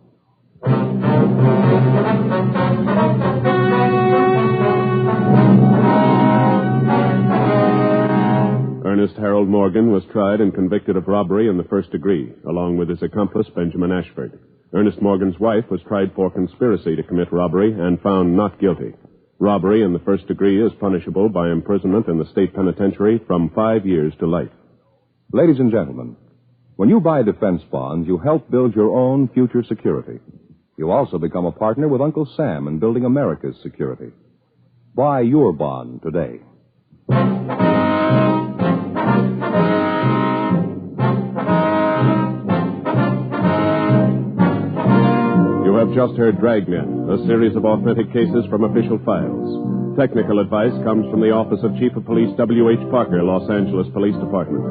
S8: Ernest Harold Morgan was tried and convicted of robbery in the first degree, along with his accomplice, Benjamin Ashford. Ernest Morgan's wife was tried for conspiracy to commit robbery and found not guilty. Robbery in the first degree is punishable by imprisonment in the state penitentiary from 5 years to life.
S15: Ladies and gentlemen, when you buy defense bonds, you help build your own future security. You also become a partner with Uncle Sam in building America's security. Buy your bond today.
S8: You have just heard Dragnet, a series of authentic cases from official files. Technical advice comes from the Office of Chief of Police W.H. Parker, Los Angeles Police Department.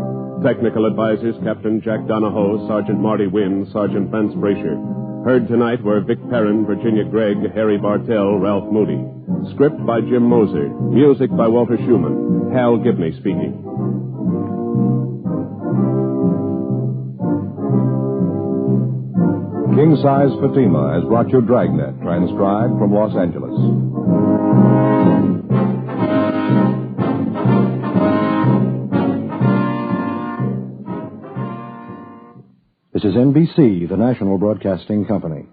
S8: Technical advisors Captain Jack Donahoe, Sergeant Marty Wynn, Sergeant Vance Brasher. Heard tonight were Vic Perrin, Virginia Gregg, Harry Bartell, Ralph Moody. Script by Jim Moser. Music by Walter Schumann. Hal Gibney speaking.
S15: King Size Fatima has brought you Dragnet, transcribed from Los Angeles.
S5: This is NBC, the national broadcasting company.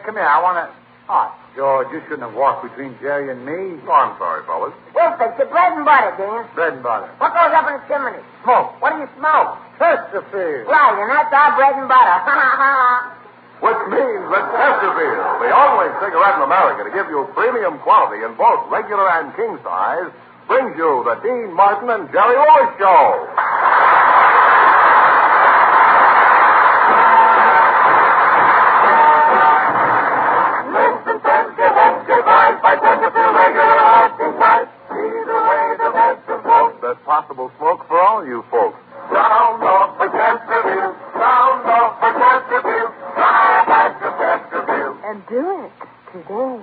S22: Come here, I want to... Oh, George, you shouldn't have walked between Jerry and me.
S23: Oh, I'm sorry, fellas.
S24: Well, fix it. Bread and butter, Dan.
S22: Bread and butter.
S24: What goes up in the chimney?
S22: Smoke.
S24: What do you smoke?
S22: Chesterfield.
S24: Right, and that's our bread and butter.
S23: Which means that Chesterfield, the only cigarette in America to give you premium quality in both regular and king size, brings you the Dean Martin and Jerry Lewis Show. Possible smoke for all you folks. Round off for Chesterfield, round off for Chesterfield, try back to Chesterfield.
S24: And do it today.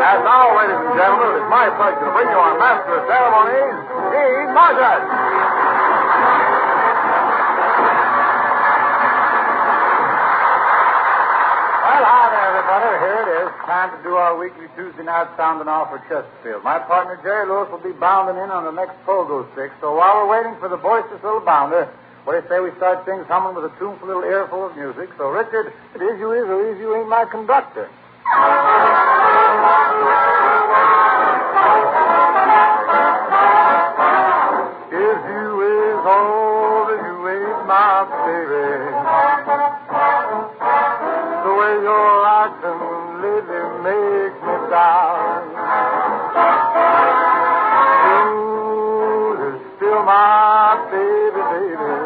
S23: As now, ladies and gentlemen, it's my pleasure to bring you our master of ceremonies, Dean Martin.
S22: Here it is. Time to do our weekly Tuesday night sounding off for Chesterfield. My partner, Jerry Lewis, will be bounding in on the next pogo stick. So while we're waiting for the boisterous little bounder, what do you say we start things humming with a tuneful little earful of music? So, Richard, it is you ain't my conductor. Is you is old as you ain't my baby. The way you're acting lately makes me down. You is still my baby, baby.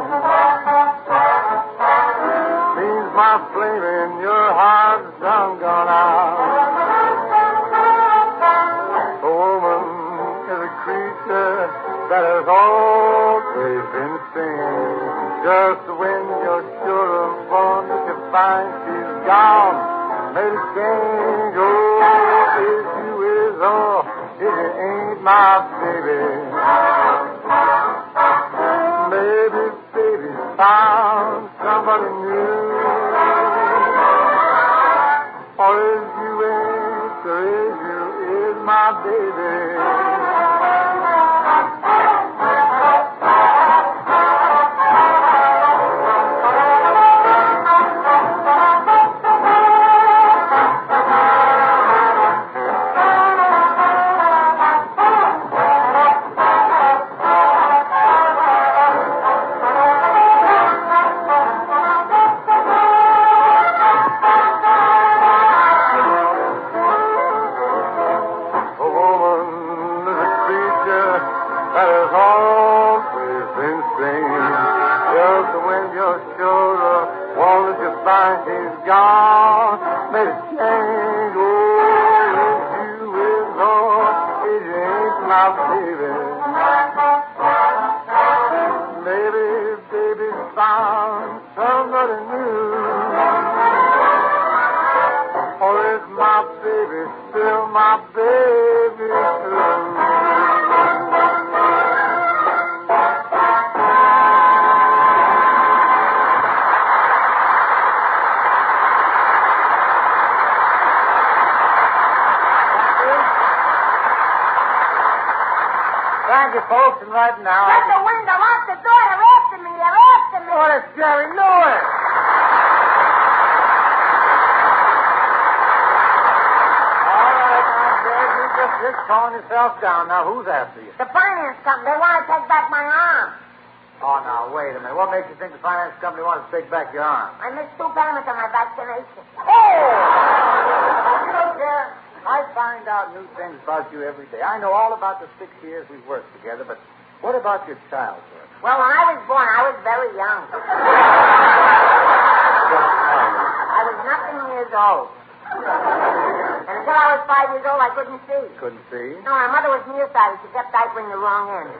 S22: Seems my flame in your heart's done gone out. A woman is a creature that has always been seen. Just when you're sure of one, you find she's gone. Made a change, oh, if you is all, if you ain't my baby. Maybe baby found somebody new. Or if you ain't, or if you is my baby. Gone, made a change.
S2: you, folks, and right now...
S24: Shut the window, lock the door. They're after me. They're after me.
S2: Oh, it's Jerry Lewis. All right, now, Jerry, you just calm yourself down. Now, who's after you?
S24: The finance company. They want to take back my arm.
S2: Oh, now, wait a minute. What makes you think the finance company wants to take back your arm?
S24: I missed 2 payments on my vaccination.
S2: You know, Jerry, I find out new things about you every day. I know all about the 6 years we've worked together, but what about your childhood?
S24: Well, when I was born, I was very young. I was nothing years old. And until I was 5 years old, I couldn't see.
S2: Couldn't see?
S24: No, my mother was nearsighted. She kept diapering the wrong end.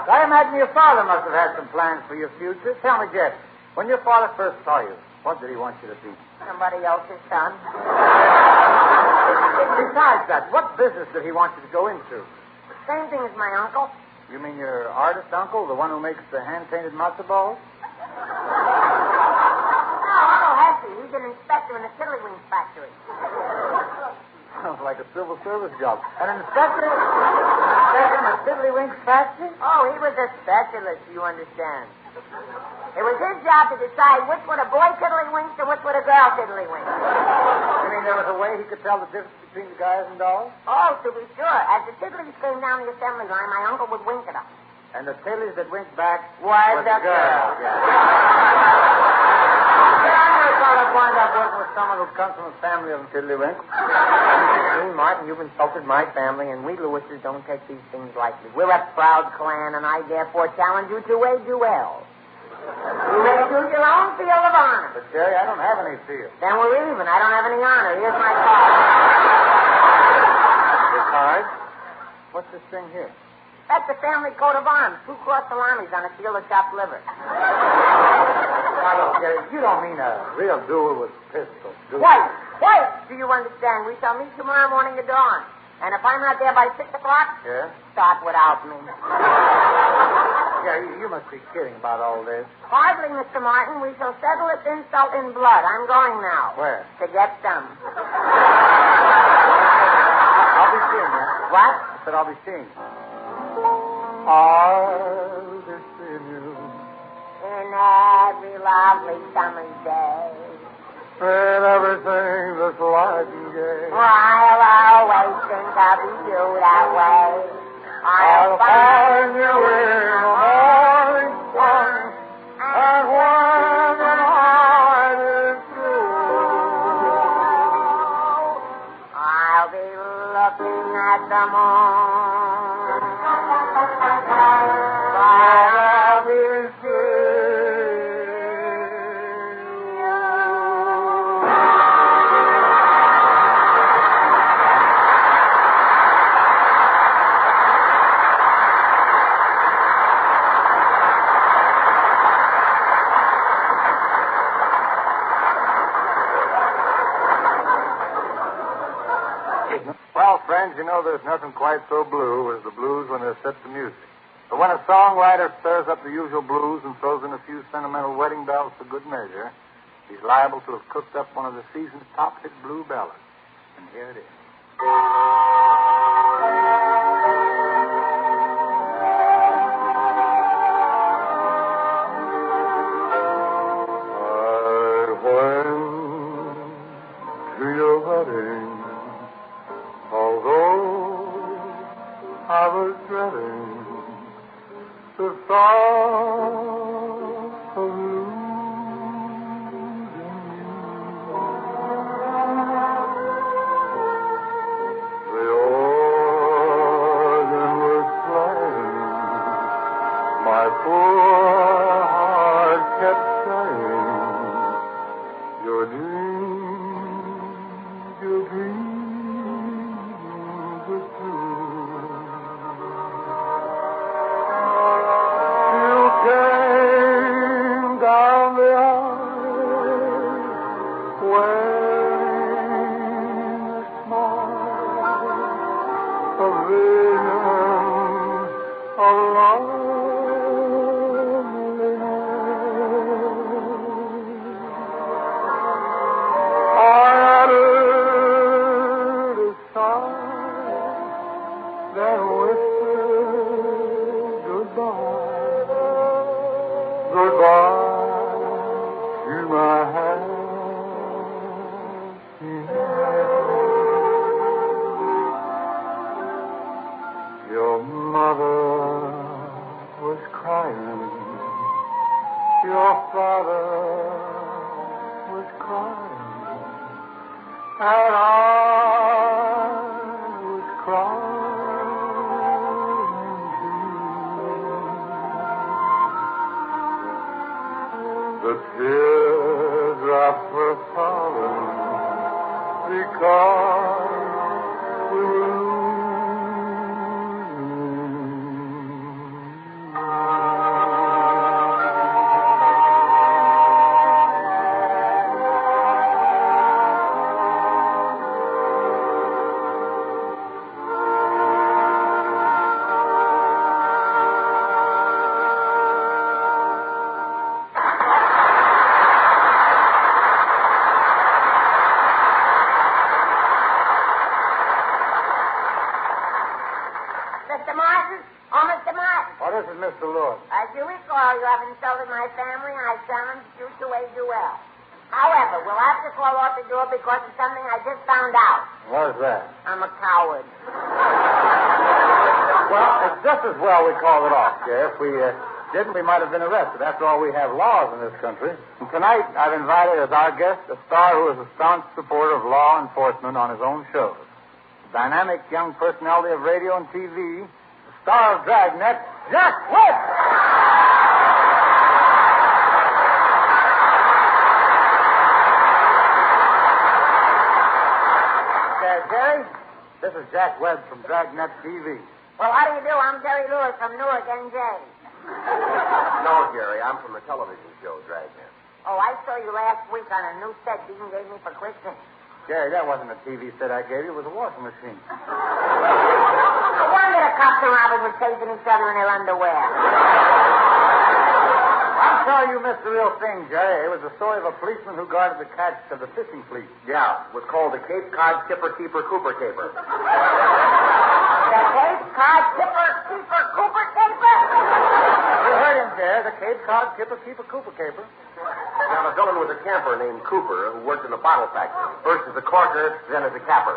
S2: I imagine your father must have had some plans for your future. Tell me, Jeff, when your father first saw you, what did he want you to be?
S24: Somebody else's son.
S2: Besides that, what business did he want you to go into?
S24: Same thing as my uncle.
S2: You mean your artist uncle, the one who makes the hand-painted matzo balls?
S24: No, Uncle Hesse. He's an inspector in the Tiddlywink factory.
S2: Sounds like a civil service job. An inspector in a Tiddlywink factory?
S24: Oh, he was a specialist, you understand. It was his job to decide which were the boy tiddlywinked and which were the girl tiddlywinked.
S2: You mean there was a way he could tell the difference between the guys and dolls?
S24: Oh, to be sure. As the tiddlies came down the assembly line, my uncle would wink at them.
S2: And the tiddlies that winked back
S24: was the girl.
S2: I never thought I'd wind up working with someone who comes from a family of tiddlywinks.
S24: Martin, you've insulted my family, and we Lewises don't take these things lightly. We're a proud clan, and I therefore challenge you to a duel. You may choose your own field of honor.
S2: But, Jerry, I don't have any field.
S24: Then we're even. I don't have any honor. Here's my card.
S2: Your card? What's this thing here?
S24: That's the family coat of arms. 2 cross salamis on a field of chopped liver.
S2: Now, look, Jerry, you don't mean a real duel with pistols, do you?
S24: Wait. Do you understand? We shall meet tomorrow morning at dawn. And if I'm not there by 6 o'clock,
S2: yeah?
S24: start without me.
S2: Yeah, you must be kidding about all this.
S24: Hardly, Mr. Martin. We shall settle this insult in blood. I'm going now.
S2: Where?
S24: To get some.
S2: I'll be seeing you.
S24: What?
S2: I said I'll be seeing you. I'll be seeing you.
S24: In every lovely summer's day.
S2: And everything that's light and gay.
S24: I'll always think of you that way.
S2: I'll find you in the morning sun. And when the night is through,
S24: I'll be looking at the moon.
S2: I'll be Well, friends, you know there's nothing quite so blue as the blues when they're set to music. But when a songwriter stirs up the usual blues and throws in a few sentimental wedding bells for good measure, he's liable to have cooked up one of the season's top hit blue ballads. And here it is. I went to your wedding. Although I was dreading the thought of losing you. The organ was playing. My poor heart kept saying, your dreams. You came
S22: and I was crying too. The teardrops were falling because we were losing. This is Mr. Lewis.
S24: As you recall, you have insulted my family, and I challenged you to a duel. However, we'll have to call off the duel because of something I just found out.
S2: What is that?
S24: I'm a coward.
S2: Well, it's just as well we called it off, Sheriff. If we didn't, we might have been arrested. After all, we have laws in this country. And tonight, I've invited as our guest a star who is a staunch supporter of law enforcement on his own shows. The dynamic young personality of radio and TV, the star of Dragnet, Jack Webb! Jerry, this is Jack Webb from Dragnet TV.
S24: Well, how do you do? I'm Jerry Lewis from Newark, NJ.
S23: No, Jerry, I'm from the television show, Dragnet.
S24: Oh, I saw you last week on a new set Dean gave me for Christmas.
S2: Jerry, that wasn't a TV set I gave you. It was a washing machine.
S24: No wonder the cops and robbers were chasing each other in their underwear.
S2: I'm sorry you missed the real thing, Jerry. It was the story of a policeman who guarded the catch of the fishing fleet.
S23: Yeah, it was called the Cape Cod Kipper Keeper Cooper Caper.
S24: The Cape Cod Kipper Keeper Cooper Caper?
S2: You heard him, Jerry. The Cape Cod Kipper Keeper Cooper Caper.
S23: Now, the villain was a camper named Cooper who worked in a bottle factory. First as a corker, then as a capper.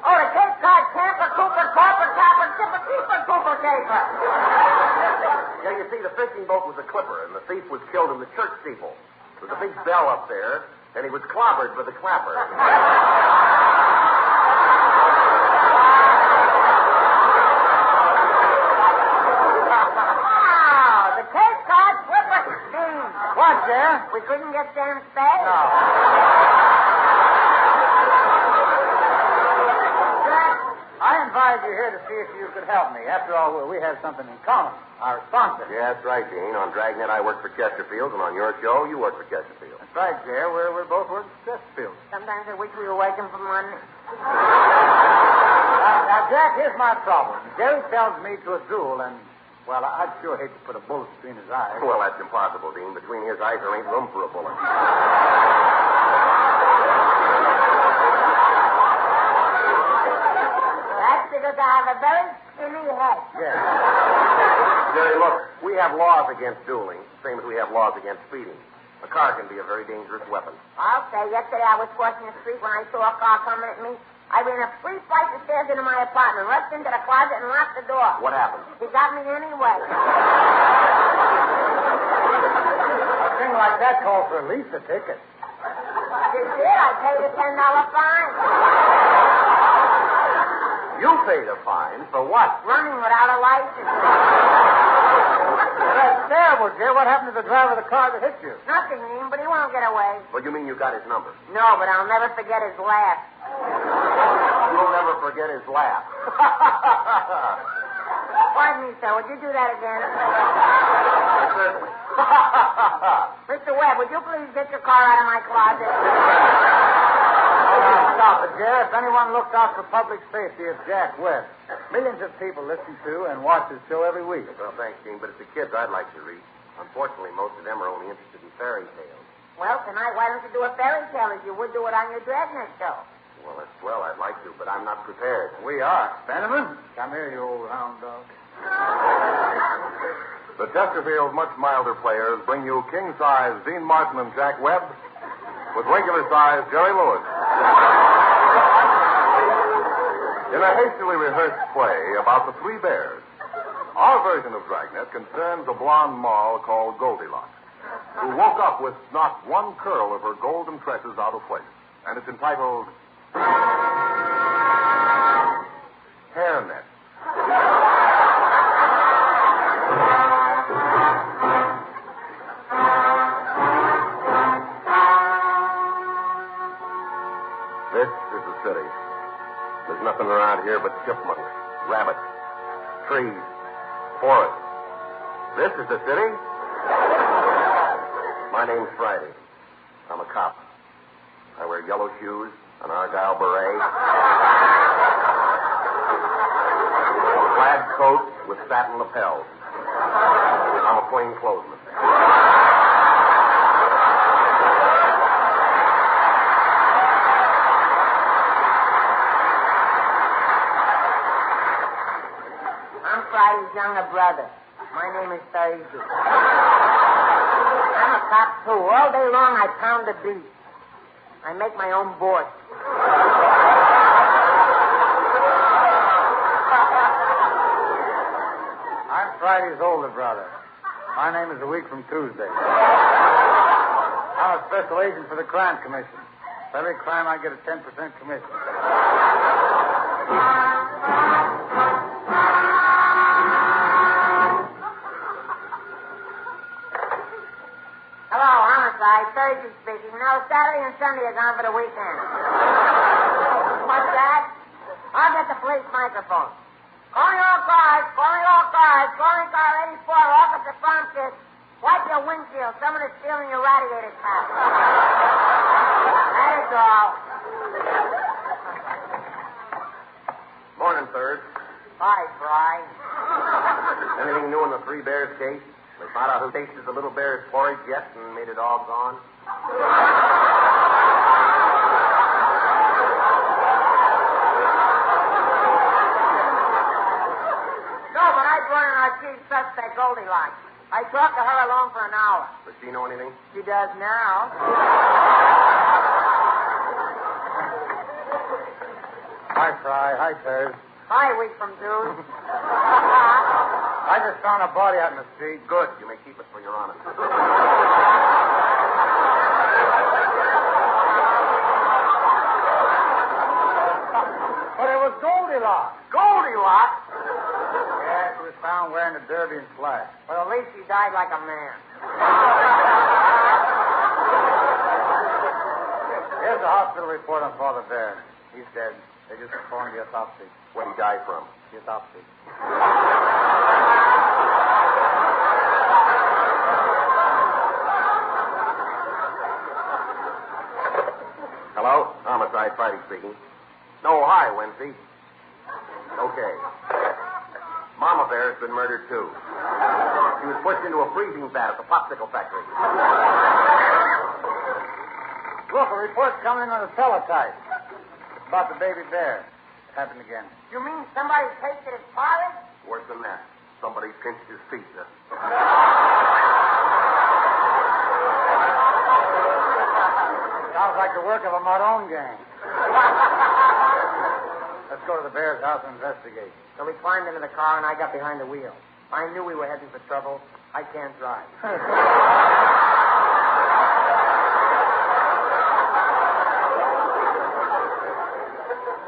S24: Oh, the Cape Cod Camper Cooper Copper Capper Kipper Keeper Cooper Caper.
S23: Yeah, you see, the fishing boat was a clipper, and the thief was killed in the church steeple. There was a big bell up there, and he was clobbered by the clapper.
S2: What, Jerry?
S24: We couldn't get Sam Spade?
S2: No. Jack, I invited you here to see if you could help me. After all, we have something in common. Our sponsor.
S23: Yeah, that's right, Dean. On Dragnet, I work for Chesterfield, and on your show, you work for Chesterfield.
S2: That's right, Jerry. We're both working for Chesterfield.
S24: Sometimes I wish we were working for money.
S2: Now, Jack, here's my problem. Jerry tells me to a duel, and... well, I'd sure hate to put a bullet between his eyes.
S23: Well, that's impossible, Dean. Between his eyes, there ain't room for a bullet.
S24: That's because I have a very skinny head.
S23: Yes. Jerry, look, we have laws against dueling, same as we have laws against speeding. A car can be a very dangerous weapon.
S24: I'll say, yesterday I was crossing the street when I saw a car coming at me. I ran up 3 flights of stairs into my apartment, rushed into the closet, and locked the door.
S23: What happened?
S24: He got me anyway.
S2: A thing like that calls for at least a ticket.
S24: You did? I paid a $10 fine.
S23: You paid a fine for what?
S24: Running without a license.
S2: That's terrible, Jerry. What happened to the driver of the car that hit you?
S24: Nothing, Dean, but he won't get away.
S23: Well, you mean you got his number?
S24: No, but I'll never forget his laugh.
S23: You'll never forget his laugh.
S24: Pardon me, sir. Would you do that again?
S23: Certainly.
S24: Mr. Webb, would you please get your car out of my closet?
S2: Stop it, Jerry. If anyone looked out for public safety, it's Jack Webb. Millions of people listen to and watch his show every week.
S23: Well, thanks, Dean, but it's the kids I'd like to reach. Unfortunately, most of them are only interested in fairy tales.
S24: Well, tonight, why don't you do a fairy tale as you would do it on your Dragnet show?
S23: Well, that's swell. I'd like to, but I'm not prepared.
S2: We are. Fenneman, come here, you old hound dog.
S23: The Chesterfield's much milder players bring you king-size Dean Martin and Jack Webb with regular-size Jerry Lewis. In a hastily rehearsed play about the 3 bears, Our version of Dragnet concerns a blonde moll called Goldilocks, who woke up with not one curl of her golden tresses out of place. And it's entitled Hairnet. This is the city. There's nothing around here but chipmunks, rabbits, trees, forest. This is the city. My name's Friday. I'm a cop. I wear yellow shoes, an Argyle beret, a plaid coat with satin lapels. I'm a plainclothesman.
S24: I'm Friday's younger brother. My name is Thursday. I'm a cop, too. All day long I pound the beat. I make my own board.
S2: I'm Friday's older brother. My name is a week from Tuesday. I'm a special agent for the Crime Commission. For every crime, I get a 10% commission.
S24: Hello, homicide. Thursday speaking. No, Saturday and Sunday are gone for the weekend. What's that? I'll get the police microphone. Calling all cars, calling all cars, calling car 84, Officer Farmkit. Wipe your windshield. Someone is stealing your radiator cap. That is all.
S23: Morning, Third.
S24: Hi, Fry.
S23: Anything new in the Three Bears case? They found out who tasted the little bear's porridge yet and made it all gone?
S24: No, but I brought in our chief suspect, Goldilocks. I talked to her alone for an hour.
S23: Does she know anything?
S24: She does now.
S2: Hi, Fry. Hi, Thurs.
S24: Hi, week from June.
S2: I just found a body out in the street.
S23: Good. You may keep it for your honor.
S2: But it was Goldilocks.
S23: Goldilocks?
S2: Yeah, she was found wearing a derby and flag.
S24: Well, at least she died like a man.
S2: Here's the hospital report on Father Bear. He's dead. They just performed the autopsy.
S23: Where'd he die from?
S2: The autopsy.
S23: Hello? Homicide, Friday speaking. No, hi, Wednesday. Okay. Mama Bear's been murdered, too. She was pushed into a freezing vat at the popsicle factory.
S2: Look, a report's coming in on the teletype. It's about the baby bear. It happened again.
S24: You mean somebody tasted his porridge?
S23: Worse than that. Somebody pinched his pizza.
S2: Sounds like the work of a Maroon gang. Let's go to the bear's house and investigate.
S24: So we climbed into the car and I got behind the wheel. I knew we were heading for trouble. I can't drive.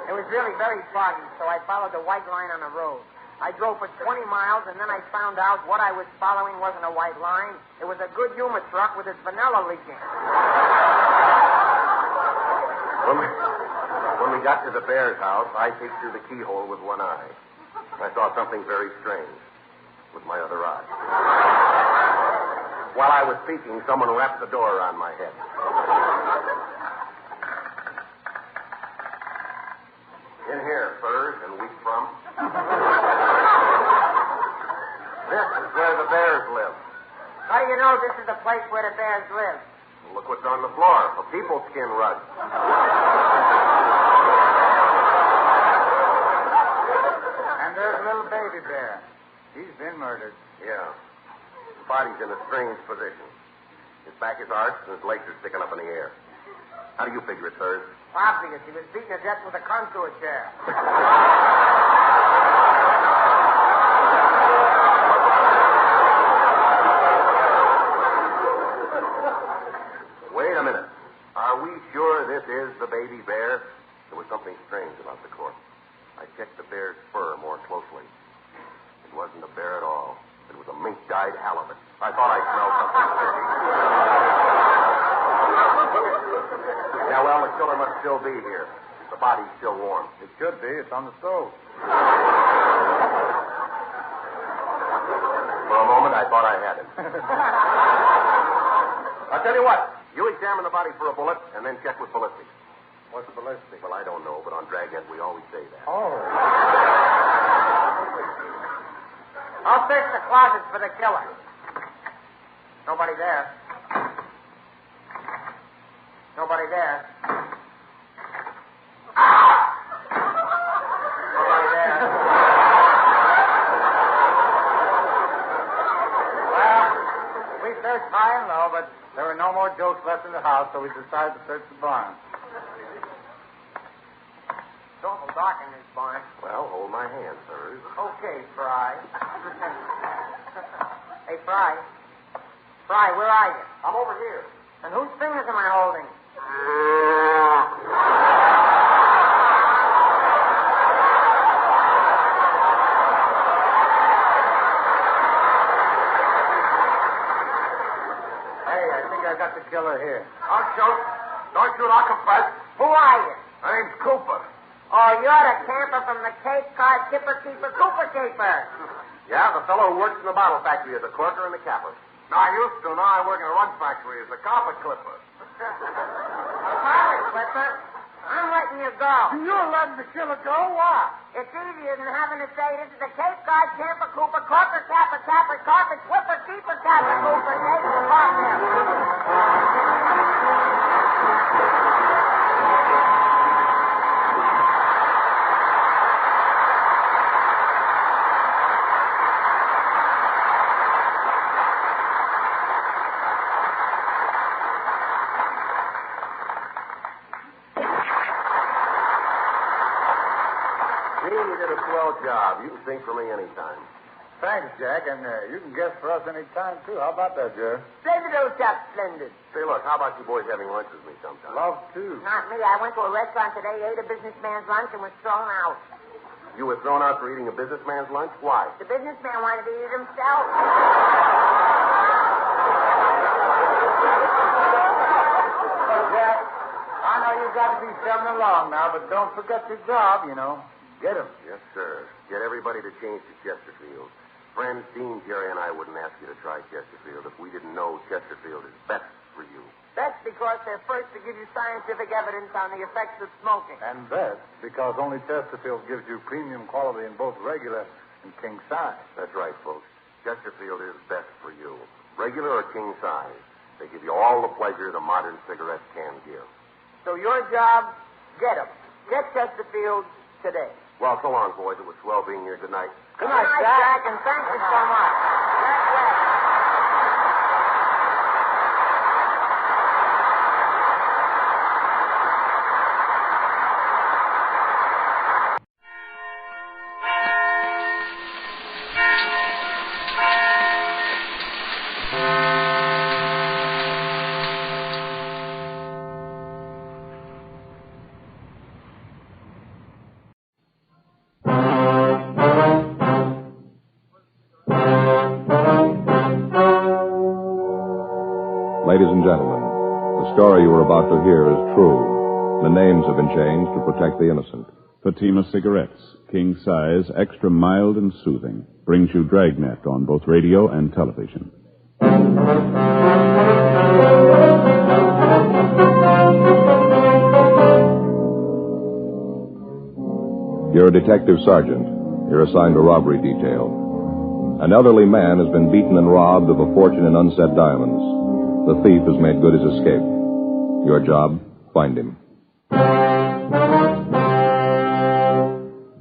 S24: It was really very foggy, so I followed the white line on the road. I drove for 20 miles, and then I found out what I was following wasn't a white line. It was a good humor truck with its vanilla leaking.
S23: When we got to the bear's house, I peeked through the keyhole with one eye. I saw something very strange with my other eye. While I was speaking, someone wrapped the door around my head. In here, Furs, and week from. This is where the bears live.
S24: How do you know this is the place where the bears live?
S23: Look what's on the floor, a people skin rug.
S2: And there's little baby bear. He's been murdered.
S23: Yeah. His body's in a strange position. His back is arched and his legs are sticking up in the air. How do you figure it, Thurs?
S24: Obvious. He was beaten to death with a contour chair.
S23: killer must still be here. The body's still warm.
S2: It should be. It's on the stove.
S23: For a moment, I thought I had him. I'll tell you what. You examine the body for a bullet and then check with ballistics.
S2: What's ballistic?
S23: Well, I don't know, but on Dragnet we always say that.
S2: Oh.
S24: I'll search the closets for the killer. Nobody there. Nobody there. Nobody there.
S2: Well, we searched high and low, but there were no more jokes left in the house, so we decided to search the barn.
S24: It's awful dark in this barn.
S23: Well, hold my hand, sirs.
S24: Okay, Fry. Hey, Fry. Fry, where are you?
S23: I'm over here.
S24: And whose fingers am I holding?
S2: Hey, I think I got the killer here.
S23: Don't shoot. Don't shoot. I'll confess.
S24: Who are you?
S23: My name's Cooper.
S24: Oh, you're the camper from the Cape Cod Tipper Keeper Cooper Caper.
S23: Yeah, the fellow who works in the bottle factory as a clerker and a capper. No, I used to. Now I work in a rug factory as a carpet clipper.
S24: A carpet clipper? I'm letting you go.
S2: You're letting the killer go? Why?
S24: It's easier than having to say this is the Cape Cod Camper Cooper Corker Capper Capper Carpet Clipper Keeper Capper Cooper Caper Partner.
S23: You did a swell job. You can sing for me anytime.
S2: Thanks, Jack, and you can guess for us any time, too. How about that, Jerry?
S24: Splendid, old chap, splendid.
S23: Say, look, how about you boys having lunch with me sometime?
S2: Love to.
S24: Not me. I went to a restaurant today, ate a businessman's lunch, and was thrown out.
S23: You were thrown out for eating a businessman's lunch? Why?
S24: The businessman wanted to eat it himself.
S2: Look, Jack, I know you've got to be shoving along now, but don't forget your job, you know. Get him.
S23: Yes, sir. Get everybody to change to Chesterfield. Friends, Dean, Jerry, and I wouldn't ask you to try Chesterfield if we didn't know Chesterfield is best for you.
S24: That's because they're first to give you scientific evidence on the effects of smoking.
S2: And best because only Chesterfield gives you premium quality in both regular and king size.
S23: That's right, folks. Chesterfield is best for you. Regular or king size. They give you all the pleasure the modern cigarette can give.
S24: So your job, get 'em. Get Chesterfield today.
S23: Well, so long, boys. It was swell being here. Good night.
S24: Good night, Jack, and thank you so much. Jack Webb.
S7: Ladies and gentlemen, the story you are about to hear is true. The names have been changed to protect the innocent.
S9: Fatima Cigarettes, king size, extra mild and soothing, brings you Dragnet on both radio and television.
S7: You're a detective sergeant. You're assigned to robbery detail. An elderly man has been beaten and robbed of a fortune in unset diamonds. The thief has made good his escape. Your job, find him.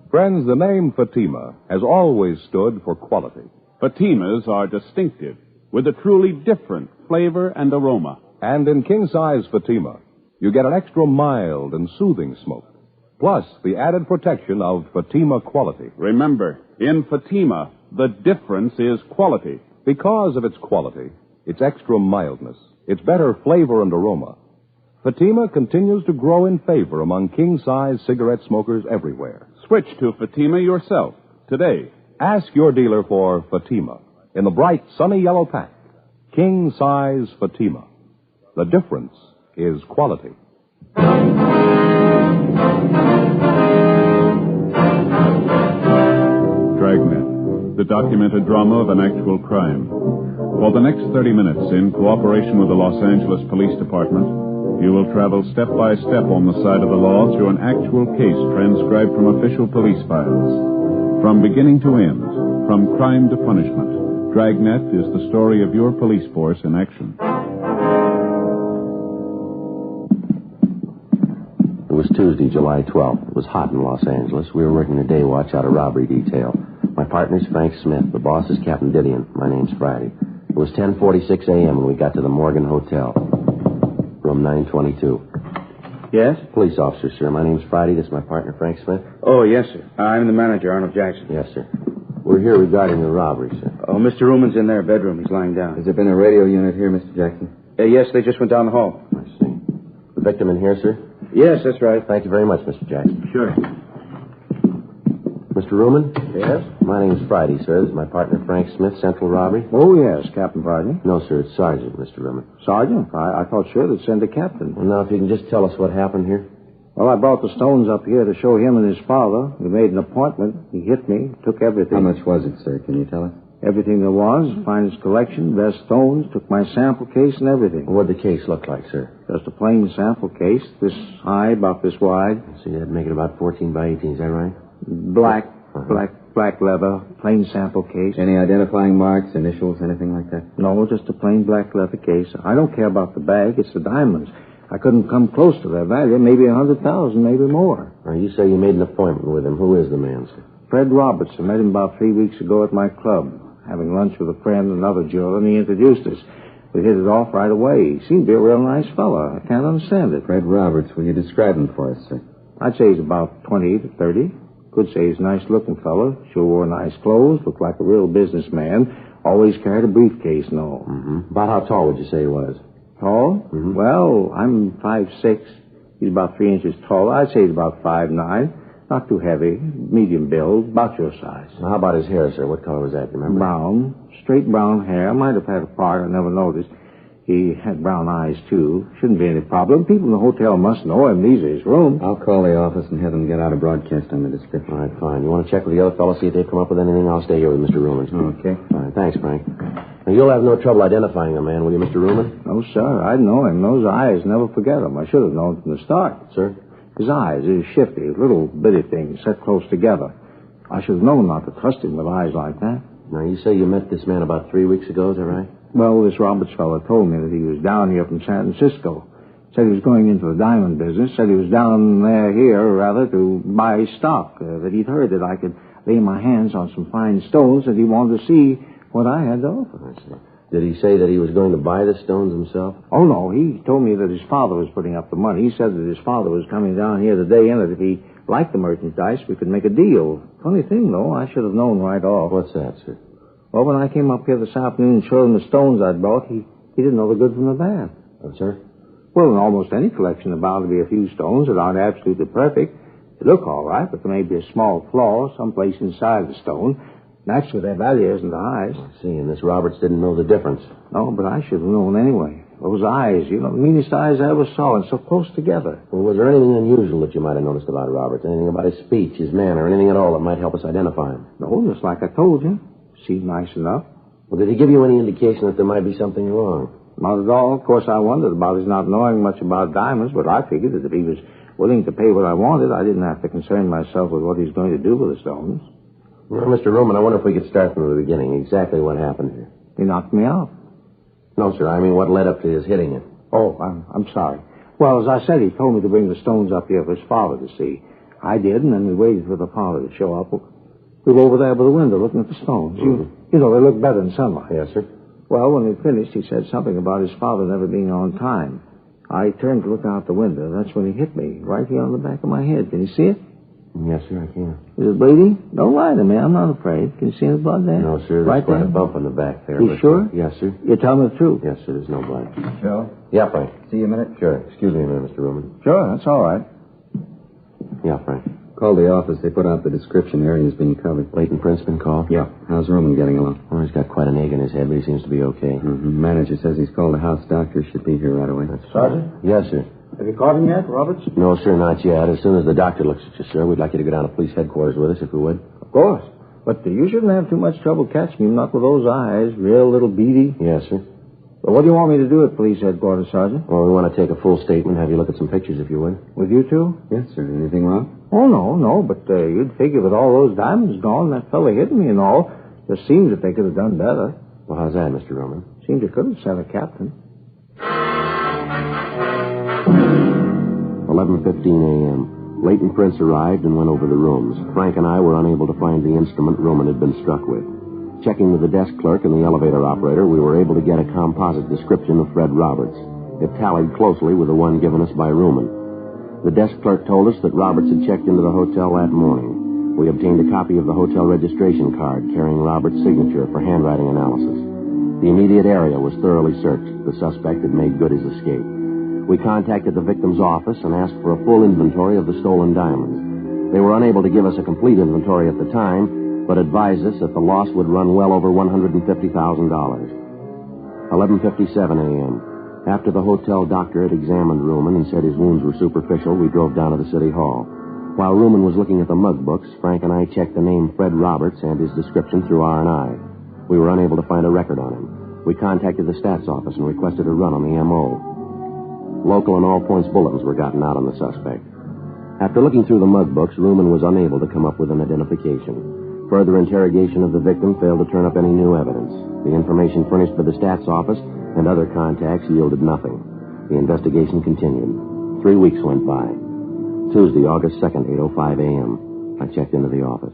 S7: Friends, the name Fatima has always stood for quality.
S9: Fatimas are distinctive, with a truly different flavor and aroma.
S7: And in king-size Fatima, you get an extra mild and soothing smoke, plus the added protection of Fatima quality.
S9: Remember, in Fatima, the difference is quality.
S7: Because of its quality, its extra mildness, its better flavor and aroma, Fatima continues to grow in favor among king-size cigarette smokers everywhere.
S9: Switch to Fatima yourself today.
S7: Ask your dealer for Fatima in the bright, sunny yellow pack. King-size Fatima. The difference is quality.
S9: Dragnet, the documented drama of an actual crime. For the next 30 minutes, in cooperation with the Los Angeles Police Department, you will travel step by step on the side of the law through an actual case transcribed from official police files. From beginning to end, from crime to punishment, Dragnet is the story of your police force in action.
S10: It was Tuesday, July 12th. It was hot in Los Angeles. We were working the day watch out of robbery detail. My partner's Frank Smith. The boss is Captain Didion. My name's Friday. It was 10:46 a.m. when we got to the Morgan Hotel. Room 922.
S11: Yes?
S10: Police officer, sir. My name's Friday. This is my partner, Frank Smith.
S11: Oh, yes, sir. I'm the manager, Arnold Jackson.
S10: Yes, sir. We're here regarding the robbery, sir.
S11: Oh, Mr. Ruman's in their bedroom. He's lying down.
S10: Has there been a radio unit here, Mr. Jackson?
S11: Yes, they just went down the hall.
S10: I see. The victim in here, sir?
S11: Yes, that's right.
S10: Thank you very much, Mr. Jackson.
S11: Sure.
S10: Mr. Ruman?
S11: Yes?
S10: My name's Friday, sir. This is my partner, Frank Smith, Central Robbery.
S11: Oh, yes, Captain Friday.
S10: No, sir, it's Sergeant, Mr. Ruman.
S11: Sergeant? I thought sure they'd send a captain.
S10: Well, now, if you can just tell us what happened here.
S11: Well, I brought the stones up here to show him and his father. We made an appointment. He hit me, took everything.
S10: How much was it, sir? Can you tell us?
S11: Everything there was, finest collection, best stones, took my sample case and everything.
S10: What'd the case look like, sir?
S11: Just a plain sample case, this high, about this wide.
S10: So that'd make it about 14 by 18, is that right?
S11: Black leather, plain sample case.
S10: Any identifying marks, initials, anything like that?
S11: No, just a plain black leather case. I don't care about the bag, it's the diamonds. I couldn't come close to their value, maybe 100,000, maybe more.
S10: Now, you say you made an appointment with him. Who is the man, sir?
S11: Fred Roberts. I met him about 3 weeks ago at my club. Having lunch with a friend, another jeweler, and he introduced us. We hit it off right away. He seemed to be a real nice fellow. I can't understand it.
S10: Fred Roberts. Will you describe him for us, sir?
S11: I'd say he's about 20 to 30. Could say he's a nice-looking fellow. Sure wore nice clothes. Looked like a real businessman. Always carried a briefcase and all.
S10: Mm-hmm. About how tall would you say he was?
S11: Tall?
S10: Mm-hmm.
S11: Well, I'm 5'6". He's about 3 inches tall. I'd say he's about 5'9". Not too heavy. Medium build. About your size.
S10: Now, how about his hair, sir? What color was that? You remember?
S11: Brown. Straight brown hair. Might have had a part. I never noticed. He had brown eyes, too. Shouldn't be any problem. People in the hotel must know him. These are his rooms.
S10: I'll call the office and have them get out a broadcast on the description. All right, fine. You want to check with the other fellows, see if they've come up with anything? I'll stay here with Mr. Ruman.
S11: Okay.
S10: Fine. Thanks, Frank. Now, you'll have no trouble identifying a man, will you, Mr. Ruman?
S11: No, sir. I'd know him. Those eyes, never forget them. I should have known from the start.
S10: Sir?
S11: His eyes, his shifty, little bitty things set close together. I should have known not to trust him with eyes like that.
S10: Now, you say you met this man about 3 weeks ago, is that right?
S11: Well, this Roberts fellow told me that he was down here from San Francisco. Said he was going into the diamond business. Said he was down here, rather, to buy stock. That he'd heard that I could lay my hands on some fine stones, that he wanted to see what I had to offer.
S10: I see. Did he say that he was going to buy the stones himself?
S11: Oh, no. He told me that his father was putting up the money. He said that his father was coming down here today, and that if he liked the merchandise, we could make a deal. Funny thing, though, I should have known right off.
S10: What's that, sir?
S11: Well, when I came up here this afternoon and showed him the stones I'd brought, he didn't know the good from the bad.
S10: Oh, sir?
S11: Well, in almost any collection, there are bound to be a few stones that aren't absolutely perfect. They look all right, but there may be a small flaw someplace inside the stone. Naturally, their value isn't the highest.
S10: I see, and this Roberts didn't know the difference.
S11: No, but I should have known anyway. Those eyes, the meanest eyes I ever saw, and so close together.
S10: Well, was there anything unusual that you might have noticed about Roberts? Anything about his speech, his manner, anything at all that might help us identify him?
S11: No, just like I told you. Seemed nice enough.
S10: Well, did he give you any indication that there might be something wrong?
S11: Not at all. Of course, I wondered about his not knowing much about diamonds, but I figured that if he was willing to pay what I wanted, I didn't have to concern myself with what he's going to do with the stones.
S10: Well, Mr. Ruman, I wonder if we could start from the beginning. Exactly what happened here.
S11: He knocked me out.
S10: No, sir. I mean, what led up to his hitting you?
S11: Oh, I'm sorry. Well, as I said, he told me to bring the stones up here for his father to see. I did, and then we waited for the father to show up. We were over there by the window looking at the stones. Mm-hmm. You know, they look better in sunlight.
S10: Yes, sir.
S11: Well, when he finished, he said something about his father never being on time. I turned to look out the window. That's when he hit me, right here on the back of my head. Can you see it?
S10: Yes, sir, I can.
S11: Is it bleeding? Don't lie to me. I'm not afraid. Can you see the blood there?
S10: No, sir. There's
S11: right
S10: quite
S11: there?
S10: a bump on the back there.
S11: You sure?
S10: Yes, sir.
S11: You tell me the truth.
S10: Yes, sir. There's no blood.
S11: Joe?
S10: Yeah, Frank.
S11: See you a minute?
S10: Sure. Excuse me a minute, Mr. Ruman.
S11: Sure, that's all right.
S10: Yeah, Frank. Called the office. They put out the description area is being covered. Leighton Prince been called? Yeah. How's Ruman getting along? Oh, he's got quite an egg in his head, but he seems to be okay. Mm-hmm. Manager says he's called the house doctor. Should be here right away. That's
S11: Sergeant?
S10: Yes, sir.
S11: Have you caught him yet, Roberts?
S10: No, sir, not yet. As soon as the doctor looks at you, sir, we'd like you to go down to police headquarters with us, if we would.
S11: Of course. But you shouldn't have too much trouble catching him, not with those eyes. Real little beady.
S10: Yes, sir.
S11: Well, what do you want me to do at police headquarters, Sergeant?
S10: Well, we want to take a full statement, have you look at some pictures, if you would.
S11: With you two?
S10: Yes, sir. Anything wrong?
S11: Oh, no. But you'd figure with all those diamonds gone, that fella hitting me and all, just seems that they could have done better.
S10: Well, how's that, Mr. Roman?
S11: Seems they could have sent a captain.
S10: 11:15 a.m. Leighton Prince arrived and went over the rooms. Frank and I were unable to find the instrument Roman had been struck with. Checking with the desk clerk and the elevator operator, we were able to get a composite description of Fred Roberts. It tallied closely with the one given us by Ruman. The desk clerk told us that Roberts had checked into the hotel that morning. We obtained a copy of the hotel registration card carrying Roberts' signature for handwriting analysis. The immediate area was thoroughly searched. The suspect had made good his escape. We contacted the victim's office and asked for a full inventory of the stolen diamonds. They were unable to give us a complete inventory at the time, but advised us that the loss would run well over $150,000. 11:57 a.m. After the hotel doctor had examined Ruman and said his wounds were superficial, we drove down to the city hall. While Ruman was looking at the mug books, Frank and I checked the name Fred Roberts and his description through R&I. We were unable to find a record on him. We contacted the stats office and requested a run on the M.O. Local and all points bulletins were gotten out on the suspect. After looking through the mug books, Ruman was unable to come up with an identification. Further interrogation of the victim failed to turn up any new evidence. The information furnished by the stats office and other contacts yielded nothing. The investigation continued. 3 weeks went by. Tuesday, August 2nd, 8:05 a.m. I checked into the office.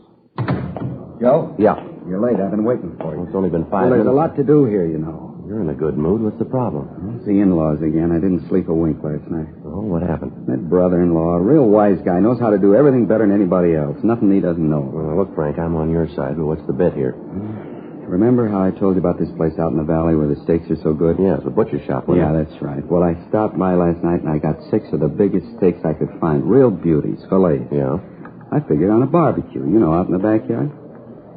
S11: Joe?
S10: Yeah.
S11: You're late. I've been waiting for you.
S10: It's only been 5
S11: Well,
S10: minutes.
S11: there's a lot to do here, you know.
S10: You're in a good mood. What's the problem?
S11: It's the in-laws again. I didn't sleep a wink last night.
S10: Oh, what happened?
S11: That brother-in-law, a real wise guy, knows how to do everything better than anybody else. Nothing he doesn't know.
S10: Well, look, Frank, I'm on your side, but what's the bit here?
S11: Remember how I told you about this place out in the valley where the steaks are so good?
S10: Yeah, it's a butcher shop, wasn't
S11: Yeah,
S10: it?
S11: that's right. Well, I stopped by last night and I got 6 of the biggest steaks I could find. Real beauties, fillets.
S10: Yeah?
S11: I figured on a barbecue, you know, out in the backyard.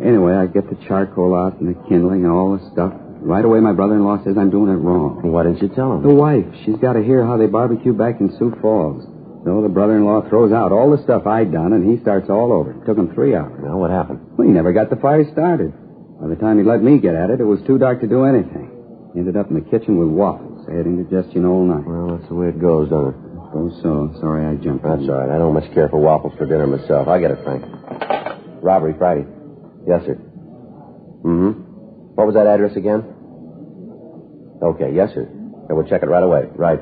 S11: Anyway, I get the charcoal out and the kindling and all the stuff. Right away, my brother-in-law says I'm doing it wrong.
S10: Why didn't you tell him?
S11: The wife. She's got to hear how they barbecue back in Sioux Falls. So the brother-in-law throws out all the stuff I'd done, and he starts all over. It took him 3 hours.
S10: Now, what happened?
S11: Well, he never got the fire started. By the time he let me get at it, it was too dark to do anything. He ended up in the kitchen with waffles. I had indigestion all night.
S10: Well, that's the way it goes, don't it?
S11: I suppose so. Sorry I jumped
S10: That's
S11: in.
S10: all right. I don't much care for waffles for dinner myself. I get it, Frank. Robbery Friday. Yes, sir. Mm-hmm. What was that address again? Okay, yes, sir. Okay, we'll check it right away. Right.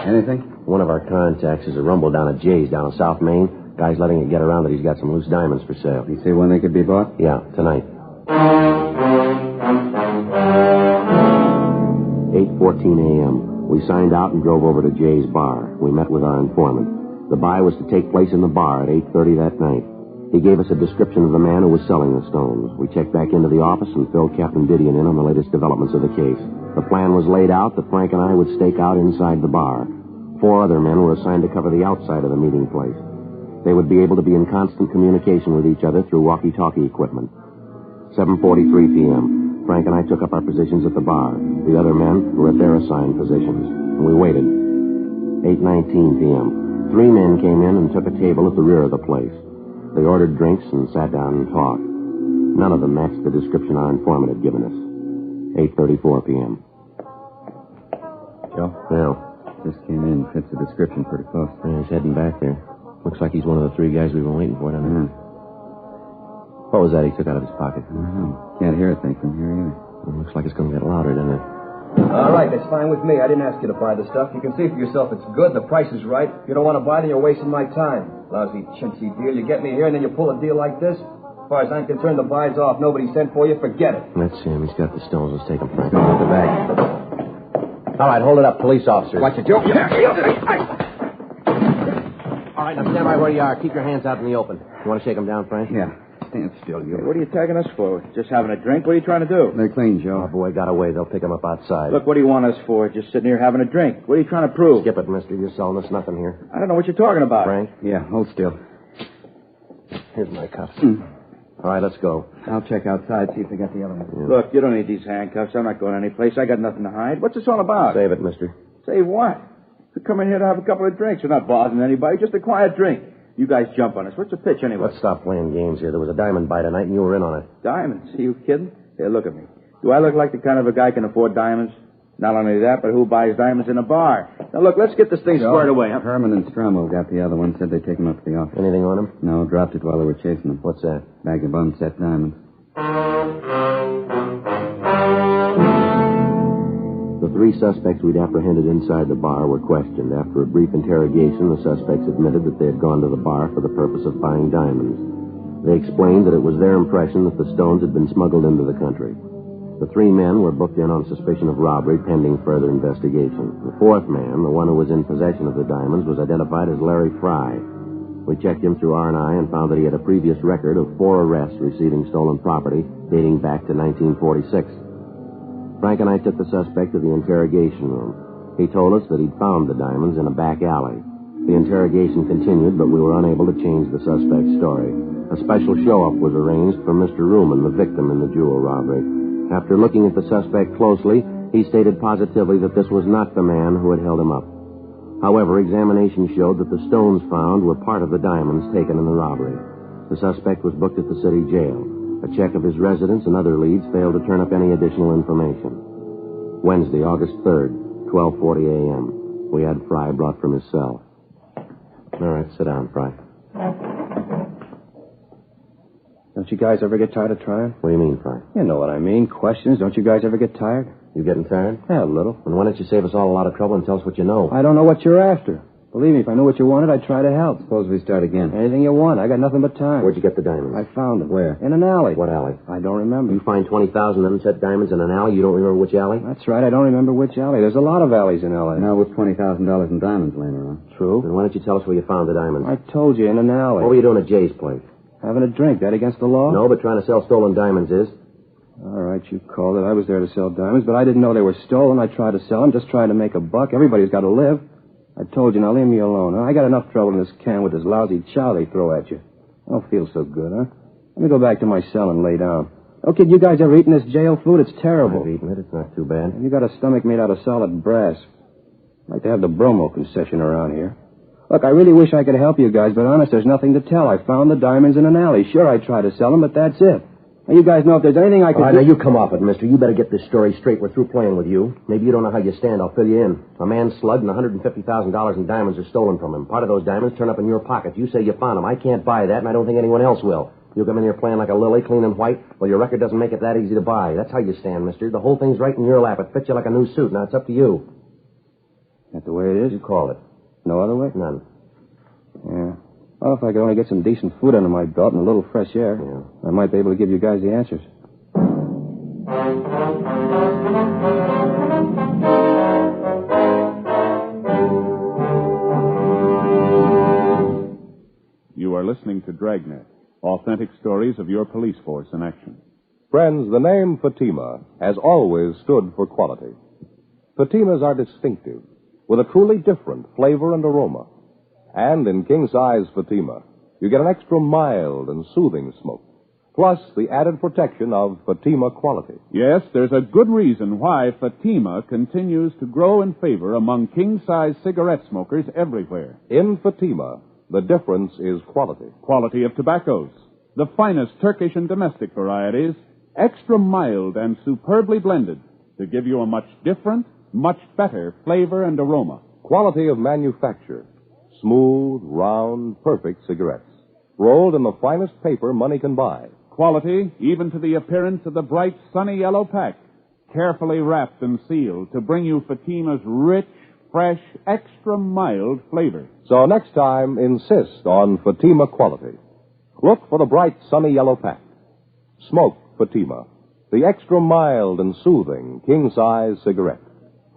S11: Anything?
S10: One of our contacts is a rumble down at Jay's down in South Main. Guy's letting it get around that he's got some loose diamonds for sale.
S11: You see when they could be bought?
S10: Yeah, tonight. 8:14 a.m. We signed out and drove over to Jay's bar. We met with our informant. The buy was to take place in the bar at 8:30 that night. He gave us a description of the man who was selling the stones. We checked back into the office and filled Captain Didion in on the latest developments of the case. The plan was laid out that Frank and I would stake out inside the bar. 4 other men were assigned to cover the outside of the meeting place. They would be able to be in constant communication with each other through walkie-talkie equipment. 7:43 p.m. Frank and I took up our positions at the bar. The other men were at their assigned positions. And we waited. 8:19 p.m. 3 men came in and took a table at the rear of the place. They ordered drinks and sat down and talked. None of them matched the description our informant had given us. 8:34 p.m.
S11: Joe?
S10: Well,
S11: Just came in. Fits the description pretty close.
S10: yeah, he's heading back there. Looks like he's one of the 3 guys we've been waiting for down there. What was that he took out of his pocket?
S11: I don't know. Can't hear a thing from here either.
S10: It looks like it's going to get louder, doesn't it?
S3: All right, that's fine with me. I didn't ask you to buy the stuff. You can see for yourself it's good. The price is right. If you don't want to buy it, then you're wasting my time. Lousy, chintzy deal. You get me here, and then you pull a deal like this? As far as I'm concerned, the buy's off. Nobody sent for you. Forget it.
S10: That's him. He's got the stones. Let's take him, Frank. Go at the back. All right, hold it up, police officer.
S11: Watch it, Joe.
S10: All right, now stand by where you are. Keep your hands out in the open. You want to shake him down, Frank?
S11: Yeah. Stand still, you.
S14: What are you tagging us for? Just having a drink? What are you trying to do?
S11: They're clean, Joe.
S10: Oh, boy, got away. They'll pick him up outside.
S14: Look, what do you want us for? Just sitting here having a drink. What are you trying to prove?
S10: Skip it, mister. You're selling us nothing here.
S14: I don't know what you're talking about.
S10: Frank?
S11: Yeah, hold still.
S10: Here's my cuffs. All right, let's go.
S11: I'll check outside, see if they got the other one.
S10: Yeah.
S14: Look, you don't need these handcuffs. I'm not going anyplace. I got nothing to hide. What's this all about?
S10: Save it, mister.
S14: Save what? We're coming here to have a couple of drinks. We're not bothering anybody, just a quiet drink. You guys jump on us. What's the pitch, anyway?
S10: Let's stop playing games here. There was a diamond buy tonight, and you were in on it.
S14: Diamonds? Are you kidding? Here, look at me. Do I look like the kind of a guy can afford diamonds? Not only that, but who buys diamonds in a bar? Now, look, let's get this thing squared away. Huh?
S11: Herman and Stromo got the other one. Said they'd take him up to the office.
S10: Anything on him?
S11: No, dropped it while they were chasing him.
S10: What's that?
S11: Bag of unset diamonds.
S10: The three suspects we'd apprehended inside the bar were questioned. After a brief interrogation, the suspects admitted that they had gone to the bar for the purpose of buying diamonds. They explained that it was their impression that the stones had been smuggled into the country. The three men were booked in on suspicion of robbery pending further investigation. The fourth man, the one who was in possession of the diamonds, was identified as Larry Fry. We checked him through R&I and found that he had a previous record of 4 arrests receiving stolen property dating back to 1946. Frank and I took the suspect to the interrogation room. He told us that he'd found the diamonds in a back alley. The interrogation continued, but we were unable to change the suspect's story. A special show-up was arranged for Mr. Ruman, the victim in the jewel robbery. After looking at the suspect closely, he stated positively that this was not the man who had held him up. However, examination showed that the stones found were part of the diamonds taken in the robbery. The suspect was booked at the city jail. A check of his residence and other leads failed to turn up any additional information. Wednesday, August 3rd, 12:40 a.m. We had Fry brought from his cell. All right, sit down, Fry.
S11: Don't you guys ever get tired of trying?
S10: What do you mean, Fry?
S11: You know what I mean. Questions. Don't you guys ever get tired?
S10: You getting tired?
S11: Yeah, a little.
S10: And why don't you save us all a lot of trouble and tell us what you know?
S11: I don't know what you're after. Believe me, if I knew what you wanted, I'd try to help. Suppose we start again. Anything you want. I got nothing but time.
S10: Where'd you get the diamonds?
S11: I found them.
S10: Where?
S11: In an alley.
S10: What alley?
S11: I don't remember.
S10: You find 20,000 unset diamonds in an alley? You don't remember which alley?
S11: That's right. I don't remember which alley. There's a lot of alleys in L.A.
S4: Now with $20,000 in diamonds laying around.
S11: True.
S10: Then why don't you tell us where you found the diamonds?
S11: I told you, in an alley.
S10: What were you doing at Jay's place?
S11: Having a drink. That against the law?
S10: No, but trying to sell stolen diamonds is.
S11: All right, you called it. I was there to sell diamonds, but I didn't know they were stolen. I tried to sell them, just trying to make a buck. Everybody's got to live. I told you, now leave me alone. Huh? I got enough trouble in this can with this lousy chow they throw at you. I don't feel so good, huh? Let me go back to my cell and lay down. Oh, kid, you guys ever eaten this jail food? It's terrible.
S10: I've eaten it. It's not too bad.
S11: You got a stomach made out of solid brass. I'd like to have the bromo concession around here. Look, I really wish I could help you guys, but honest, there's nothing to tell. I found the diamonds in an alley. Sure, I tried to sell them, but that's it. Now, you guys know if there's anything I could do...
S10: All right, now you come off it, mister. You better get this story straight. We're through playing with you. Maybe you don't know how you stand. I'll fill you in. A man slugged and $150,000 in diamonds are stolen from him. Part of those diamonds turn up in your pocket. You say you found them. I can't buy that, and I don't think anyone else will. You come in here playing like a lily, clean and white. Well, your record doesn't make it that easy to buy. That's how you stand, mister. The whole thing's right in your lap. It fits you like a new suit. Now, it's up to you.
S11: That's the way it is?
S10: You call it.
S11: No other way?
S10: None.
S11: Yeah. Well, if I could only get some decent food under my belt and a little fresh air, I might be able to give you guys the answers.
S9: You are listening to Dragnet, authentic stories of your police force in action.
S15: Friends, the name Fatima has always stood for quality. Fatimas are distinctive, with a truly different flavor and aroma. And in king-size Fatima, you get an extra mild and soothing smoke, plus the added protection of Fatima quality.
S9: Yes, there's a good reason why Fatima continues to grow in favor among king-size cigarette smokers everywhere.
S15: In Fatima, the difference is quality.
S9: Quality of tobaccos. The finest Turkish and domestic varieties, extra mild and superbly blended to give you a much different, much better flavor and aroma.
S15: Quality of manufacture. Smooth, round, perfect cigarettes. Rolled in the finest paper money can buy.
S9: Quality, even to the appearance of the bright, sunny yellow pack. Carefully wrapped and sealed to bring you Fatima's rich, fresh, extra mild flavor.
S15: So next time, insist on Fatima quality. Look for the bright, sunny yellow pack. Smoke Fatima, the extra mild and soothing king-size cigarette,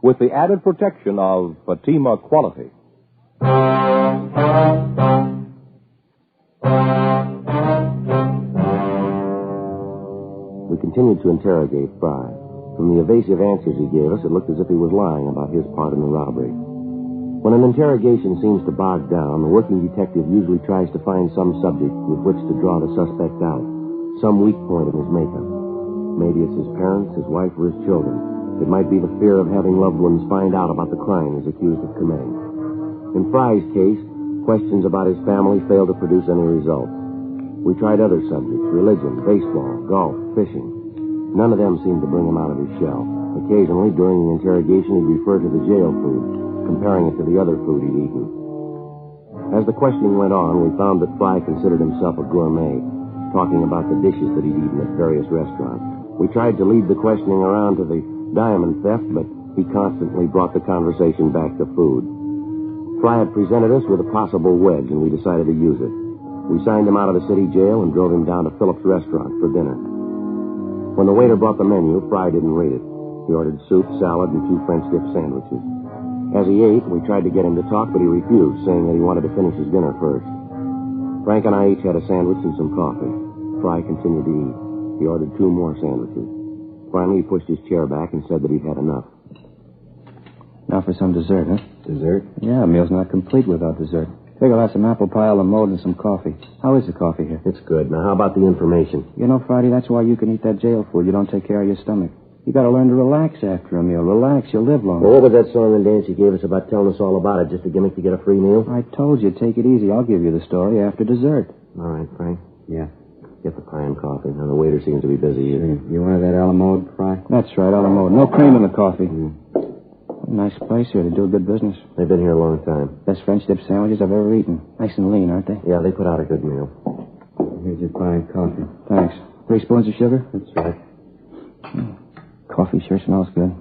S15: with the added protection of Fatima quality.
S10: We continued to interrogate Fry. From the evasive answers he gave us, it looked as if he was lying about his part in the robbery. When an interrogation seems to bog down, the working detective usually tries to find some subject with which to draw the suspect out, some weak point in his makeup. Maybe it's his parents, his wife, or his children. It might be the fear of having loved ones find out about the crime he's accused of committing. In Fry's case, questions about his family failed to produce any results. We tried other subjects, religion, baseball, golf, fishing. None of them seemed to bring him out of his shell. Occasionally, during the interrogation, he'd refer to the jail food, comparing it to the other food he'd eaten. As the questioning went on, we found that Fry considered himself a gourmet, talking about the dishes that he'd eaten at various restaurants. We tried to lead the questioning around to the diamond theft, but he constantly brought the conversation back to food. Fry had presented us with a possible wedge, and we decided to use it. We signed him out of the city jail and drove him down to Phillips' restaurant for dinner. When the waiter brought the menu, Fry didn't read it. He ordered soup, salad, and 2 French dip sandwiches. As he ate, we tried to get him to talk, but he refused, saying that he wanted to finish his dinner first. Frank and I each had a sandwich and some coffee. Fry continued to eat. He ordered 2 more sandwiches. Finally, he pushed his chair back and said that he'd had enough.
S11: Now for some dessert, huh?
S10: Dessert?
S11: Yeah, a meal's not complete without dessert. Figure I'll have some apple pie a la mode and some coffee. How is the coffee here?
S10: It's good. Now, how about the information?
S11: You know, Friday, that's why you can eat that jail food. You don't take care of your stomach. You gotta learn to relax after a meal. Relax, you'll live longer.
S10: Well, what was that song and dance you gave us about telling us all about it? Just a gimmick to get a free meal?
S11: I told you, take it easy. I'll give you the story after dessert.
S10: All right, Frank.
S11: Yeah.
S10: Get the pie and coffee. Now, the waiter seems to be busy here.
S11: You wanted that a la mode, Fry? That's right, a la mode. No cream in the coffee. Nice place here. They do a good business.
S10: They've been here a long time.
S11: Best French dip sandwiches I've ever eaten. Nice and lean, aren't they?
S10: Yeah, they put out a good meal.
S11: Here's your pie and coffee. Thanks. 3 spoons of sugar?
S10: That's right.
S11: Coffee sure smells good.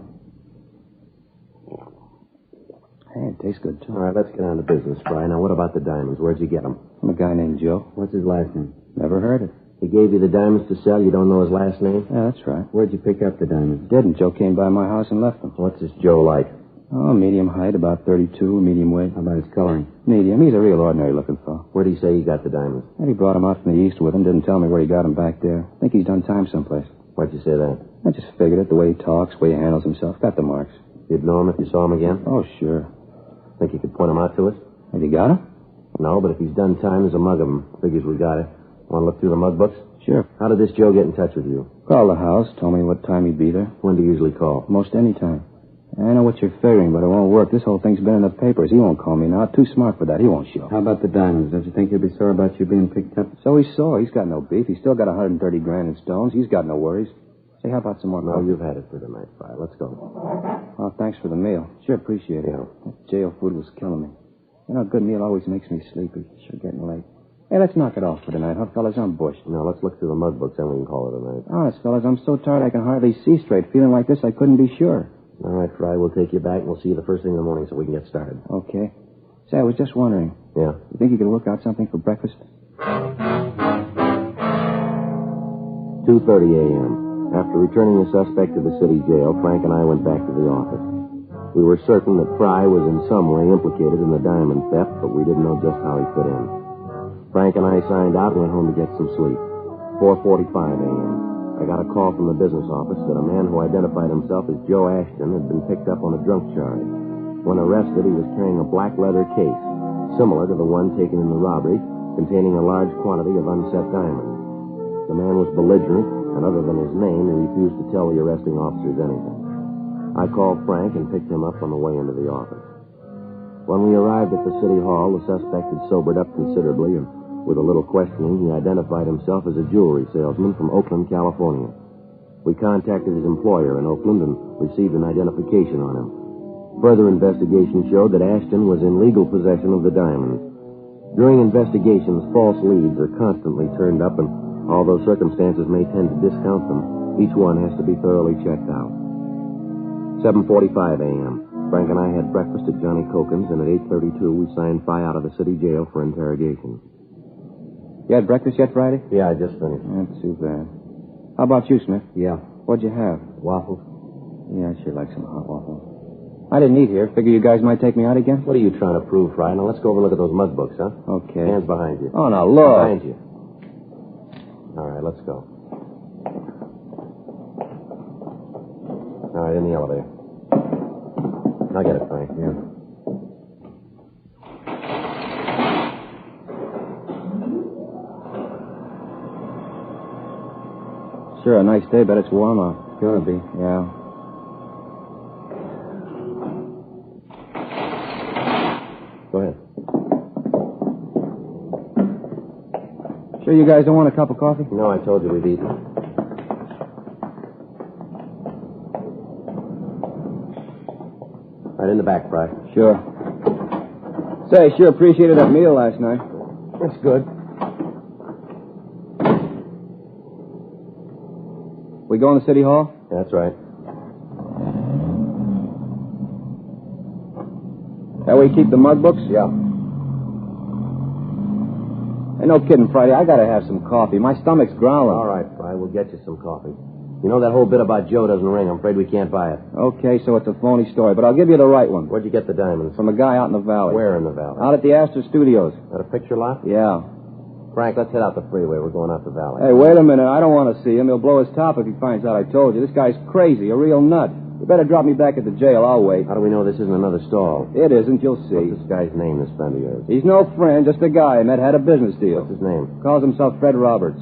S11: Hey, it tastes good, too.
S10: All right, let's get on to business, Fry. Now, what about the diamonds? Where'd you get them?
S11: From a guy named Joe.
S10: What's his last name?
S11: Never heard it.
S10: He gave you the diamonds to sell. You don't know his last name?
S11: Yeah, that's right.
S10: Where'd you pick up the diamonds?
S11: Didn't. Joe came by my house and left them.
S10: What's this Joe like?
S11: Oh, medium height, about 32, medium weight.
S10: How about his coloring?
S11: Medium. He's a real ordinary looking fellow.
S10: Where'd he say he got the diamonds?
S11: And he brought them out from the east with him. Didn't tell me where he got them back there. I think he's done time someplace.
S10: Why'd you say that?
S11: I just figured it. The way he talks, the way he handles himself. Got the marks.
S10: You'd know him if you saw him again?
S11: Oh, sure.
S10: Think you could point him out to us?
S11: Have you got him?
S10: No, but if he's done time, there's a mug of him. Figures we got it. Want to look through the mug books?
S11: Sure.
S10: How did this Joe get in touch with you?
S11: Called the house, told me what time he'd be there.
S10: When do you usually call?
S11: Most any time. I know what you're figuring, but it won't work. This whole thing's been in the papers. He won't call me now. Too smart for that. He won't show.
S10: How about the diamonds? Don't you think he'll be sorry about you being picked up?
S11: So he saw. He's got no beef. He's still got 130 grand in stones. He's got no worries. Say, how about some more
S10: No,
S11: coffee?
S10: you've had it for tonight, Fry. Let's go.
S11: Oh, thanks for the meal. Sure appreciate it.
S10: Yeah.
S11: That jail food was killing me. You know, a good meal always makes me sleepy. Sure getting late. Hey, let's knock it off for tonight, huh, fellas? I'm bushed.
S10: Now, let's look through the mug books, then we can call it a night.
S11: Honest, fellas, I'm so tired I can hardly see straight. Feeling like this, I couldn't be sure.
S10: All right, Fry, we'll take you back, and we'll see you the first thing in the morning so we can get started.
S11: Okay. Say, I was just wondering.
S10: Yeah?
S11: You think you could work out something for breakfast?
S10: 2:30 a.m. After returning the suspect to the city jail, Frank and I went back to the office. We were certain that Fry was in some way implicated in the diamond theft, but we didn't know just how he fit in. Frank and I signed out and went home to get some sleep. 4:45 a.m. I got a call from the business office that a man who identified himself as Joe Ashton had been picked up on a drunk charge. When arrested, he was carrying a black leather case, similar to the one taken in the robbery, containing a large quantity of unset diamonds. The man was belligerent, and other than his name, he refused to tell the arresting officers anything. I called Frank and picked him up on the way into the office. When we arrived at the city hall, the suspect had sobered up considerably, and with a little questioning, he identified himself as a jewelry salesman from Oakland, California. We contacted his employer in Oakland and received an identification on him. Further investigation showed that Ashton was in legal possession of the diamonds. During investigations, false leads are constantly turned up, and although circumstances may tend to discount them, each one has to be thoroughly checked out. 7:45 a.m. Frank and I had breakfast at Johnny Cokin's, and at 8:32 we signed Fry out of the city jail for interrogation.
S11: You had breakfast yet, Friday?
S10: Yeah, I just finished.
S11: Not too bad. How about you, Smith?
S10: Yeah.
S11: What'd you have?
S10: Waffles.
S11: Yeah, I'd sure like some hot waffles. I didn't eat here. Figure you guys might take me out again?
S10: What are you trying to prove, Fry? Now, let's go over and look at those mug books, huh?
S11: Okay.
S10: Hands behind you.
S11: Oh, now, look.
S10: Behind you. All right, let's go. All right, in the elevator. I'll get it, Frank.
S11: Yeah. Sure, a nice day, but it's warm out.
S10: Gonna be.
S11: Yeah.
S10: Go ahead.
S11: Sure you guys don't want a cup of coffee?
S10: No, I told you we've eaten. Right in the back, Fry.
S11: Sure. Say, sure appreciated that meal last night.
S10: That's good.
S11: We going to City Hall?
S10: That's right.
S11: That way you keep the mug books?
S10: Yeah.
S11: Hey, no kidding, Friday. I gotta have some coffee. My stomach's growling.
S10: All right, Fry. We'll get you some coffee. You know that whole bit about Joe doesn't ring. I'm afraid we can't buy it.
S11: Okay, so it's a phony story, but I'll give you the right one.
S10: Where'd you get the diamonds?
S11: From a guy out in the valley.
S10: Where in the valley?
S11: Out at the Astor Studios.
S10: At a picture lot?
S11: Yeah.
S10: Frank, let's head out the freeway. We're going out the valley.
S11: Hey, wait a minute. I don't want to see him. He'll blow his top if he finds out I told you. This guy's crazy, a real nut. You better drop me back at the jail. I'll wait.
S10: How do we know this isn't another stall?
S11: It isn't. You'll see.
S10: What's this guy's name, this friend of yours?
S11: He's no friend, just a guy I met, had a business deal.
S10: What's his name?
S11: Calls himself Fred Roberts.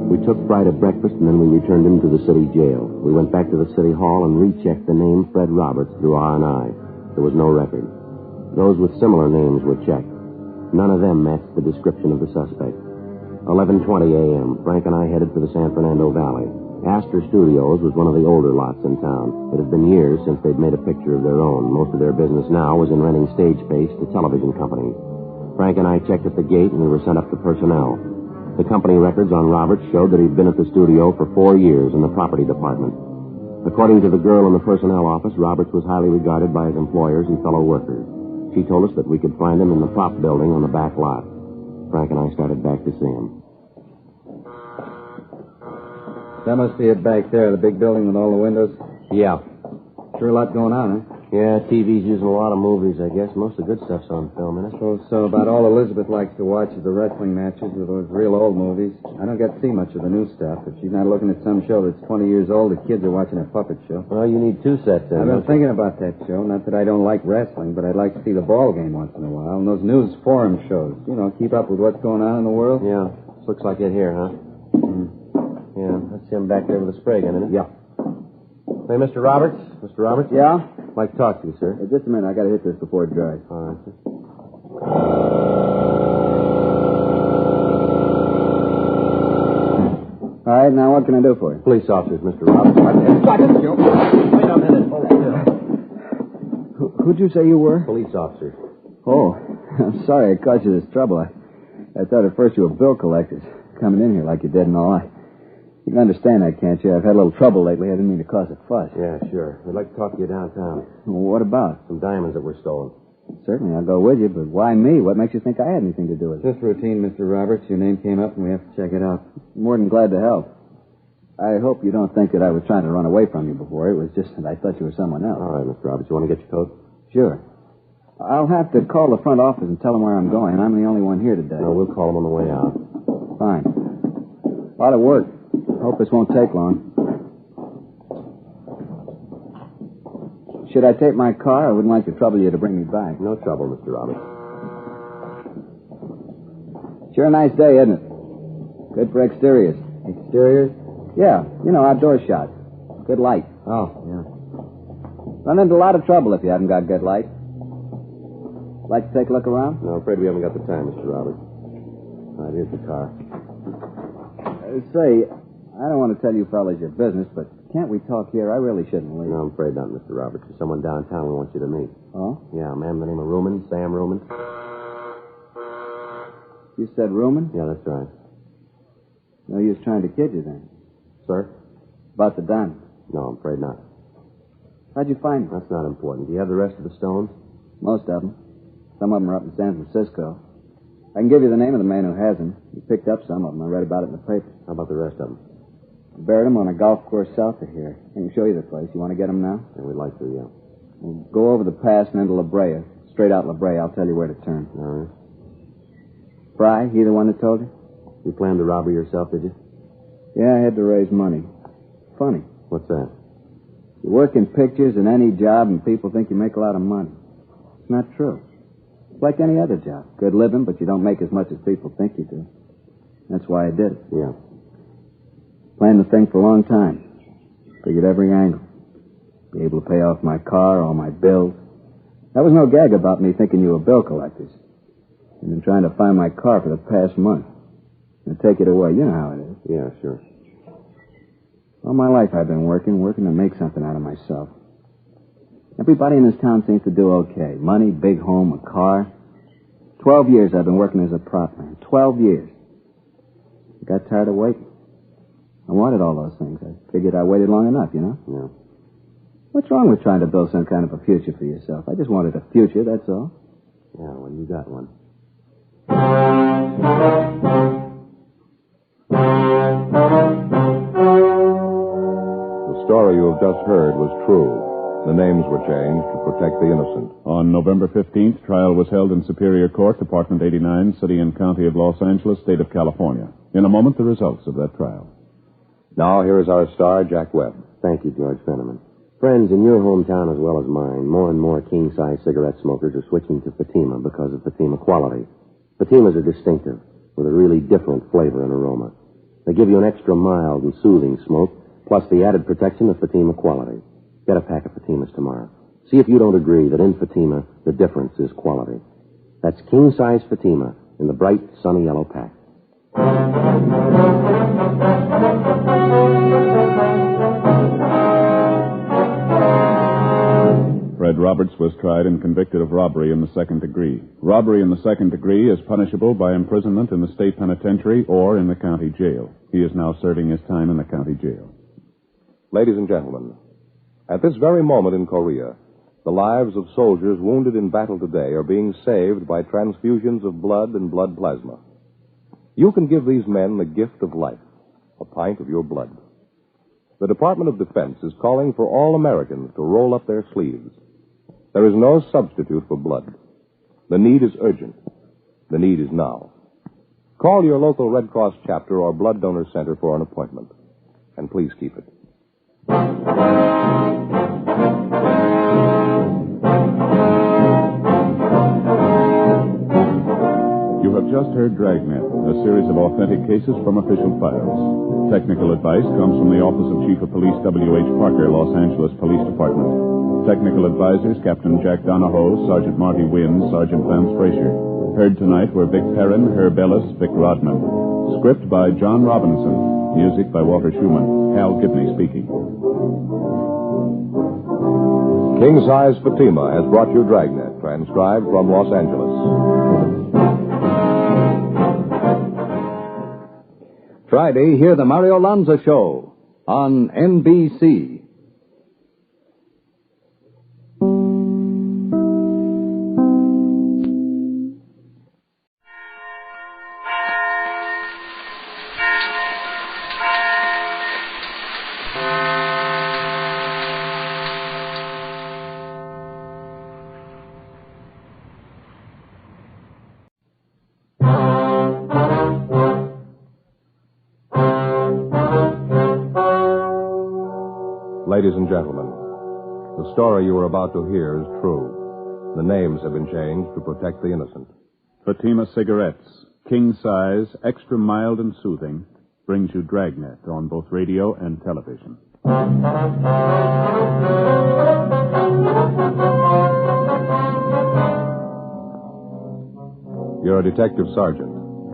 S10: We took Fry to breakfast, and then we returned him to the city jail. We went back to the city hall and rechecked the name Fred Roberts through R&I. There was no record. Those with similar names were checked. None of them matched the description of the suspect. 11:20 a.m., Frank and I headed for the San Fernando Valley. Astor Studios was one of the older lots in town. It had been years since they'd made a picture of their own. Most of their business now was in renting stage space to television companies. Frank and I checked at the gate, and we were sent up to personnel. The company records on Roberts showed that he'd been at the studio for 4 years in the property department. According to the girl in the personnel office, Roberts was highly regarded by his employers and fellow workers. She told us that we could find him in the prop building on the back lot. Frank and I started back to see him.
S11: That must be it back there, the big building with all the windows.
S10: Yeah.
S11: Sure a lot going on, huh?
S10: Yeah, TV's using a lot of movies, I guess. Most of the good stuff's on film, isn't it?
S11: So about all Elizabeth likes to watch is the wrestling matches or those real old movies. I don't get to see much of the new stuff. If she's not looking at some show that's 20 years old, the kids are watching a puppet show.
S10: Well, you need two sets then.
S11: I've been thinking about that show. Not that I don't like wrestling, but I'd like to see the ball game once in a while. And those news forum shows. You know, keep up with what's going on in the world.
S10: Yeah. Looks like it here, huh? Yeah, that's him back there with the spray gun, isn't it?
S11: Yeah.
S10: Hey, Mr. Roberts? Mr. Roberts?
S11: Yeah?
S10: I'd like to talk to you, sir.
S11: Just a minute. I got to hit this before it dries.
S10: All right, sir.
S11: All right, now what can I do for you?
S10: Police officers, Mr. Roberts.
S11: Wait a minute. Hold still. Who'd you say you were?
S10: Police officers.
S11: Oh, I'm sorry I caused you this trouble. I thought at first you were bill collectors. Coming in here like you did and all. You can understand that, can't you? I've had a little trouble lately. I didn't mean to cause a fuss.
S10: Yeah, sure. We'd like to talk to you downtown.
S11: Well, what about?
S10: Some diamonds that were stolen.
S11: Certainly, I'll go with you, but why me? What makes you think I had anything to do with it?
S1: Just routine, Mr. Roberts. Your name came up and we have to check it out.
S11: More than glad to help. I hope you don't think that I was trying to run away from you before. It was just that I thought you were someone else.
S10: All right, Mr. Roberts. You want to get your coat?
S11: Sure. I'll have to call the front office and tell them where I'm going. I'm the only one here today.
S10: No, we'll call them on the way out.
S11: Fine. A lot of work. Hope this won't take long. Should I take my car? I wouldn't like to trouble you to bring me back.
S10: No trouble, Mr. Roberts.
S11: Sure a nice day, isn't it? Good for exteriors.
S1: Exteriors?
S11: Yeah, you know, outdoor shots. Good light.
S1: Oh, yeah.
S11: Run into a lot of trouble if you haven't got good light. Like to take a look around?
S10: No, I'm afraid we haven't got the time, Mr. Roberts. All right, here's the car.
S11: Say, I don't want to tell you fellas your business, but can't we talk here? I really shouldn't leave.
S10: No, I'm afraid not, Mr. Roberts. There's someone downtown we want you to meet.
S11: Oh?
S10: Yeah, a man by the name of Ruman, Sam Ruman.
S11: You said Ruman?
S10: Yeah, that's right.
S11: No use trying to kid you then.
S10: Sir?
S11: About the diamond.
S10: No, I'm afraid not.
S11: How'd you find them?
S10: That's not important. Do you have the rest of the stones?
S11: Most of them. Some of them are up in San Francisco. I can give you the name of the man who has them. He picked up some of them. I read about it in the paper.
S10: How about the rest of them?
S11: Buried them on a golf course south of here. I can show you the place. You want to get them now?
S10: Yeah, we'd like to, yeah.
S11: We'll go over the pass and into La Brea. Straight out La Brea. I'll tell you where to turn.
S10: All right.
S11: Fry, he the one that told you?
S10: You planned to rob her yourself, did you?
S11: Yeah, I had to raise money. Funny.
S10: What's that?
S11: You work in pictures in any job and people think you make a lot of money. It's not true. It's like any other job. Good living, but you don't make as much as people think you do. That's why I did it.
S10: Yeah.
S11: Planned the thing for a long time. Figured every angle. Be able to pay off my car, all my bills. That was no gag about me thinking you were bill collectors. I've been trying to find my car for the past month. I'll take it away. You know how it is.
S10: Yeah, sure.
S11: All my life I've been working to make something out of myself. Everybody in this town seems to do okay. Money, big home, a car. 12 years I've been working as a prop man. 12 years. I got tired of waiting. I wanted all those things. I figured I waited long enough, you know?
S10: Yeah.
S11: What's wrong with trying to build some kind of a future for yourself? I just wanted a future, that's all.
S10: Yeah, well, you got one.
S7: The story you have just heard was true. The names were changed to protect the innocent.
S9: On November 15th, trial was held in Superior Court, Department 89, City and County of Los Angeles, State of California. In a moment, the results of that trial.
S7: Now, here is our star, Jack Webb.
S10: Thank you, George Fenneman. Friends, in your hometown as well as mine, more and more king-size cigarette smokers are switching to Fatima because of Fatima quality. Fatimas are distinctive, with a really different flavor and aroma. They give you an extra mild and soothing smoke, plus the added protection of Fatima quality. Get a pack of Fatimas tomorrow. See if you don't agree that in Fatima, the difference is quality. That's king-size Fatima in the bright, sunny yellow pack.
S9: Fred Roberts was tried and convicted of robbery in the second degree. Robbery in the second degree is punishable by imprisonment in the state penitentiary or in the county jail. He is now serving his time in the county jail.
S7: Ladies and gentlemen, at this very moment in Korea, the lives of soldiers wounded in battle today are being saved by transfusions of blood and blood plasma. You can give these men the gift of life, a pint of your blood. The Department of Defense is calling for all Americans to roll up their sleeves. There is no substitute for blood. The need is urgent. The need is now. Call your local Red Cross chapter or blood donor center for an appointment. And please keep it.
S9: You have just heard Dragnet, a series of authentic cases from official files. Technical advice comes from the Office of Chief of Police W.H. Parker, Los Angeles Police Department. Technical advisors, Captain Jack Donahoe, Sergeant Marty Wynn, Sergeant Lance Frazier. Heard tonight were Vic Perrin, Herb Ellis, Vic Rodman. Script by John Robinson. Music by Walter Schumann. Hal Gibney speaking.
S7: King Size Fatima has brought you Dragnet, transcribed from Los Angeles.
S15: Friday, hear the Mario Lanza Show on NBC.
S7: Ladies and gentlemen, the story you are about to hear is true. The names have been changed to protect the innocent.
S9: Fatima Cigarettes, king size, extra mild and soothing, brings you Dragnet on both radio and television.
S7: You're a detective sergeant.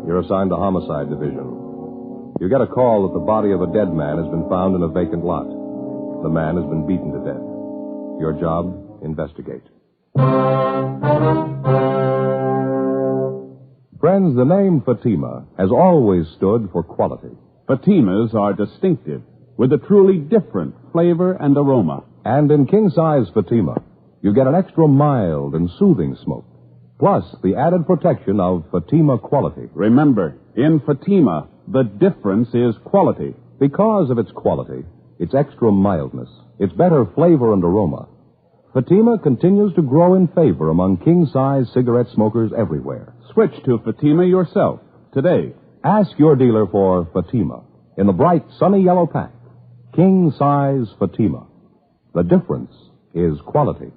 S7: You're assigned to Homicide Division. You get a call that the body of a dead man has been found in a vacant lot. The man has been beaten to death. Your job, investigate. Friends, the name Fatima has always stood for quality.
S9: Fatimas are distinctive, with a truly different flavor and aroma.
S7: And in king-size Fatima, you get an extra mild and soothing smoke, plus the added protection of Fatima quality.
S9: Remember, in Fatima, the difference is quality.
S7: Because of its quality, its extra mildness, its better flavor and aroma, Fatima continues to grow in favor among king-size cigarette smokers everywhere.
S9: Switch to Fatima yourself today.
S7: Ask your dealer for Fatima in the bright, sunny yellow pack. King-size Fatima. The difference is quality.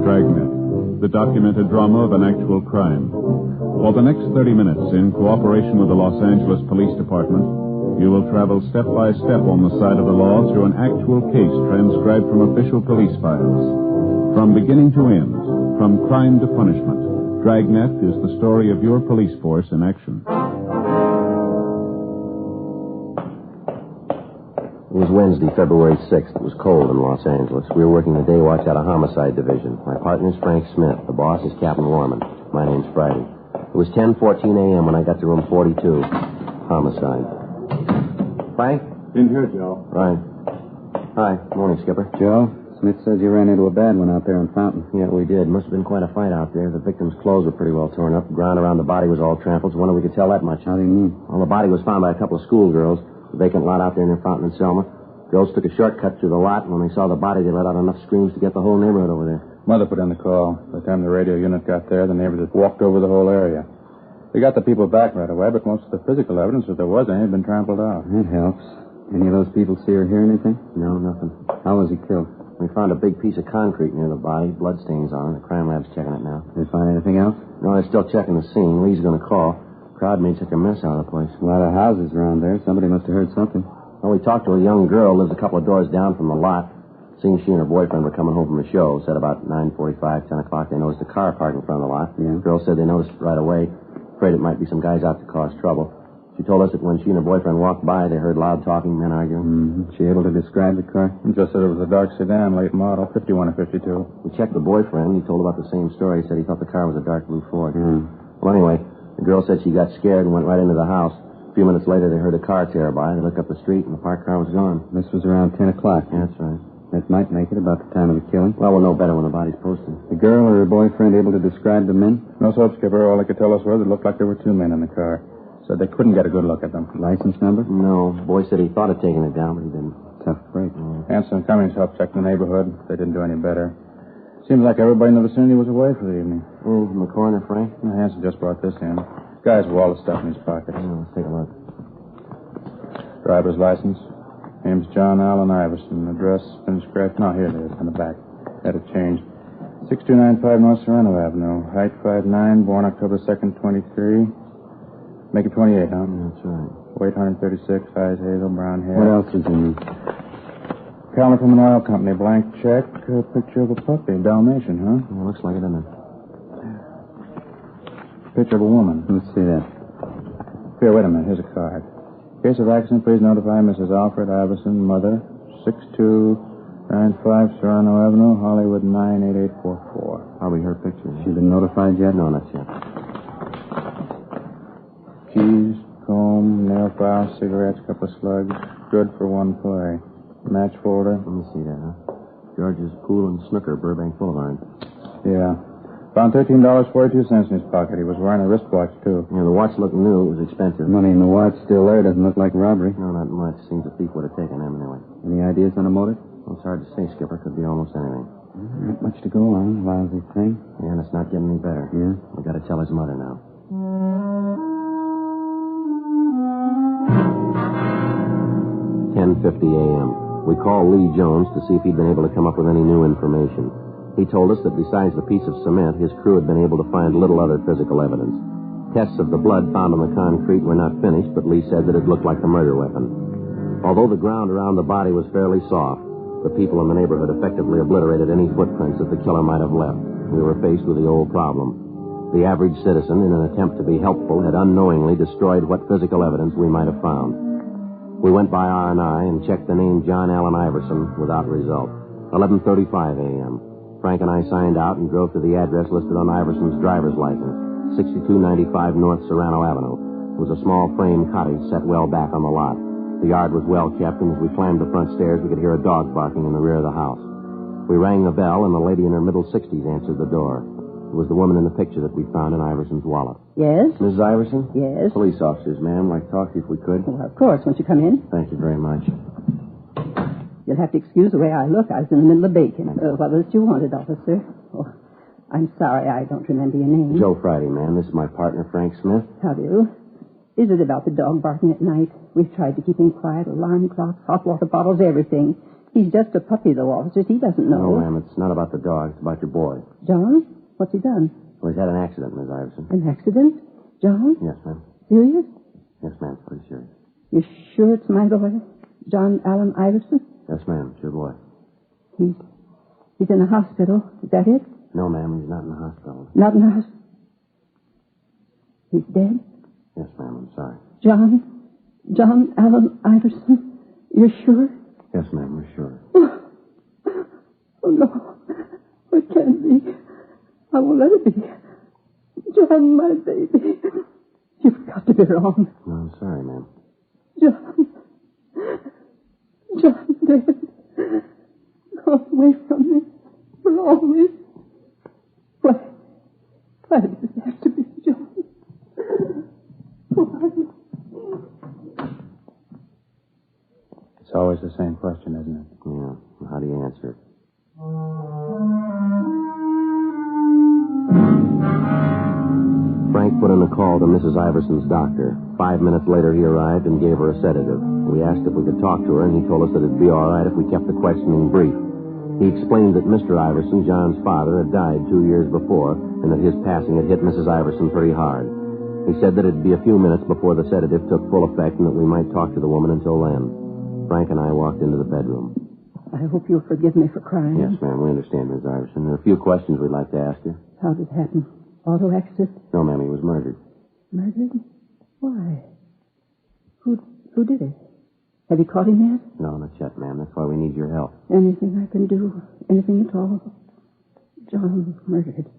S9: Dragnet, the documented drama of an actual crime. For the next 30 minutes, in cooperation with the Los Angeles Police Department, You will travel step by step on the side of the law through an actual case transcribed from official police files. From beginning to end, from crime to punishment, Dragnet is the story of your police force in action.
S10: It was Wednesday, February 6th. It was cold in Los Angeles. We were working the day watch out of Homicide Division. My partner's Frank Smith. The boss is Captain Warman. My name's Friday. It was 10:14 a.m. when I got to room 42. Homicide. Frank?
S4: In here, Joe.
S10: Right. Hi. Morning, Skipper.
S4: Joe, Smith says you ran into a bad one out there in Fountain.
S10: Yeah, we did. Must have been quite a fight out there. The victim's clothes were pretty well torn up. The ground around the body was all trampled. So wonder we could tell that much.
S4: How do you mean?
S10: Well, the body was found by a couple of schoolgirls. The vacant lot out there near Fountain and Selma. Girls took a shortcut through the lot, and when they saw the body, they let out enough screams to get the whole neighborhood over there.
S14: Mother put in the call. By the time the radio unit got there, the neighbors had walked over the whole area. They got the people back right away, but most of the physical evidence, if there was any, had been trampled out.
S4: That helps. Any of those people see or hear anything?
S10: No, nothing.
S4: How was he killed?
S10: We found a big piece of concrete near the body, bloodstains on it. The crime lab's checking it now.
S4: Did they find anything else?
S10: No, they're still checking the scene. Lee's going to call. Crowd made such a mess out of the place.
S4: A lot of houses around there. Somebody must have heard something.
S10: Well, we talked to a young girl, lives a couple of doors down from the lot. Seeing she and her boyfriend were coming home from the show. Said about 9:45, 10 o'clock, they noticed a car parked in front of the lot.
S4: Yeah.
S10: The girl said they noticed it right away. Afraid it might be some guys out to cause trouble. She told us that when she and her boyfriend walked by, they heard loud talking, men arguing.
S4: Mm-hmm. She able to describe the car?
S14: Just said it was a dark sedan, late model, 51 or 52.
S10: We checked the boyfriend. He told about the same story. He said he thought the car was a dark blue Ford.
S4: Mm.
S10: Well, anyway, the girl said she got scared and went right into the house. A few minutes later, they heard a car tear by. They looked up the street, and the parked car was gone.
S4: This was around 10 o'clock.
S10: Yeah, that's right.
S4: That might make it about the time of the killing.
S10: Well, we'll know better when the body's posted.
S4: The girl or her boyfriend able to describe the men?
S14: No soap, Skipper. All they could tell us was it looked like there were two men in the car. Said they couldn't get a good look at them.
S4: License number?
S10: No. The boy said he thought of taking it down, but he didn't.
S4: Tough break.
S14: Hanson and Cummings helped check the neighborhood. They didn't do any better. Seems like everybody in the vicinity was away for the evening.
S10: From the coroner, Frank?
S14: Hanson just brought this in. Guy's with all the stuff in his pockets.
S10: Let's take a look.
S14: Driver's license. Name's John Allen Iverson. Address been scratched. No, here it is, on the back. Had it changed. 6295 North Serrano Avenue. Height 5'9", born October 2nd, 23. Make it 28, huh?
S10: That's right.
S14: Weight 136, eyes hazel, brown hair.
S4: What else is in there?
S14: Calendar from an oil company, blank check, picture of a puppy, Dalmatian, huh?
S10: Well, looks like it, doesn't it?
S14: Picture of a woman.
S4: Let's see that.
S14: Here, wait a minute. Here's a card. Case of accident, please notify Mrs. Alfred Iverson, mother, 6295 Serrano Avenue, Hollywood 98844.
S10: Probably her picture.
S14: She been notified yet?
S10: No, not yet.
S14: Keys, comb, nail file, cigarettes, couple of slugs. Good for one play. Match folder.
S10: Let me see that, huh? George's Pool and Snooker, Burbank Boulevard.
S14: Yeah. Found $13.42 in his pocket. He was wearing a wristwatch, too.
S10: Yeah, the watch looked new. It was expensive.
S4: Money in the watch still there. Doesn't look like robbery.
S10: No, not much. Seems a thief would have taken him anyway.
S4: Any ideas on the motive?
S10: Well, it's hard to say, Skipper. Could be almost anything.
S4: Not much to go on. Lousy thing.
S10: Yeah, and it's not getting any better.
S4: Yeah?
S10: We got to tell his mother now. 10:50 a.m. We called Lee Jones to see if he'd been able to come up with any new information. He told us that besides the piece of cement, his crew had been able to find little other physical evidence. Tests of the blood found on the concrete were not finished, but Lee said that it looked like the murder weapon. Although the ground around the body was fairly soft, the people in the neighborhood effectively obliterated any footprints that the killer might have left. We were faced with the old problem. The average citizen, in an attempt to be helpful, had unknowingly destroyed what physical evidence we might have found. We went by R&I and checked the name John Allen Iverson without result. 11:35 a.m. Frank and I signed out and drove to the address listed on Iverson's driver's license, 6295 North Serrano Avenue. It was a small frame cottage set well back on the lot. The yard was well kept, and as we climbed the front stairs, we could hear a dog barking in the rear of the house. We rang the bell, and the lady in her middle 60s answered the door. It was the woman in the picture that we found in Iverson's wallet.
S6: Yes?
S10: Mrs. Iverson?
S6: Yes?
S10: Police officers, ma'am. I'd like to talk to you if we could.
S6: Well, of course. Won't you come in?
S10: Thank you very much.
S6: You'll have to excuse the way I look. I was in the middle of baking. What was it you wanted, officer? Oh, I'm sorry. I don't remember your name.
S10: Joe Friday, ma'am. This is my partner, Frank Smith.
S6: How do you? Is it about the dog barking at night? We've tried to keep him quiet. Alarm clocks, hot water bottles, everything. He's just a puppy, though, officers. He doesn't know.
S10: No, ma'am. It's not about the dog. It's about your boy.
S6: John? What's he done?
S10: Well, he's had an accident, Miss Iverson.
S6: An accident? John?
S10: Yes, ma'am.
S6: Serious?
S10: Yes, ma'am. Pretty serious.
S6: You sure it's my boy, John Allen Iverson?
S10: Yes, ma'am. It's your boy.
S6: He's in a hospital. Is that it?
S10: No, ma'am. He's not in the hospital.
S6: Not in the hospital? He's dead?
S10: Yes, ma'am. I'm sorry.
S6: John Allen Iverson? You're sure?
S10: Yes, ma'am. We're sure.
S6: Oh, no. It can't be. I won't let it be. John, my baby. You've got to be wrong.
S10: No, I'm sorry, ma'am.
S6: John dead. Go away from me. For always. Why does it have to be John? Why?
S14: It's always the same question, isn't it?
S10: Yeah. How do you answer it? Frank put in a call to Mrs. Iverson's doctor. 5 minutes later, he arrived and gave her a sedative. We asked if we could talk to her, and he told us that it'd be all right if we kept the questioning brief. He explained that Mr. Iverson, John's father, had died 2 years before, and that his passing had hit Mrs. Iverson pretty hard. He said that it'd be a few minutes before the sedative took full effect and that we might talk to the woman until then. Frank and I walked into the bedroom.
S6: I hope you'll forgive me for crying.
S10: Yes, ma'am. We understand, Miss Iverson. There are a few questions we'd like to ask you.
S6: How did it happen? Auto accident?
S10: No, ma'am. He was murdered.
S6: Murdered? Why? Who did it? Have you caught him yet?
S10: No, not yet, ma'am. That's why we need your help.
S6: Anything I can do? Anything at all? John murdered.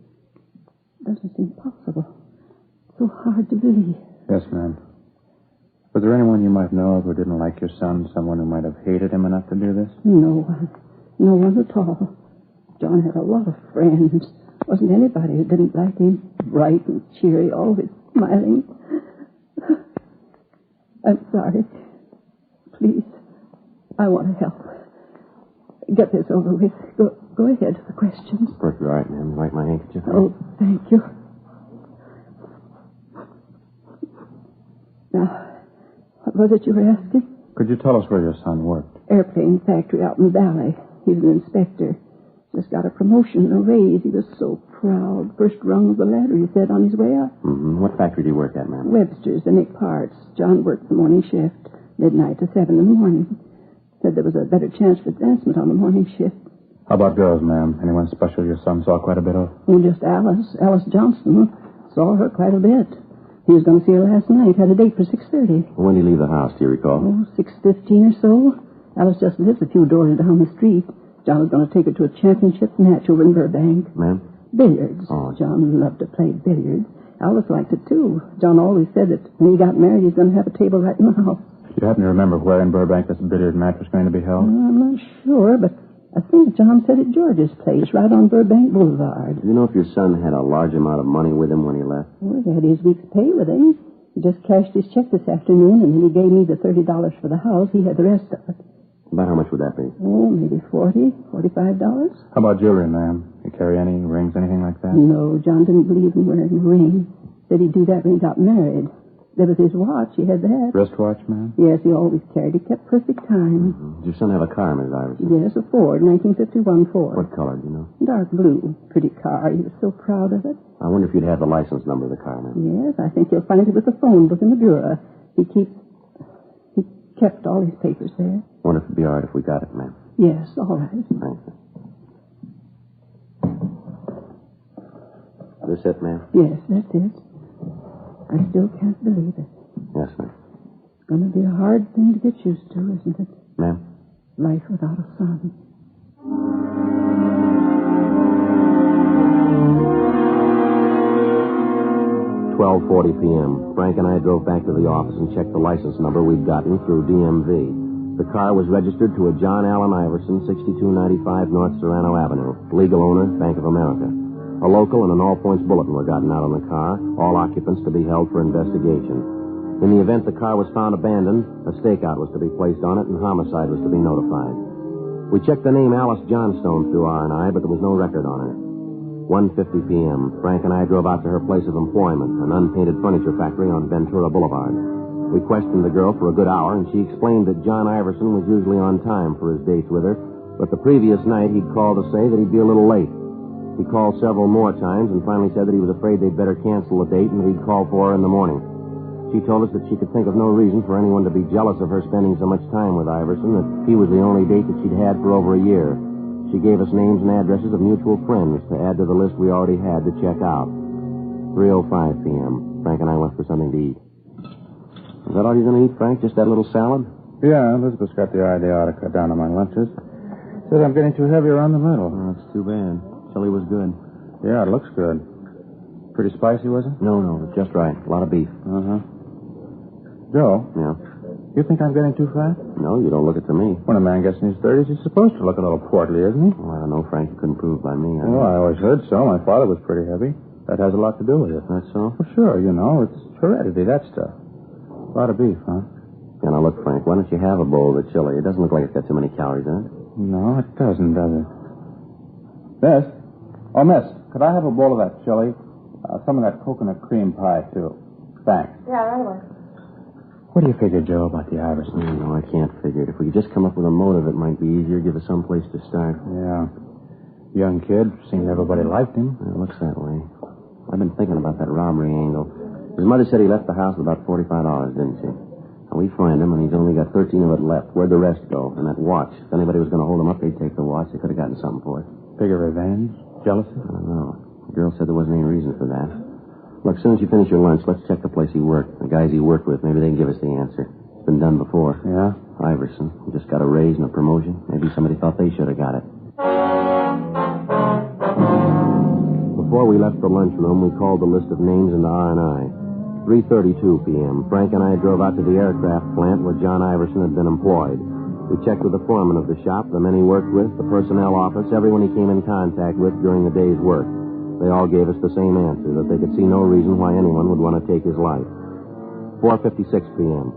S6: Doesn't seem possible. So hard to believe.
S14: Yes, ma'am. Was there anyone you might know of who didn't like your son? Someone who might have hated him enough to do this?
S6: No one. No one at all. John had a lot of friends. Wasn't anybody who didn't like him. Bright and cheery, always smiling. I'm sorry. Please, I want to help. Get this over with. Go ahead with the questions.
S10: Perfectly all right, ma'am. Like my handkerchief?
S6: Oh, thank you. Now, what was it you were asking?
S14: Could you tell us where your son worked?
S6: Airplane factory out in the valley. He was an inspector. Just got a promotion and a raise. He was so proud. First rung of the ladder, he said, on his way up.
S10: Mm-hmm. What factory do you work at, ma'am?
S6: Webster's. They make parts. John worked the morning shift, midnight to 7 in the morning. Said there was a better chance for advancement on the morning shift.
S14: How about girls, ma'am? Anyone special your son saw quite a bit of?
S6: Oh, just Alice. Alice Johnston. Saw her quite a bit. He was going to see her last night. Had a date for 6:30.
S10: When did he leave the house, do you recall?
S6: Oh, 6:15 or so. Alice just lives a few doors down the street. John was going to take her to a championship match over in Burbank.
S10: Ma'am?
S6: Billiards.
S10: Oh.
S6: John loved to play billiards. Alice liked it, too. John always said that when he got married, he's going to have a table right in the house.
S14: Do you happen to remember where in Burbank this billiard match was going to be held?
S6: I'm not sure, but I think John said at George's place, right on Burbank Boulevard.
S10: Do you know if your son had a large amount of money with him when he left?
S6: Well, he had his week's pay with him. He just cashed his check this afternoon, and then he gave me the $30 for the house. He had the rest of it.
S10: About how much would that be?
S6: Oh, maybe $45.
S14: How about jewelry, ma'am? You carry any rings, anything like that?
S6: No, John didn't believe in wearing a ring. Said he'd do that when he got married. There was his watch. He had that.
S14: Wristwatch, ma'am?
S6: Yes, he always carried. He kept perfect time.
S10: Mm-hmm. Did your son have a car, Miss Iverson?
S6: Yes, a Ford, 1951 Ford.
S10: What color, do you know?
S6: Dark blue. Pretty car. He was so proud of it.
S10: I wonder if you'd have the license number of the car, ma'am.
S6: Yes, I think you'll find it with the phone book in the bureau. He kept all his papers there.
S10: I wonder if it'd be all right if we got it, ma'am.
S6: Yes, all right.
S10: Thank you. This it, ma'am?
S6: Yes, that's it. I still can't believe it.
S10: Yes, ma'am.
S6: It's going to be a hard thing to get used to, isn't it?
S10: Ma'am?
S6: Life without a son.
S10: 12:40 p.m. Frank and I drove back to the office and checked the license number we'd gotten through DMV. The car was registered to a John Allen Iverson, 6295 North Serrano Avenue. Legal owner, Bank of America. A local and an all-points bulletin were gotten out on the car, all occupants to be held for investigation. In the event the car was found abandoned, a stakeout was to be placed on it and homicide was to be notified. We checked the name Alice Johnstone through R&I, but there was no record on her. 1:50 p.m. Frank and I drove out to her place of employment, an unpainted furniture factory on Ventura Boulevard. We questioned the girl for a good hour, and she explained that John Iverson was usually on time for his dates with her, but the previous night he'd called to say that he'd be a little late. He called several more times and finally said that he was afraid they'd better cancel the date and that he'd call for her in the morning. She told us that she could think of no reason for anyone to be jealous of her spending so much time with Iverson, that he was the only date that she'd had for over a year. She gave us names and addresses of mutual friends to add to the list we already had to check out. 3:05 p.m. Frank and I went for something to eat. Is that all you're going to eat, Frank? Just that little salad?
S14: Yeah, Elizabeth's got the idea I ought to cut down on my lunches. Said I'm getting too heavy around the middle.
S10: Oh, that's too bad. Chili was good.
S14: Yeah, it looks good. Pretty spicy, was it?
S10: No, just right. A lot of beef.
S14: Uh-huh. Joe?
S10: Yeah?
S14: You think I'm getting too fat?
S10: No, you don't look it to me.
S14: When a man gets in his 30s, he's supposed to look a little portly, isn't he?
S10: Well, I don't know, Frank. You couldn't prove by me.
S14: I always heard so. My father was pretty heavy. That has a lot to do with it.
S10: That's so?
S14: Well, sure, it's heredity, that stuff. A lot of beef, huh?
S10: Yeah, now look, Frank, why don't you have a bowl of the chili? It doesn't look like it's got too many calories in it.
S14: No, it doesn't, does it? Miss? Oh, miss, could I have a bowl of that chili? Some of that coconut cream pie, too. Thanks.
S13: Yeah, right away.
S14: What do you figure, Joe, about the Iverson?
S10: No, I can't figure it. If we could just come up with a motive, it might be easier. Give us some place to start.
S14: Yeah. Young kid. Seemed everybody liked him.
S10: It looks that way. I've been thinking about that robbery angle. His mother said he left the house with about $45, didn't she? Now, we find him, and he's only got 13 of it left. Where'd the rest go? And that watch. If anybody was going to hold him up, they'd take the watch. They could have gotten something for it.
S14: Bigger revenge? Jealousy?
S10: I don't know. The girl said there wasn't any reason for that. Look, as soon as you finish your lunch, let's check the place he worked. The guys he worked with, maybe they can give us the answer. It's been done before.
S14: Yeah?
S10: Iverson. He just got a raise and a promotion. Maybe somebody thought they should have got it. Before we left the lunchroom, we called the list of names into R&I. 3:32 p.m. Frank and I drove out to the aircraft plant where John Iverson had been employed. We checked with the foreman of the shop, the men he worked with, the personnel office, everyone he came in contact with during the day's work. They all gave us the same answer, that they could see no reason why anyone would want to take his life. 4:56 p.m.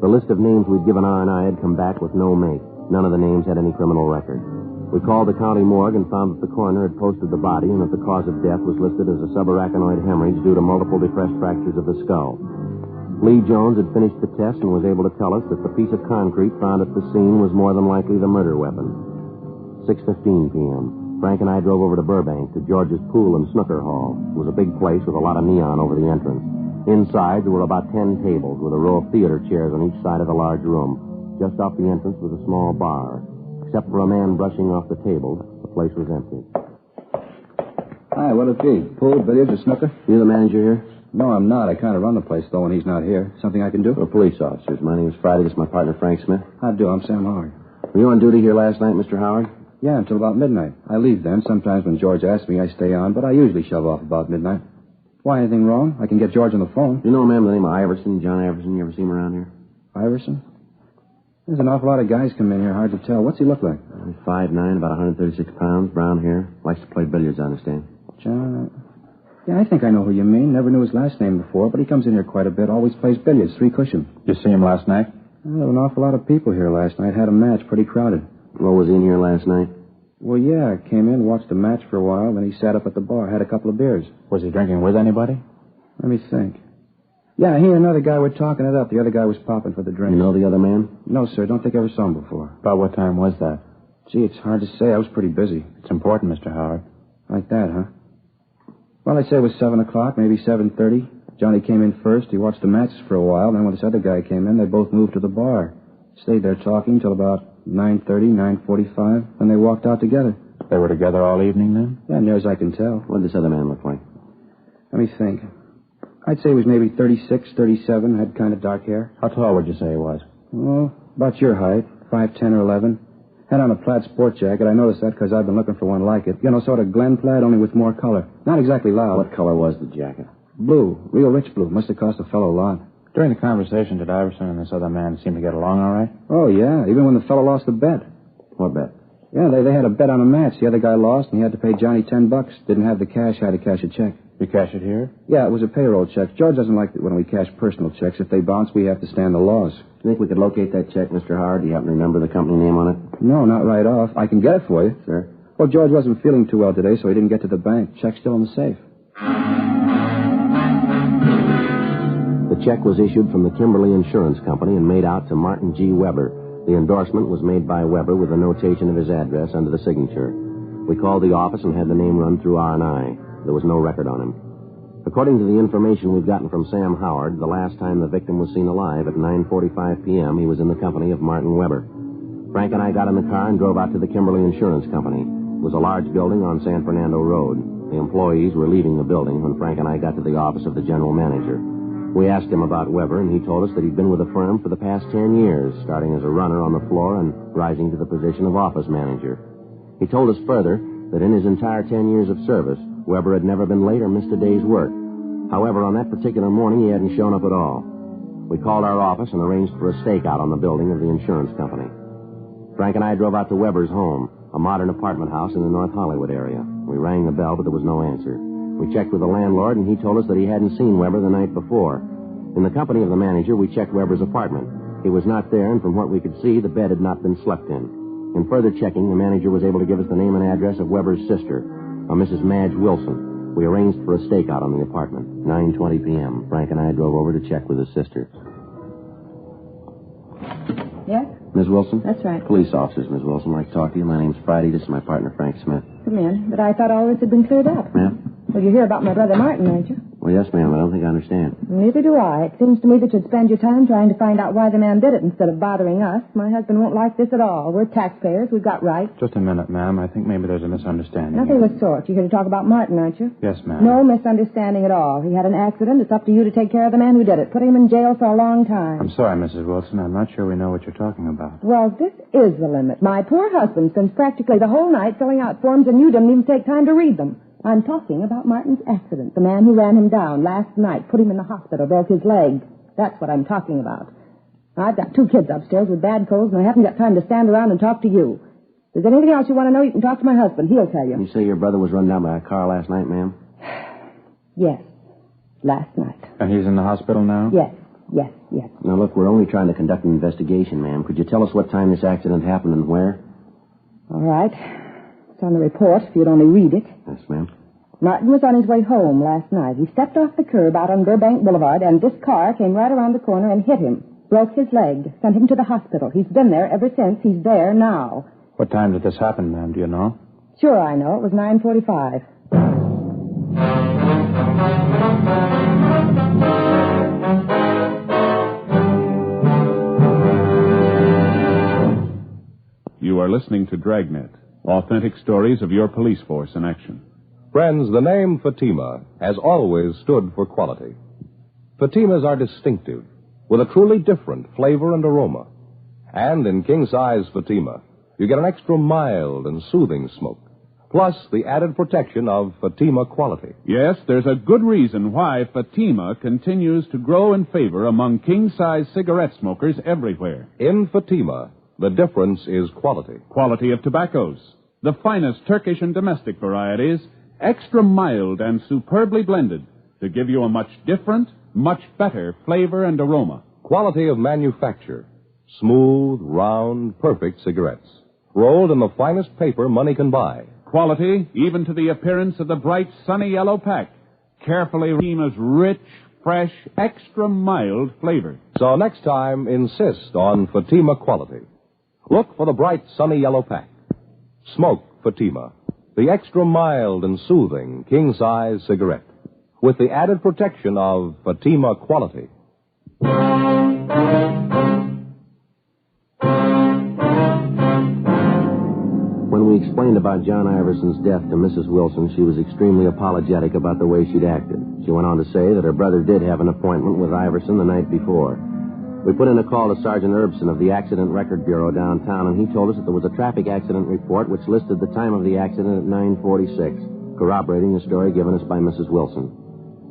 S10: The list of names we'd given R&I had come back with no make. None of the names had any criminal record. We called the county morgue and found that the coroner had posted the body and that the cause of death was listed as a subarachnoid hemorrhage due to multiple depressed fractures of the skull. Lee Jones had finished the test and was able to tell us that the piece of concrete found at the scene was more than likely the murder weapon. 6:15 p.m. Frank and I drove over to Burbank to George's Pool and Snooker Hall. It was a big place with a lot of neon over the entrance. Inside, there were about 10 tables with a row of theater chairs on each side of the large room. Just off the entrance was a small bar. Except for a man brushing off the table, the place was empty.
S11: Hi, what'll it be? Pool, billiards, or snooker?
S10: You the manager here?
S11: No, I'm not. I kind of run the place, though, when he's not here. Something I can do?
S10: We're police officers. My name's Friday. This is my partner, Frank Smith.
S11: How do? I'm Sam Howard.
S10: Were you on duty here last night, Mr. Howard?
S11: Yeah, until about midnight. I leave then. Sometimes when George asks me, I stay on, but I usually shove off about midnight. Why, anything wrong? I can get George on the phone.
S10: You know a man by the name of Iverson, John Iverson? You ever see him around here?
S11: Iverson? There's an awful lot of guys come in here, hard to tell. What's he look like?
S10: 5'9", about 136 pounds, brown hair. Likes to play billiards, I understand.
S11: John... Yeah, I think I know who you mean. Never knew his last name before, but he comes in here quite a bit. Always plays billiards, 3 cushion.
S14: Did you see him last night?
S11: There were an awful lot of people here last night. Had a match, pretty crowded.
S10: Well, was he in here last night?
S11: Well, yeah. Came in, watched the match for a while, then he sat up at the bar, had a couple of beers.
S14: Was he drinking with anybody?
S11: Let me think. Yeah, he and another guy were talking it up. The other guy was popping for the drink.
S10: You know the other man?
S11: No, sir. Don't think I ever saw him before.
S14: About what time was that?
S11: Gee, it's hard to say. I was pretty busy.
S14: It's important, Mr. Howard.
S11: Like that, huh? Well, I'd say it was 7 o'clock, maybe 7:30. Johnny came in first. He watched the matches for a while. Then when this other guy came in, they both moved to the bar. Stayed there talking till about 9:30, 9:45. Then they walked out together.
S14: They were together all evening then?
S11: Yeah, near as I can tell.
S10: What did this other man look like?
S11: Let me think. I'd say he was maybe 36, 37, had kind of dark hair.
S14: How tall would you say he was?
S11: Well, about your height, 5'10" or 11. Had on a plaid sport jacket. I noticed that because I've been looking for one like it. You know, sort of Glen plaid, only with more color. Not exactly loud.
S10: What color was the jacket?
S11: Blue. Real rich blue. Must have cost a fellow a lot.
S14: During the conversation, did Iverson and this other man seem to get along all right?
S11: Oh, yeah. Even when the fellow lost the bet.
S10: What bet?
S11: Yeah, they had a bet on a match. The other guy lost, and he had to pay Johnny $10. Didn't have the cash, had to cash a check.
S14: You cash it here?
S11: Yeah, it was a payroll check. George doesn't like it when we cash personal checks. If they bounce, we have to stand the laws.
S10: Do you think we could locate that check, Mr. Howard? Do you happen to remember the company name on it?
S11: No, not right off. I can get it for you.
S10: Sure.
S11: Well, George wasn't feeling too well today, so he didn't get to the bank. Check's still in the safe.
S10: The check was issued from the Kimberly Insurance Company and made out to Martin G. Weber. The endorsement was made by Weber with a notation of his address under the signature. We called the office and had the name run through R&I. There was no record on him. According to the information we've gotten from Sam Howard, the last time the victim was seen alive at 9:45 p.m., he was in the company of Martin Weber. Frank and I got in the car and drove out to the Kimberly Insurance Company. It was a large building on San Fernando Road. The employees were leaving the building when Frank and I got to the office of the general manager. We asked him about Weber, and he told us that he'd been with the firm for the past 10 years, starting as a runner on the floor and rising to the position of office manager. He told us further that in his entire 10 years of service, Weber had never been late or missed a day's work. However, on that particular morning, he hadn't shown up at all. We called our office and arranged for a stakeout on the building of the insurance company. Frank and I drove out to Weber's home, a modern apartment house in the North Hollywood area. We rang the bell, but there was no answer. We checked with the landlord, and he told us that he hadn't seen Weber the night before. In the company of the manager, we checked Weber's apartment. He was not there, and from what we could see, the bed had not been slept in. In further checking, the manager was able to give us the name and address of Weber's sister, a Mrs. Madge Wilson. We arranged for a stakeout on the apartment. 9:20 p.m. Frank and I drove over to check with his sister.
S13: Yes?
S10: Ms. Wilson?
S13: That's right.
S10: Police officers, Ms. Wilson. I'd like to talk to you. My name's Friday. This is my partner, Frank Smith.
S13: Come in. But I thought all this had been cleared up.
S10: Ma'am?
S13: Well, you hear about my brother Martin, don't you?
S10: Well, yes, ma'am. I don't think I understand.
S13: Neither do I. It seems to me that you'd spend your time trying to find out why the man did it instead of bothering us. My husband won't like this at all. We're taxpayers. We've got rights.
S14: Just a minute, ma'am. I think maybe there's a misunderstanding.
S13: Nothing of the sort. You're here to talk about Martin, aren't you?
S14: Yes, ma'am.
S13: No misunderstanding at all. He had an accident. It's up to you to take care of the man who did it. Put him in jail for a long time.
S14: I'm sorry, Mrs. Wilson. I'm not sure we know what you're talking about.
S13: Well, this is the limit. My poor husband spends practically the whole night filling out forms, and you didn't even take time to read them. I'm talking about Martin's accident. The man who ran him down last night, put him in the hospital, broke his leg. That's what I'm talking about. I've got 2 kids upstairs with bad colds, and I haven't got time to stand around and talk to you. If there's anything else you want to know, you can talk to my husband. He'll tell you.
S10: You say your brother was run down by a car last night, ma'am?
S13: Yes, last night.
S14: And he's in the hospital now?
S13: Yes.
S10: Now, look, we're only trying to conduct an investigation, ma'am. Could you tell us what time this accident happened and where?
S13: All right. It's on the report, if you'd only read it.
S10: Yes, ma'am.
S13: Martin was on his way home last night. He stepped off the curb out on Burbank Boulevard, and this car came right around the corner and hit him. Broke his leg. Sent him to the hospital. He's been there ever since. He's there now.
S14: What time did this happen, ma'am? Do you know?
S13: Sure I know. It was 9:45.
S9: You are listening to Dragnet, authentic stories of your police force in action.
S15: Friends, the name Fatima has always stood for quality. Fatimas are distinctive, with a truly different flavor and aroma. And in king-size Fatima, you get an extra mild and soothing smoke, plus the added protection of Fatima quality.
S9: Yes, there's a good reason why Fatima continues to grow in favor among king-size cigarette smokers everywhere.
S15: In Fatima, the difference is quality.
S9: Quality of tobaccos, the finest Turkish and domestic varieties, extra mild and superbly blended to give you a much different, much better flavor and aroma.
S15: Quality of manufacture, smooth, round, perfect cigarettes, rolled in the finest paper money can buy.
S9: Quality, even to the appearance of the bright, sunny yellow pack. Carefully Fatima's rich, fresh, extra mild flavor.
S15: So next time, insist on Fatima quality. Look for the bright, sunny yellow pack. Smoke Fatima, the extra mild and soothing king-size cigarette, with the added protection of Fatima quality.
S10: When we explained about John Iverson's death to Mrs. Wilson, she was extremely apologetic about the way she'd acted. She went on to say that her brother did have an appointment with Iverson the night before. We put in a call to Sergeant Erbson of the Accident Record Bureau downtown, and he told us that there was a traffic accident report which listed the time of the accident at 9:46, corroborating the story given us by Mrs. Wilson.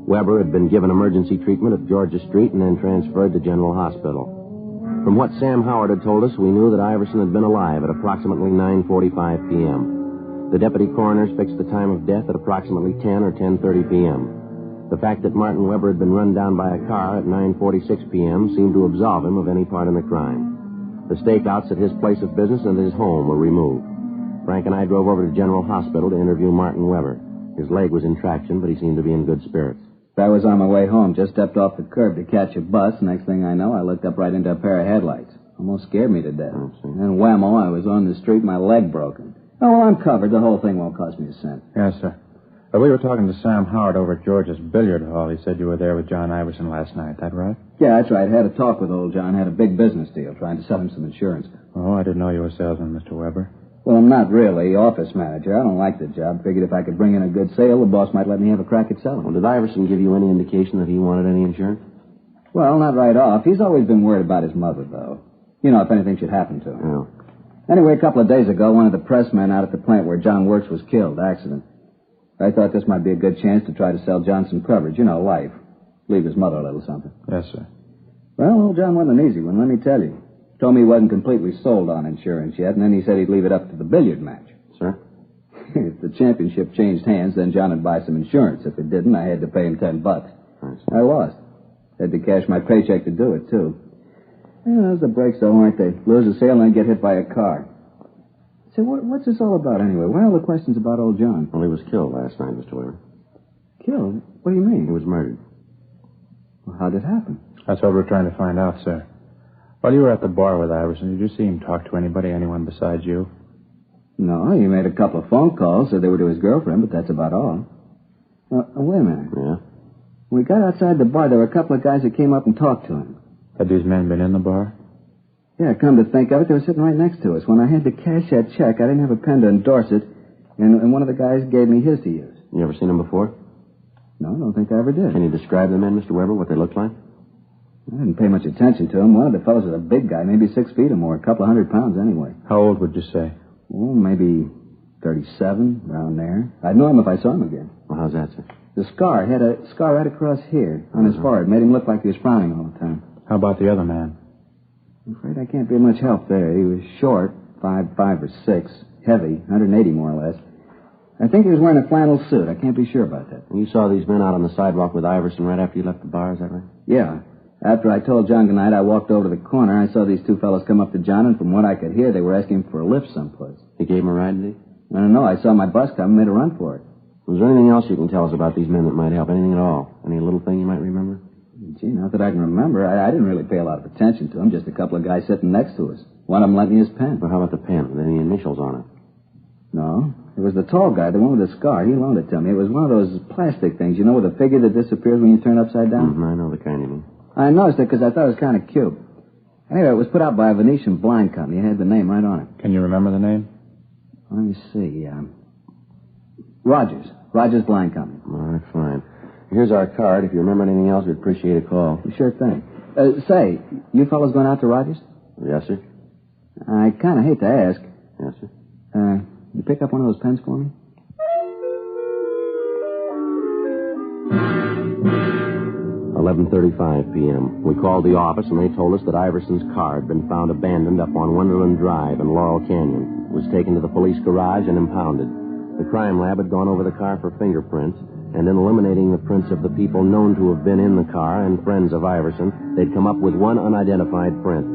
S10: Weber had been given emergency treatment at Georgia Street and then transferred to General Hospital. From what Sam Howard had told us, we knew that Iverson had been alive at approximately 9:45 p.m. The deputy coroners fixed the time of death at approximately 10 or 10:30 p.m. The fact that Martin Weber had been run down by a car at 9:46 p.m. seemed to absolve him of any part in the crime. The stakeouts at his place of business and his home were removed. Frank and I drove over to General Hospital to interview Martin Weber. His leg was in traction, but he seemed to be in good spirits.
S1: I was on my way home, just stepped off the curb to catch a bus. Next thing I know, I looked up right into a pair of headlights. Almost scared me to death. And whammo, I was on the street, my leg broken. Oh, well, I'm covered. The whole thing won't cost me a cent.
S14: Yes, sir. We were talking to Sam Howard over at George's billiard hall. He said you were there with John Iverson last night. That right?
S1: Yeah, that's right. Had a talk with old John. Had a big business deal, trying to sell him some insurance.
S14: Oh, I didn't know you were a salesman, Mr. Weber.
S1: Well, I'm not really. Office manager. I don't like the job. Figured if I could bring in a good sale, the boss might let me have a crack at selling.
S10: Well, did Iverson give you any indication that he wanted any insurance?
S1: Well, not right off. He's always been worried about his mother, though. You know, if anything should happen to him.
S10: Yeah.
S1: Anyway, a couple of days ago, one of the pressmen out at the plant where John works was killed. Accident. I thought this might be a good chance to try to sell John some coverage. You know, life. Leave his mother a little something.
S14: Yes, sir.
S1: Well, old John wasn't an easy one, let me tell you. Told me he wasn't completely sold on insurance yet, and then he said he'd leave it up to the billiard match.
S10: Sir?
S1: If the championship changed hands, then John would buy some insurance. If it didn't, I had to pay him $10. I lost. Had to cash my paycheck to do it, too. Well, those are the breaks, though, aren't they? Lose a sale and then get hit by a car. So what's this all about, anyway? Why all the questions about old John?
S10: Well, he was killed last night, Mr. Weber.
S1: Killed? What do you mean?
S10: He was murdered.
S1: Well, how did it happen?
S14: That's what we're trying to find out, sir. While you were at the bar with Iverson, did you see him talk to anybody, anyone besides you?
S1: No, he made a couple of phone calls, said they were to his girlfriend, but that's about all. Wait a minute.
S10: Yeah?
S1: When we got outside the bar, there were a couple of guys that came up and talked to him.
S14: Had these men been in the bar?
S1: Yeah, come to think of it, they were sitting right next to us. When I had to cash that check, I didn't have a pen to endorse it, and one of the guys gave me his to use.
S10: You ever seen him before?
S1: No, I don't think I ever did.
S10: Can you describe the men, Mr. Weber, what they looked like?
S1: I didn't pay much attention to him. One of the fellows was a big guy, maybe 6 feet or more, a couple of 100 pounds anyway.
S14: How old would you say?
S1: Oh, maybe 37, around there. I'd know him if I saw him again.
S10: Well, how's that, sir?
S1: The scar, he had a scar right across here on his forehead. Made him look like he was frowning all the time.
S14: How about the other man?
S1: I'm afraid I can't be of much help there. He was short, 5'5" or 6", heavy, 180 more or less. I think he was wearing a flannel suit. I can't be sure about that.
S10: And you saw these men out on the sidewalk with Iverson right after you left the bar, is that right?
S1: Yeah. After I told John goodnight, I walked over to the corner. I saw these two fellows come up to John, and from what I could hear, they were asking for a lift someplace.
S10: He gave him a ride, did he?
S1: I don't know. I saw my bus come and made a run for it.
S10: Was there anything else you can tell us about these men that might help? Anything at all? Any little thing you might remember?
S1: Gee, not that I can remember. I didn't really pay a lot of attention to them. Just a couple of guys sitting next to us. One of them lent me his pen.
S10: Well, how about the pen? With any initials on it?
S1: No. It was the tall guy, the one with the scar. He loaned it to me. It was one of those plastic things, you know, with a figure that disappears when you turn upside down?
S10: I know the kind you mean.
S1: I noticed it because I thought it was kind of cute. Anyway, it was put out by a Venetian blind company. It had the name right on it.
S14: Can you remember the name?
S1: Let me see. Rogers. Rogers Blind Company.
S10: All right, fine. Here's our card. If you remember anything else, we'd appreciate a call.
S1: Sure thing. Say, you fellows going out to Rogers?
S10: Yes, sir.
S1: I kind of hate to ask.
S10: Yes, sir.
S1: You pick up one of those pens for me?
S10: 11:35 p.m. We called the office, and they told us that Iverson's car had been found abandoned up on Wonderland Drive in Laurel Canyon. It was taken to the police garage and impounded. The crime lab had gone over the car for fingerprints, and in eliminating the prints of the people known to have been in the car and friends of Iverson, they'd come up with one unidentified print.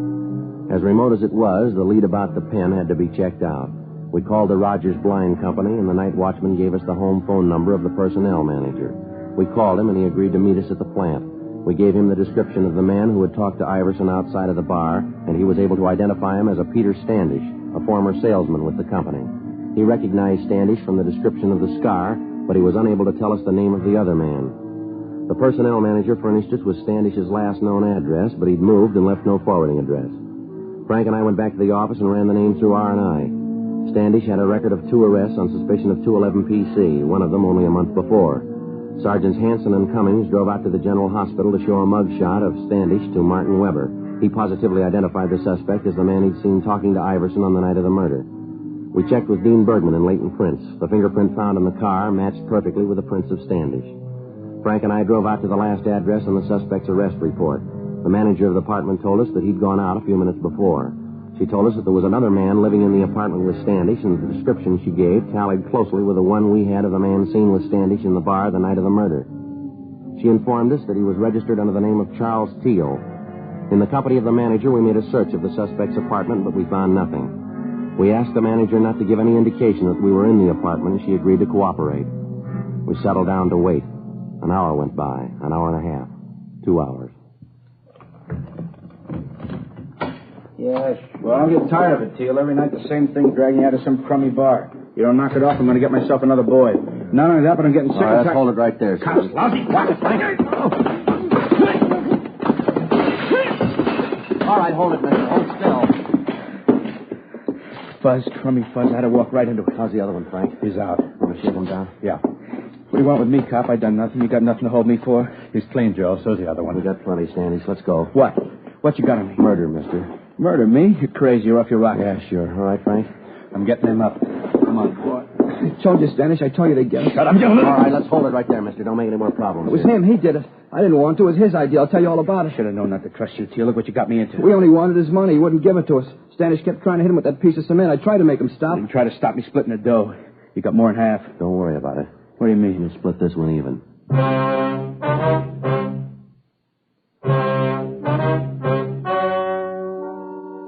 S10: As remote as it was, the lead about the pen had to be checked out. We called the Rogers Blind Company, and the night watchman gave us the home phone number of the personnel manager. We called him, and he agreed to meet us at the plant. We gave him the description of the man who had talked to Iverson outside of the bar, and he was able to identify him as a Peter Standish, a former salesman with the company. He recognized Standish from the description of the scar, but he was unable to tell us the name of the other man. The personnel manager furnished us with Standish's last known address, but he'd moved and left no forwarding address. Frank and I went back to the office and ran the name through R&I. Standish had a record of 2 arrests on suspicion of 211 PC, one of them only a month before. Sergeants Hanson and Cummings drove out to the General Hospital to show a mugshot of Standish to Martin Weber. He positively identified the suspect as the man he'd seen talking to Iverson on the night of the murder. We checked with Dean Bergman and Leighton Prince. The fingerprint found in the car matched perfectly with the prints of Standish. Frank and I drove out to the last address on the suspect's arrest report. The manager of the apartment told us that he'd gone out a few minutes before. She told us that there was another man living in the apartment with Standish, and the description she gave tallied closely with the one we had of the man seen with Standish in the bar the night of the murder. She informed us that he was registered under the name of Charles Teal. In the company of the manager, we made a search of the suspect's apartment, but we found nothing. We asked the manager not to give any indication that we were in the apartment, and she agreed to cooperate. We settled down to wait. An hour went by, an hour and a half, 2 hours.
S11: Yes. Well, I'm getting tired of it, Teal. Every night the same thing, dragging you out of some crummy bar. You don't knock it off, I'm going to get myself another boy.
S4: Not only that, but I'm getting sick
S10: All right,
S4: and
S10: let's hold it right there,
S4: Cops,
S10: Sonny.
S4: lousy, watch it, Frank.
S10: All right, hold it, mister. Hold still.
S4: Fuzz, crummy fuzz. I had to walk right into it.
S10: How's the other one, Frank?
S4: He's out.
S10: Want to shake him down?
S4: Yeah. What do you want with me, cop? I done nothing. You got nothing to hold me for?
S14: He's clean, Joe. So's the other one.
S10: We got plenty, Standish. Let's go.
S4: What? What you got on me?
S10: Murder, mister.
S4: Murder me? You're crazy. You're off your rocker.
S10: Yeah, sure. All right, Frank?
S14: I'm getting him up.
S4: Come on, boy. I told you, Standish. I told you to get him.
S10: Shut up, gentlemen. All right, let's hold it right there, mister. Don't make any more problems.
S4: It was him. He did it. I didn't want to. It was his idea. I'll tell you all about it.
S11: Should have known not to trust you, Teal. Look what you got me into.
S4: We only wanted his money. He wouldn't give it to us. Standish kept trying to hit him with that piece of cement. I tried to make him stop.
S11: You try to stop me splitting the dough. You got more than half.
S10: Don't worry about it.
S11: What do you mean?
S10: We'll split this one even.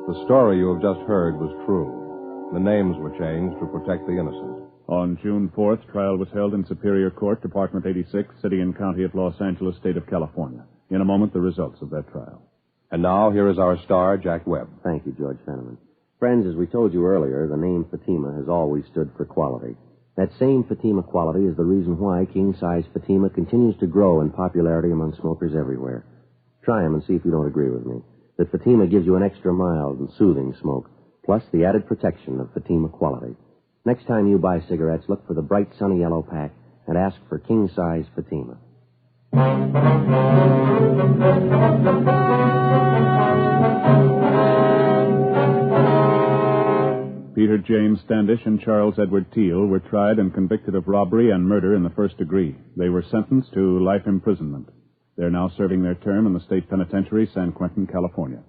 S7: The story you have just heard was true. The names were changed to protect the innocent.
S9: On June 4th, trial was held in Superior Court, Department 86, City and County of Los Angeles, State of California. In a moment, the results of that trial.
S7: And now, here is our star, Jack Webb.
S10: Thank you, George Fenneman. Friends, as we told you earlier, the name Fatima has always stood for quality. That same Fatima quality is the reason why king-size Fatima continues to grow in popularity among smokers everywhere. Try them and see if you don't agree with me. That Fatima gives you an extra mild and soothing smoke, plus the added protection of Fatima quality. Next time you buy cigarettes, look for the bright sunny yellow pack and ask for king-size Fatima.
S9: Peter James Standish and Charles Edward Teal were tried and convicted of robbery and murder in the first degree. They were sentenced to life imprisonment. They're now serving their term in the state penitentiary, San Quentin, California.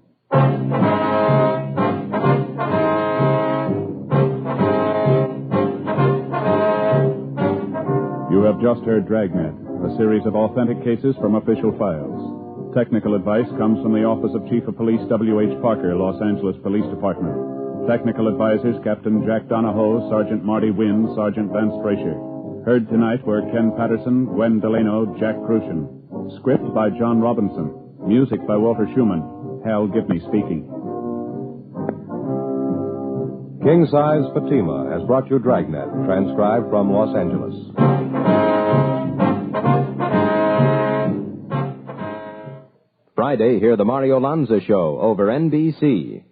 S9: You have just heard Dragnet, a series of authentic cases from official files. Technical advice comes from the Office of Chief of Police W.H. Parker, Los Angeles Police Department. Technical advisors Captain Jack Donahoe, Sergeant Marty Wynn, Sergeant Vance Frazier. Heard tonight were Ken Patterson, Gwen Delano, Jack Crucian. Script by John Robinson. Music by Walter Schumann. Hal Gibney speaking.
S7: King Size Fatima has brought you Dragnet, transcribed from Los Angeles. Friday, hear the Mario Lanza Show over NBC.